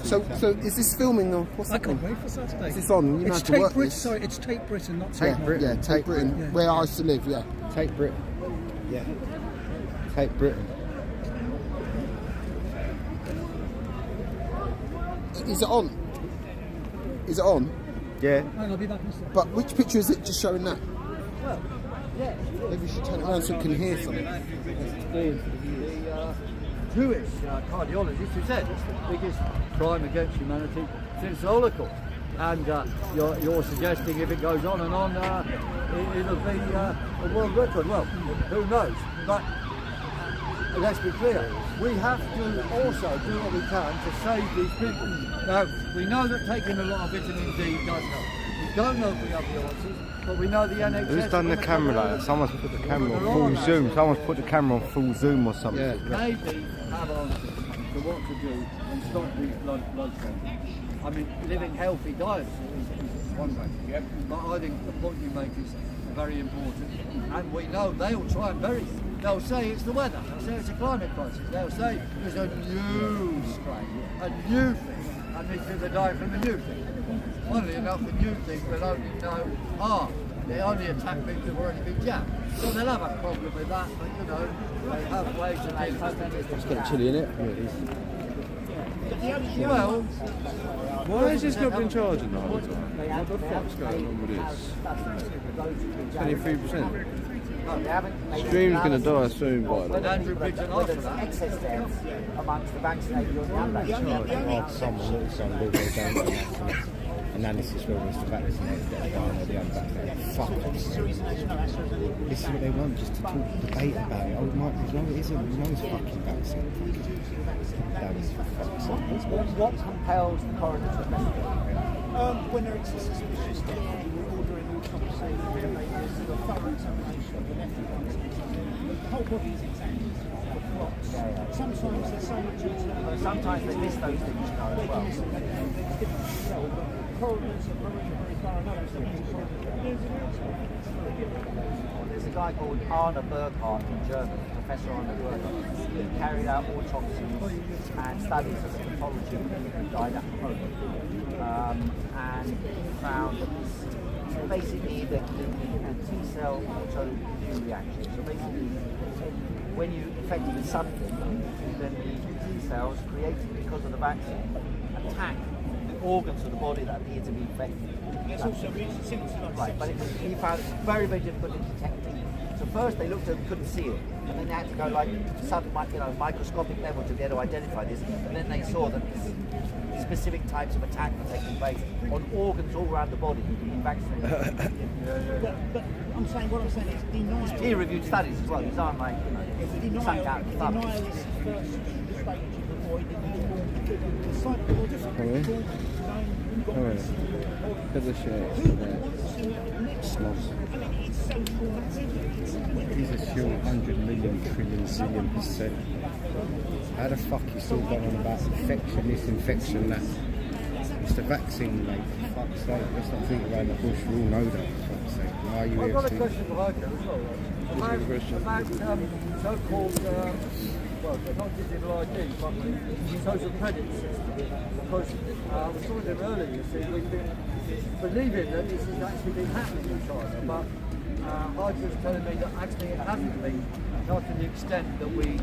So is this filming or what's I can't happening? wait for Saturday. Is this on? You It's have to Tate work Britain. this. Sorry, it's Tate Britain, not Tate. Tate Britain. Yeah, Tate Britain. Yeah. Where I used to live. Yeah. Tate Britain. Yeah. Tate Britain. Is it on? Is it on? Yeah. I'll be back in a second. But which picture is it just showing that? Well, yeah. Maybe we should turn it around so we can hear something. The Jewish cardiologist who said it's the biggest crime against humanity since the Holocaust. And you're suggesting if it goes on and on, it'll be a world record. Well, who knows? But let's be clear, we have to also do what we can to save these people. Now, we know that taking a lot of vitamin D does help. We don't know if we have the answers, but we know the NHS... Who's done the camera like that? Someone's put the camera on full zoom. Someone's put the camera on full zoom or something. Yeah. Maybe have answers to what to do and stop these blood clots. I mean, living healthy diets is one way. But I think the point you make is very important. And we know they'll try and bury it. They'll say it's the weather. They'll say it's a climate crisis. They'll say there's a new strain, a new thing, and these people are dying from the new thing. Funnily enough, the new thing will only know, they only attack people who've already been jabbed. So they'll have a problem with that, but you know, they have ways to make it. It's getting chilly, isn't it? Well, why has this not been charging the whole time? What the fuck's going on with this? 23%. Stream's going to die soon, by the way. Andrew Bridge and Arthur. Excess deaths amongst the vaccinated or the unvaccinated. Some little down there. Analysis whether it's the vaccinated that are dying or the unvaccinated. Fuck off. This is what they want, just to talk, debate about it. Oh, Mike, no, it isn't. We know it's fucking vaccine. That is fuck's sake. What compels the coroner to investigate? When there exists a suspicious death, we're ordering all compensated ventilators, the thorough examination of the nephrology. The whole body is examined for clots. Sometimes there's so much into sometimes they miss those things, you know, as well. Coroners are very, very thorough. there's a guy called Arne Burkhardt in Germany, Professor Arne Burkhardt. He carried out autopsies and studies of the pathology of people who died at home. And he found that this basically the T-cell autoimmune reaction. So basically, when you infected with something, then the T-cells created because of the vaccine attack the organs of the body that appear to be infected. It's also really simple. Right, but he found it very, very difficult in detecting. So first they looked at it and couldn't see it, and then they had to go like to some microscopic level to be able to identify this, and then they saw that these specific types of attack were taking place on organs all around the body being vaccinated. But what I'm saying is denial. Peer-reviewed studies as well. These aren't like sucked out of the thumb. Denial is the first stage of avoiding the cycle of different. Look at the shit. These are still 100 million, trillion, zillion %. How the fuck you still going on about infection, this infection, that? It's the vaccine, mate, for fuck's sake. Let's not think around the bush, we all know that, for fuck's sake. Why are you I've here got a to- question for Aida as well. About so-called, well, not digital ID, but the social credit system. Because we saw them earlier, you see, we've been believing that this has actually been happening in China, but Aida was telling me that actually it hasn't been, not to the extent that we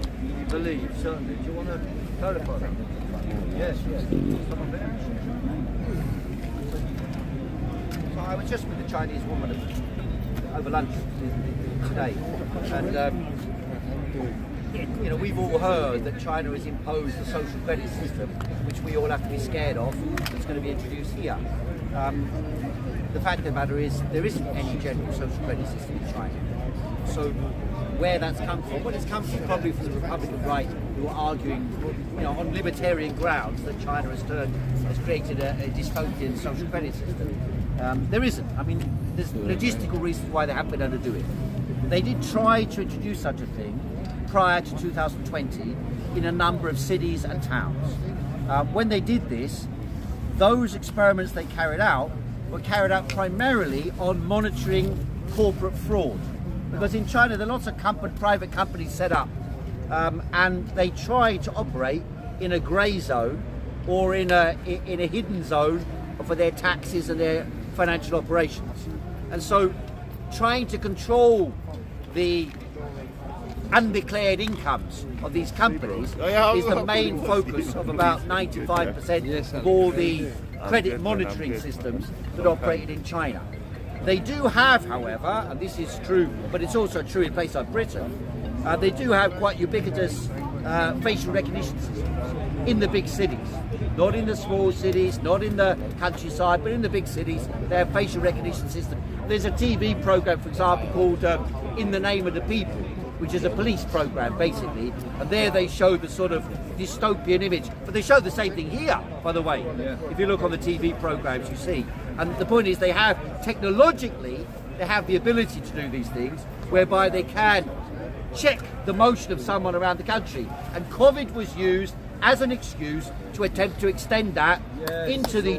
believe, certainly. Do you want to clarify that? Yes. Some of it. So I was just with the Chinese woman over lunch today, and we've all heard that China has imposed a social credit system, which we all have to be scared of. That's going to be introduced here. The fact of the matter is, there isn't any general social credit system in China. So where that's come from? Well, it's come from probably from the Republican right, who are arguing, on libertarian grounds that China has created a dystopian social credit system. There isn't. I mean, there's logistical reasons why they haven't been able to do it. They did try to introduce such a thing prior to 2020 in a number of cities and towns. When they did this, those experiments they carried out were carried out primarily on monitoring corporate fraud. Because in China there are lots of private companies set up and they try to operate in a grey zone or in a hidden zone for their taxes and their financial operations. And so trying to control the undeclared incomes of these companies is the main focus of about 95% of all the credit monitoring systems that operated in China. They do have, however, and this is true, but it's also true in places like Britain, they do have quite ubiquitous facial recognition systems in the big cities. Not in the small cities, not in the countryside, but in the big cities, they have facial recognition systems. There's a TV program, for example, called In the Name of the People, which is a police program, basically, and there they show the sort of dystopian image. But they show the same thing here, by the way. If you look on the TV programs, you see. And the point is, they have, technologically, they have the ability to do these things, whereby they can check the motion of someone around the country. And COVID was used as an excuse to attempt to extend that into the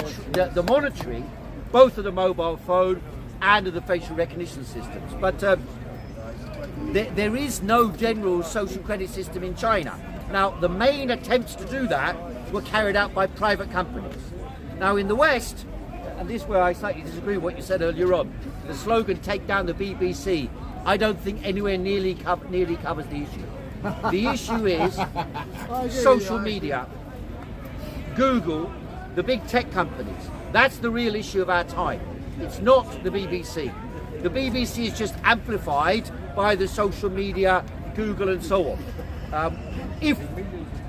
monitoring, both of the mobile phone and of the facial recognition systems. But there is no general social credit system in China. Now, the main attempts to do that were carried out by private companies. Now, in the West, and this is where I slightly disagree with what you said earlier on, the slogan, take down the BBC, I don't think anywhere nearly covers the issue. The issue is social media, Google, the big tech companies. That's the real issue of our time. It's not the BBC. The BBC is just amplified by the social media, Google and so on. If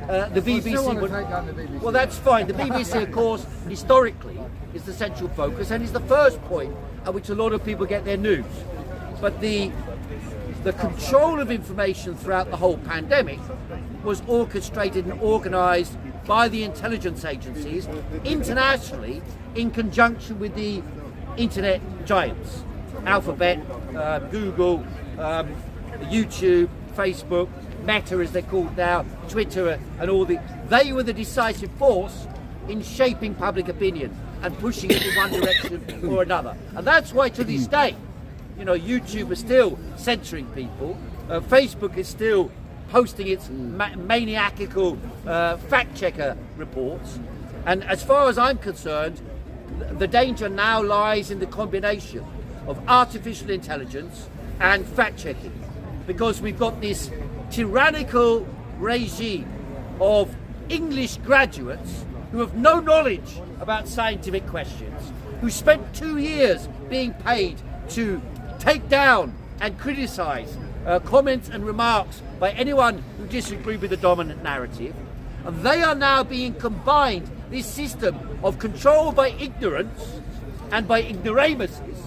the BBC would... Well, that's fine. The BBC, of course, historically, is the central focus and is the first point at which a lot of people get their news. But the control of information throughout the whole pandemic was orchestrated and organised by the intelligence agencies internationally in conjunction with the internet giants. Alphabet, Google, YouTube, Facebook, Meta as they're called now, Twitter and all they were the decisive force in shaping public opinion and pushing it in one direction or another. And that's why to this day, You know, YouTube is still censoring people. Facebook is still posting its maniacal fact-checker reports. And as far as I'm concerned, the danger now lies in the combination of artificial intelligence and fact-checking, because we've got this tyrannical regime of English graduates who have no knowledge about scientific questions, who spent 2 years being paid to take down and criticise comments and remarks by anyone who disagreed with the dominant narrative. And they are now being combined, this system of control by ignorance and by ignoramuses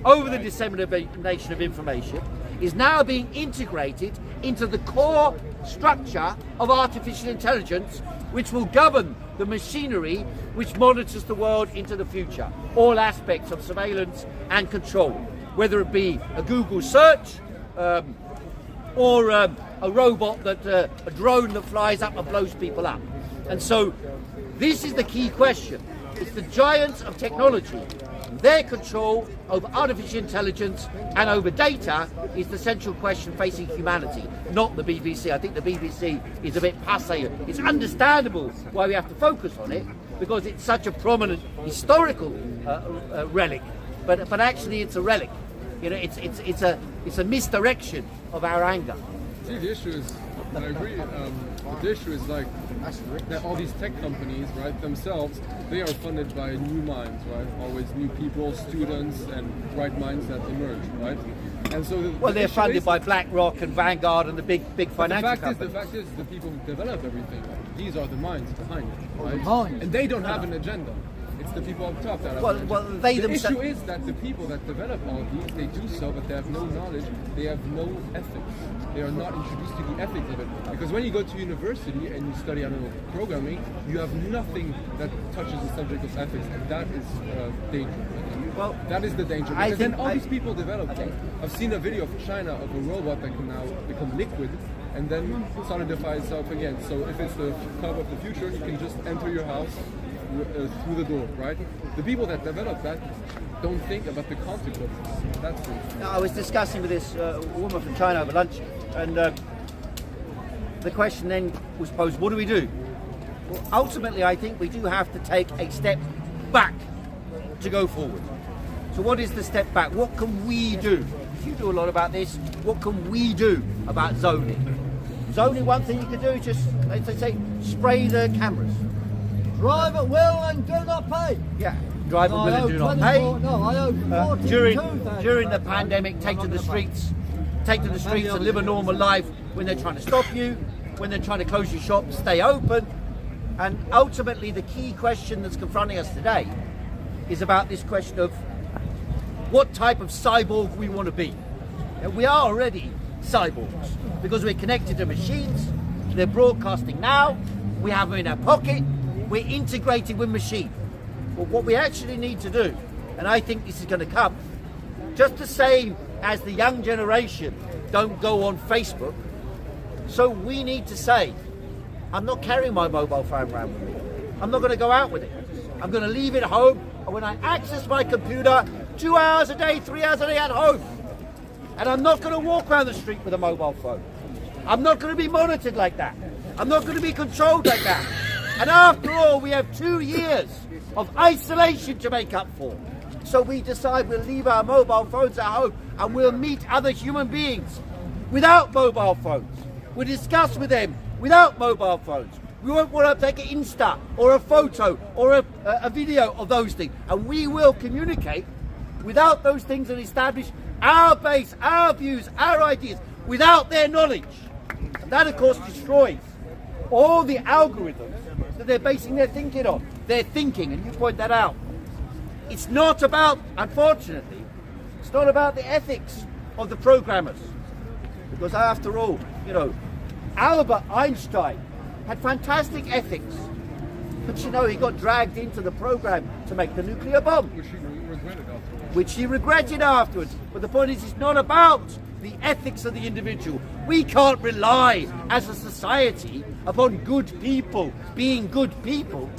over the dissemination of information is now being integrated into the core structure of artificial intelligence, which will govern the machinery which monitors the world into the future. All aspects of surveillance and control, whether it be a Google search or a robot a drone that flies up and blows people up. And so this is the key question. It's the giants of technology. Their control over artificial intelligence and over data is the central question facing humanity, not the BBC. I think the BBC is a bit passé. It's understandable why we have to focus on it, because it's such a prominent historical relic. But actually, it's a relic. You know, it's a misdirection of our anger. See, the issue is, and I agree. The issue is like that all these tech companies, right, themselves, they are funded by new minds, right? Always new people, students, and bright minds that emerge, right? And so, they're funded by BlackRock and Vanguard and the big financial companies. The fact is, the people who develop everything, these are the minds behind it, right? And they don't have an agenda. It's the people up top that have the issue is that the people that develop all these, they do so, but they have no knowledge, they have no ethics. They are not introduced to the ethics of it. Because when you go to university and you study, I don't know, programming, you have nothing that touches the subject of ethics, and that is danger. Well, that is the danger. Because then all these people develop things. I've seen a video of China of a robot that can now become liquid and then solidify itself again. So if it's the curve of the future, you can just enter your house through the door, right? The people that develop that don't think about the consequences. That's it. I was discussing with this woman from China over lunch, and the question then was posed, what do we do? Well, ultimately, I think we do have to take a step back to go forward. So what is the step back? What can we do? You do a lot about this. What can we do about zoning? Zoning, one thing you can do is just, as they say, spray the cameras. Drive at will and do not pay. Yeah, drive at will and do not pay. No, I owe during the pandemic, take to the streets and live a normal life when they're trying to stop you, when they're trying to close your shop, stay open. And ultimately, the key question that's confronting us today is about this question of what type of cyborg we want to be. And we are already cyborgs because we're connected to machines. They're broadcasting now. We have them in our pocket. We're integrated with machine. But what we actually need to do, and I think this is going to come, just the same as the young generation don't go on Facebook, so we need to say, I'm not carrying my mobile phone around with me. I'm not going to go out with it. I'm going to leave it home, and when I access my computer, 2 hours a day, 3 hours a day at home. And I'm not going to walk around the street with a mobile phone. I'm not going to be monitored like that. I'm not going to be controlled like that. And after all, we have 2 years of isolation to make up for. So we decide we'll leave our mobile phones at home and we'll meet other human beings without mobile phones. We'll discuss with them without mobile phones. We won't want to take an Insta or a photo or a video of those things. And we will communicate without those things and establish our base, our views, our ideas, without their knowledge. And that, of course, destroys all the algorithms that they're basing their thinking on. Their thinking, and you point that out. It's not about, unfortunately, it's not about the ethics of the programmers. Because after all, you know, Albert Einstein had fantastic ethics. But you know, he got dragged into the program to make the nuclear bomb. Which he regretted afterwards. But the point is, it's not about the ethics of the individual. We can't rely as a society upon good people being good people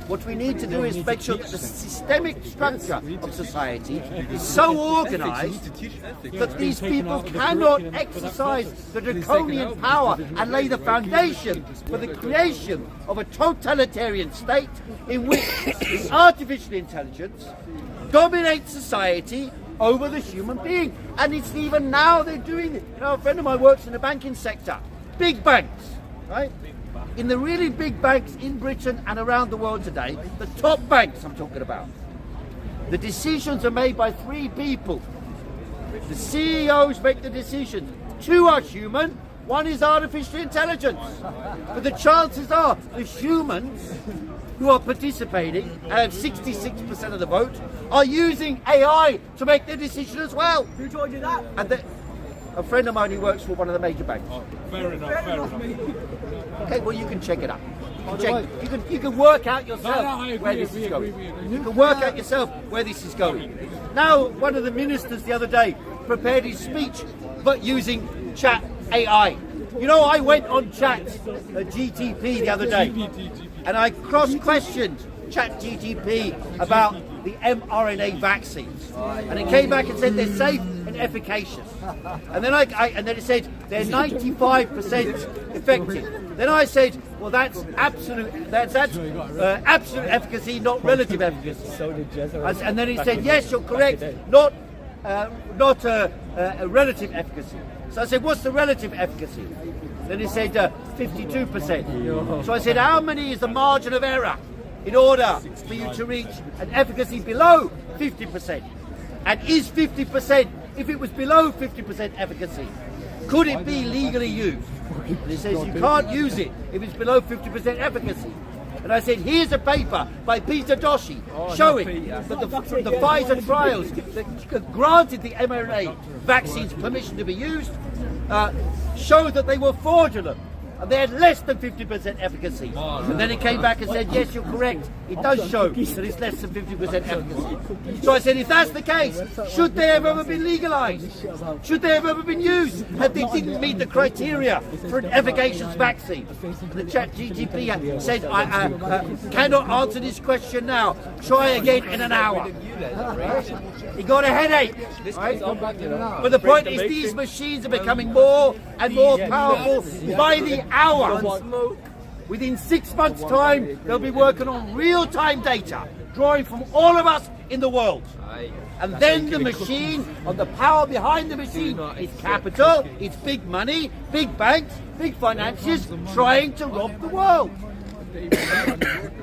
What we need to do is make sure that the systemic structure of society is so organised that these people cannot exercise the draconian power and lay the foundation for the creation of a totalitarian state in which artificial intelligence dominates society over the human being. And it's even now they're doing it. You know, a friend of mine works in the banking sector. Big banks, right? In the really big banks in Britain and around the world today, the top banks I'm talking about, the decisions are made by 3 people. The CEOs make the decisions. 2 are human, 1 is artificial intelligence. But the chances are the humans who are participating and have 66% of the vote are using AI to make their decision as well. Who told you that? And a friend of mine who works for one of the major banks. Fair enough. Okay, well you can check it out. You can work out yourself where this is going. You can work out yourself where this is going. Now, one of the ministers the other day prepared his speech, but using Chat AI. You know, I went on Chat GTP the other day, and I cross-questioned Chat GTP about the mRNA vaccines, and it came back and said they're safe and efficacious. And then and then it said they're 95% effective. Then I said, well, that's absolute efficacy, not relative efficacy. And then he said, yes, you're correct, not a relative efficacy. So I said, what's the relative efficacy? Then he said 52%. So I said, how many is the margin of error in order for you to reach an efficacy below 50%? And is 50%, if it was below 50% efficacy, could it be legally used? And he says you can't use it if it's below 50% efficacy. And I said, here's a paper by Peter Doshi showing that the Pfizer trials that granted the mRNA vaccines permission to be used showed that they were fraudulent. And they had less than 50% efficacy. And then he came back and said, yes, you're correct. It does show that it's less than 50% efficacy. So I said, if that's the case, should they have ever been legalised? Should they have ever been used if they didn't meet the criteria for an efficacious vaccine? The Chat GTP said, I cannot answer this question now. Try again in an hour. He got a headache. Right? But the point is, these machines are becoming more and more powerful by the hour. Within 6 months' time, they'll be working on real-time data, drawing from all of us in the world. And then the machine, and the power behind the machine, is capital, it's big money, big banks, big financiers trying to rob the world.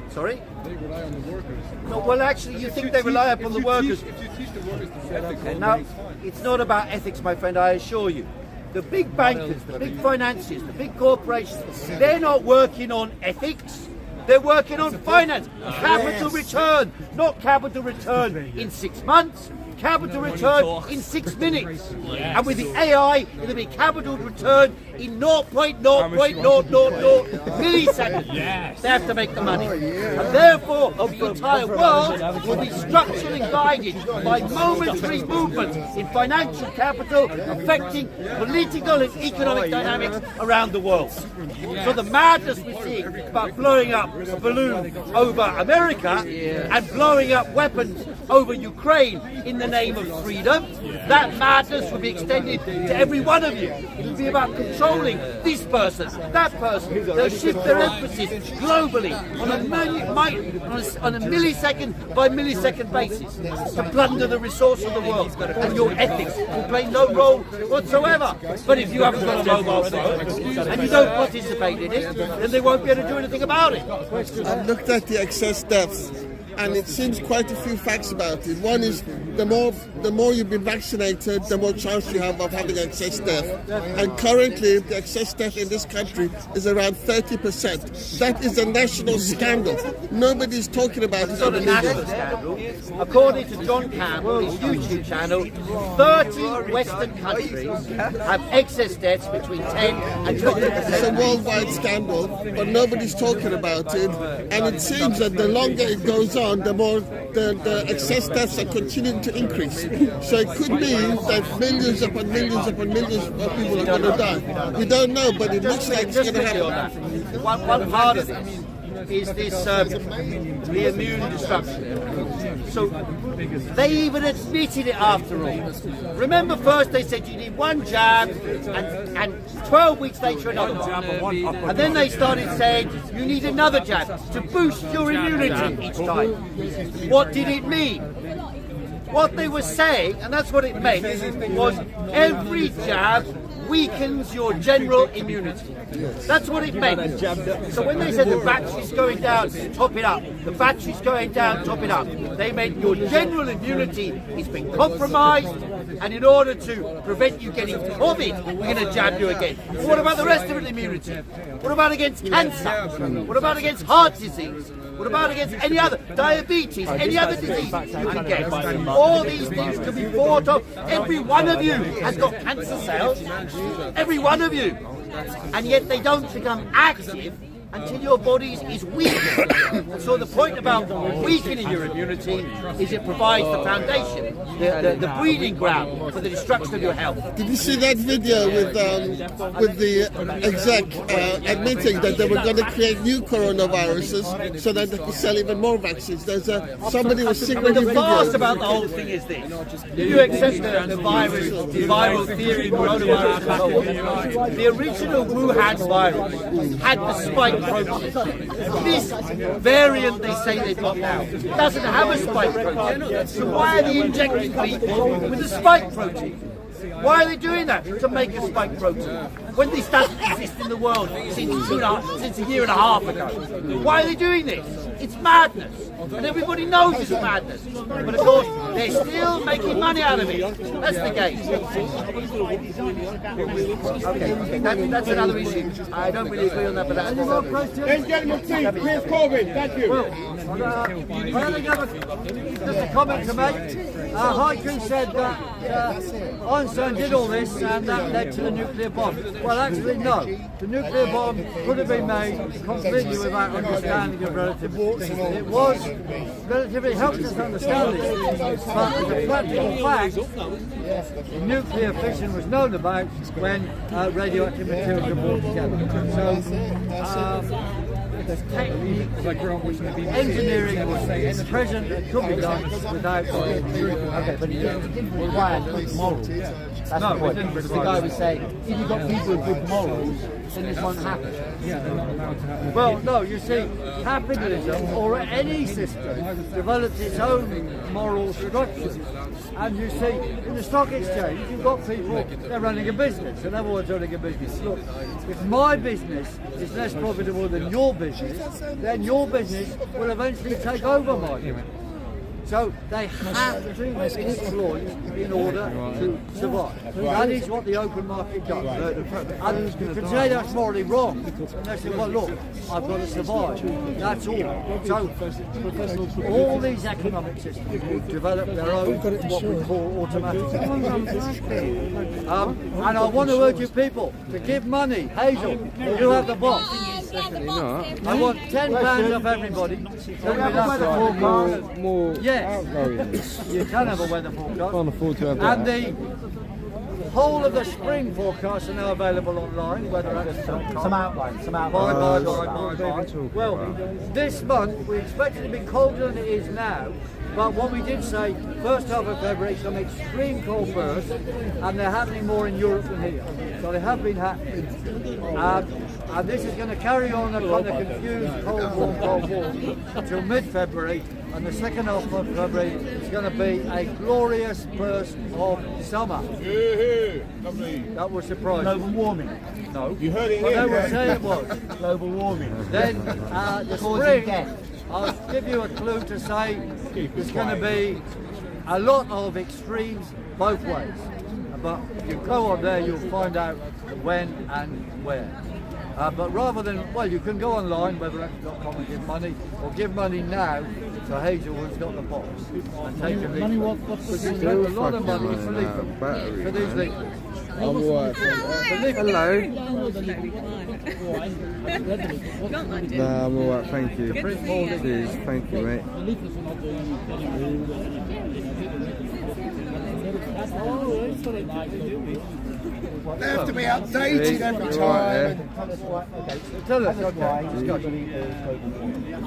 Sorry? They rely on the workers. No, well, actually, you think they rely upon the workers. If you teach the workers to ethics, Okay, now, it's not about ethics, my friend, I assure you. The big bankers, the big financiers, the big corporations, they're not working on ethics. They're working on finance, capital return, not capital return in 6 months, capital return in 6 minutes. And with the AI, it'll be capital return in 0.000 milliseconds. They have to make the money. And therefore, the entire world will be structurally guided by momentary movements in financial capital affecting political and economic dynamics around the world. So the madness we're seeing about blowing up a balloon over America and blowing up weapons over Ukraine in the name of freedom, that madness will be extended to every one of you. It will be about controlling this person, that person. They'll shift their emphasis globally on a millisecond by millisecond basis to plunder the resource of the world. And your ethics will play no role whatsoever. But if you haven't got a mobile phone and you don't participate in it, then they won't be able to do anything about it. I've looked at the excess deaths, and it seems quite a few facts about it. One is the more you've been vaccinated, the more chance you have of having excess death. And currently, the excess death in this country is around 30%. That is a national scandal. Nobody's talking about it. It's not a national scandal. According to John Campbell's YouTube channel, 30 Western countries have excess deaths between 10 and 20%. It's a worldwide scandal, but nobody's talking about it. And it seems that the longer it goes on, the more the excess deaths are continuing to increase. So it could be that millions upon millions upon millions of people are going to die. We don't know, but it looks like it's going to happen. One part of this. is this the immune destruction. So they even admitted it after all. Remember, first they said you need one jab, and 12 weeks later another one. And then they started saying you need another jab to boost your immunity each time. What did it mean? What they were saying, and that's what it meant, was every jab weakens your general immunity. That's what it meant. So when they said the battery's going down, top it up, the battery's going down, top it up, they meant your general immunity has been compromised, and in order to prevent you getting COVID, we're going to jab you again. But what about the rest of the immunity? What about against cancer? What about against heart disease? What about against any other diabetes, any other disease you can get? All these things can be fought off. Every one of you has got cancer cells. Every one of you. And yet they don't become active until your body is weakened. And so the point about weakening your immunity is it provides the foundation, the breeding ground for the destruction of your health. Did you see that video with the exec admitting that they were going to create new coronaviruses so that they could sell even more vaccines? There's somebody was secretly the farce about the whole thing is this: do you accept the virus, the viral theory, coronavirus? The original Wuhan virus had the spike protein. This variant they say they've got now doesn't have a spike protein. So why are they injecting people with a spike protein? Why are they doing that? To make a spike protein. When this doesn't exist in the world since a year and a half ago. Why are they doing this? It's madness. And everybody knows it's madness. But of course, they're still making money out of it. That's the game. Okay, that's another issue. I don't really agree on that, but that's another issue. Ladies and gentlemen, please, where's COVID? Thank you. Just a comment to make. Haiku said that Einstein did all this and that led to the nuclear bomb. Well, actually, no. The nuclear bomb could have been made completely without understanding of relativity. It was relativity helped us understand this, but as a practical fact, nuclear fission was known about when radioactive materials were brought together. So, engineering was present and could be done without. Okay, but it required morals. That's the point. Because the guy was saying, if you've got people with good morals, then this won't happen. Well, no, you see, capitalism or any system develops its own moral structures. And you see, in the stock exchange, you've got people, they're running a business, and everyone's running a business. Look, if my business is less profitable than your business, then your business will eventually take over my business. So they have to exploit in order to survive. That is what the open market does. And you can say that's morally wrong. And they say, well, look, I've got to survive. That's all. So all these economic systems develop their own, what we call automatic. And I want to urge you people to give money. Hazel, you have the box. Definitely not. I want £10 off everybody. More yes, you can have a weather forecast. Can't afford to have that. And the whole of the spring forecasts are now available online. Some outlines. Bye. Well, this month we expect it to be colder than it is now. But what we did say, first half of February, some extreme cold bursts, and they're happening more in Europe than here. So they have been happening. And this is going to carry on a kind of confused cold warm until mid-February. And the second half of February is going to be a glorious burst of summer. That was surprising. Global warming. No. You heard it But here. they will say it was. Global warming. Then the spring, I'll give you a clue to say there's going to be a lot of extremes both ways. But you go on there, you'll find out when and where. But rather than, well, you can go online, weatherx.com, and give money, or give money now to Hazelwood's got the box and take a leaflet. Because you spend a lot of money for these leaflets. I'm alright. Hello. No, I'm alright, thank you. Cheers, thank you, mate. They have to be updated every You're time. right, Tell us why discussion.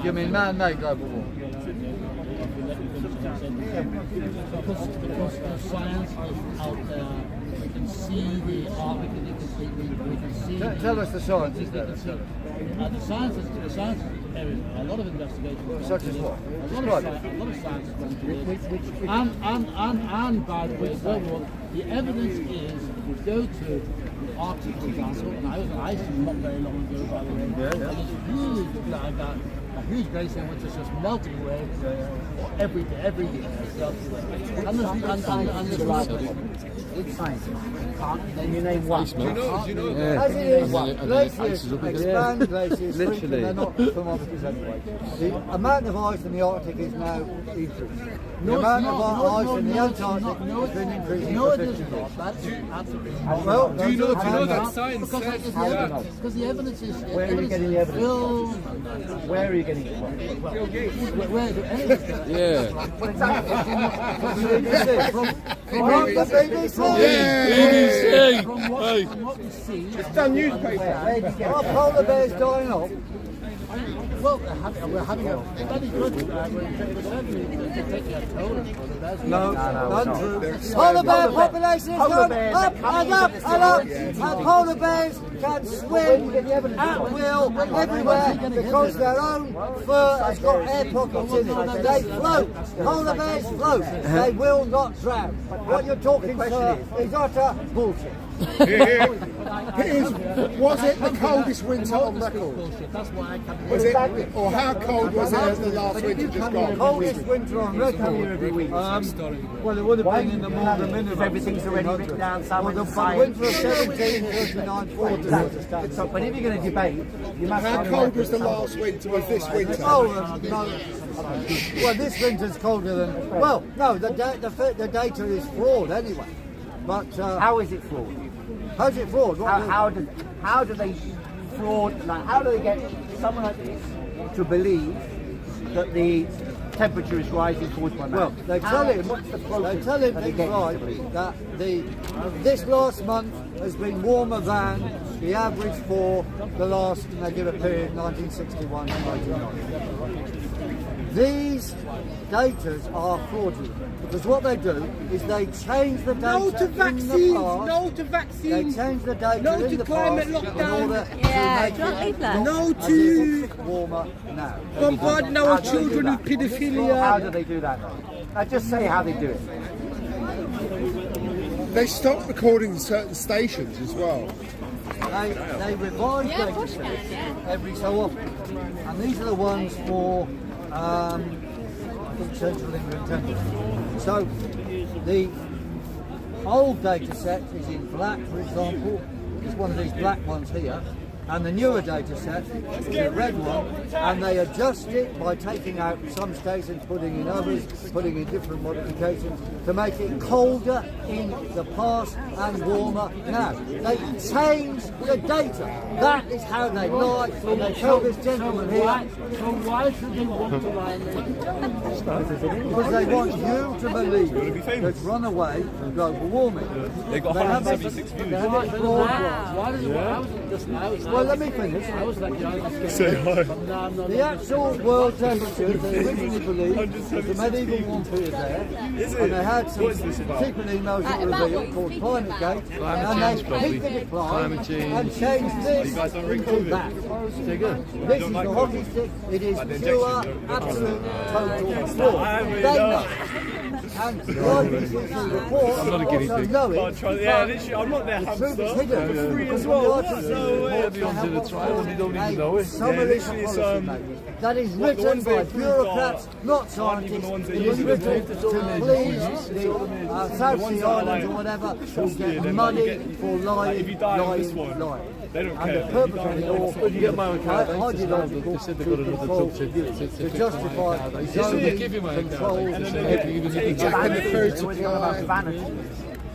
You mean man-made global warming? Because the science is out there, we can see the art, we can see. Tell us the science. The science is there is a lot of investigations. Such as what? A lot of science is going to this. And by the way, the evidence is, if you go to the Arctic, for example, and I was in Iceland not very long ago, by the way, and it's huge, like that. A huge glacier which is just melting away every year. And there's it's science. Then you name one. Do you know? As it is, glaciers expand, glaciers shrink, and they're not thermometers anyway. The amount of ice in the Arctic is now increasing. The amount of ice in the Antarctic has been increasing for 50 years. Well, do you know that science says that? Because the evidence is... Where are you getting the evidence? Where are you getting it from? Where the evidence is? Yeah. From the Yeah. From what we see... It's done newspaper. Are polar bears dying off? Well, we're having a very good No, not true. Polar bear population is going up and up and up, and polar bears can swim at will everywhere because their own fur has got air pockets in it. They float. Polar bears float. They will not drown. What you're talking, sir, is utter bullshit. Was it the coldest winter on record? Was it, or how cold was it the last winter just gone? Coldest winter on record. Well, it would have been in the northern minimum. Everything's already written down somewhere. The winter of 1739, 40. But if you're going to debate, you must. How cold was the last winter of this winter? Oh, no. Well, this winter's colder than. Well, no, the data is flawed anyway. But how is it flawed? How's it flawed? How do they fraud? Like, how do they get someone like this to believe that the temperature is rising towards 1 Well, they tell him that this last month has been warmer than the average for the last, and they give a period 1961 to 1990. These datas are fraudulent because what they do is they change the data No to vaccines, in the past. no to vaccines. They change the data no in to the climate past lockdown. in order to make it No look to as if it's warmer now. bombarding our children with paedophilia. How do they do that? Just say how they do it. They stopped recording certain stations as well. They revise data every so often, and these are the ones for Central England temperature. So the old data set is in black, for example. It's one of these black ones here. And the newer data set is the red one, and they adjust it by taking out some stations, putting in others, putting in different modifications to make it colder in the past and warmer now. They change the data. That is how they lie. And they tell this gentleman here. So why should they want to lie? Because they want you to believe that run away from global warming. They got 176 views. Why does it just now? Well, let me finish. I was like, Say hi. The actual world temperature, they originally believed, was the medieval warm period there, and they had some secret emails that were revealed called ClimateGate, and they peaked the decline and changed this to that. This is the hockey stick. It is pure, absolute, total fraud. They know. And the IPCC report I'm not a guinea pig. know it. Yeah, literally, I'm not their hamster. The truth is hidden. For free as well. So be onto the trial and you don't even know it. Summary policy that is written by bureaucrats, not scientists. It is written to please the South Sea Islands or whatever who get money for lying. They don't And care. the purpose of it all You get my account. ideological They said they've got another club to justify They give you my account. control. And then they give you the Jack and the food supply.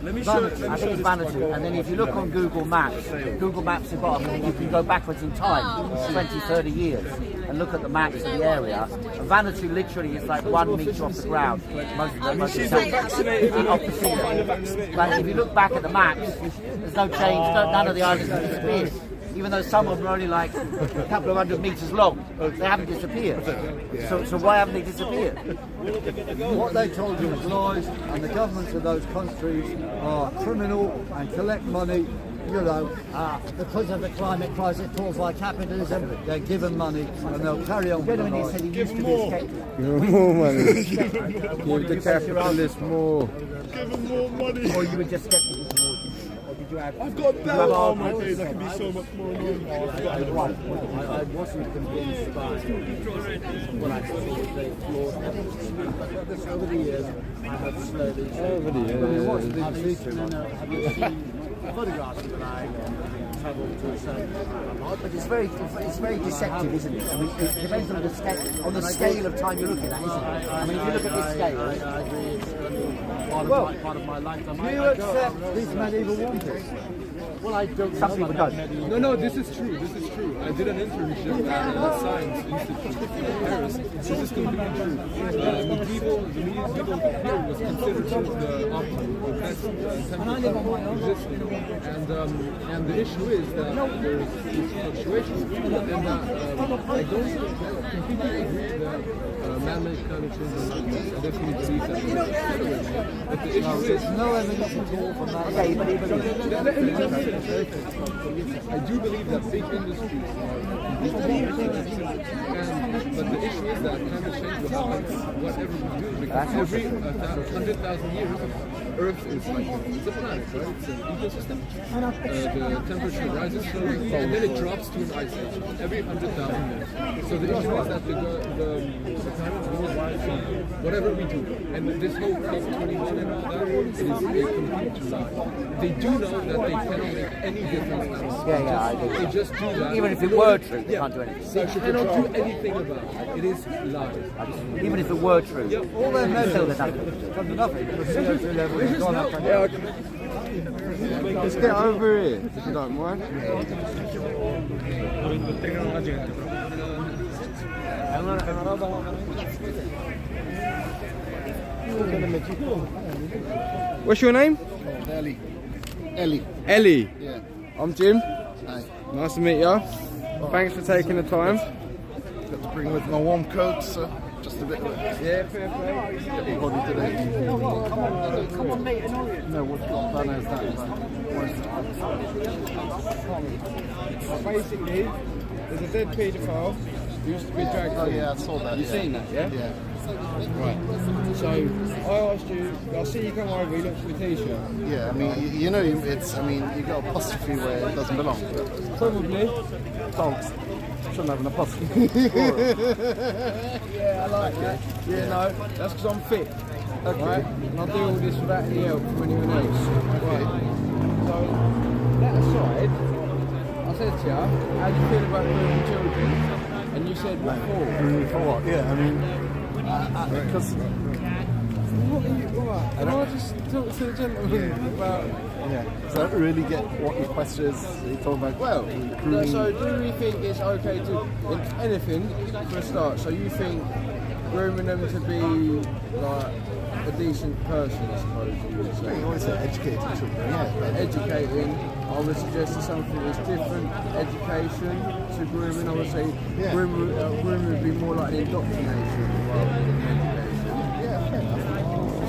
I think it's vanity. And then if you look on Google Maps at the bottom, you can go backwards in time, 20, 30 years, and look at the maps of the area. And vanity literally is like 1 metre off the ground. Most of the But if you look back at the maps, there's no change. None of the islands have disappeared. Even though some of them are only like a couple of 100 metres long, they haven't disappeared. So why haven't they disappeared? What they told you is lies, and the governments of those countries are criminal and collect money, you know, because of the climate crisis caused by capitalism. They're given money and they'll carry on with the Gentlemen, he said he used to be a skeptic. Give them more money. Give the capitalists more. Give them more money. Or you were just skeptical towards him? Or did you have... I've got that. Oh my days, I can be so much more annoying. I wasn't convinced by what I saw was very flawed evidence. Over the years, I have slowly... Over the years. Have you seen photographs that I travelled to say? But it's very deceptive, isn't it? I mean, it depends on the scale of time you're looking at, isn't it? I mean, if you look at this scale... I agree, it's part of my lifetime. Do you accept these medieval wonders? Well, I don't. Some people don't. No, this is true. I did an internship at the Science Institute in Paris. This is completely true. The medieval period was considered the optimum, the best temple existing. And the issue is that there's this fluctuation, and that I don't completely agree that man-made climate change is I definitely believe that. But the issue is no evidence at all from that. Okay, but I do believe that big industries but the issue is that climate change will happen whatever we do, because every 100,000 years Earth is like it's a planet, right? It's an ecosystem. The temperature rises slowly and then it drops to an ice age every 100,000 years. So the issue is that the climate will rise whatever we do. And this whole COP21 and all that is a complete lie. They do know that they cannot make any difference. I do. They just do that. Even if it were true, they can't do anything. They cannot do anything about it. It is lies. Even if it were true. Yep. All their measures come to nothing. The CO2 level has gone up. Let's get over here, if you don't mind. What's your name? Ellie. Yeah. I'm Jim. Hi. Nice to meet you. Thanks for taking the time. Got to bring with my warm coat, so just a bit of it. Yeah, fair play. Get me body today. Come on, mate. No, what's your plan is that? Basically, there's a dead paedophile who used to be dragged. Oh yeah, I saw that. You seen that, yeah? Yeah. Right. So I asked you. I see you come over. You look for a t-shirt. Yeah, I mean, you know, it's. I mean, you got apostrophe where it doesn't belong. Probably. Dogs shouldn't have an apostrophe. Yeah, I like that. Yeah, no, that's because I'm fit. Okay. Right? And I do all this without any help from anyone else. Right. So that aside, I said to you, how do you feel about grooming children? And you said what for? For what? Yeah, I mean, because. Can I just talk to the gentleman about... Yeah, so I don't really get what your question is. You talking about, well, so do we think it's okay to... anything, for a start, so you think grooming them to be, like, a decent person, I suppose you would say? You always say educating children, yeah. Educating, I would suggest something that's different. Education to grooming, I would say grooming would be more like an indoctrination rather than education. Yeah, fair enough.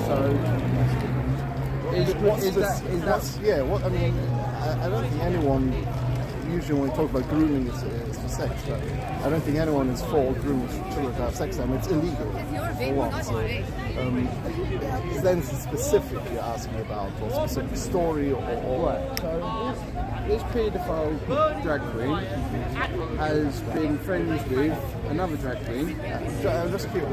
So, I mean, I don't think anyone, usually when we talk about grooming, it's for sex, but I don't think anyone is for grooming children to have sex with them. It's illegal. For what? So, is there anything specific you're asking about, or specific story, or what? So, this paedophile drag queen has been friends with another drag queen. I'm just curious.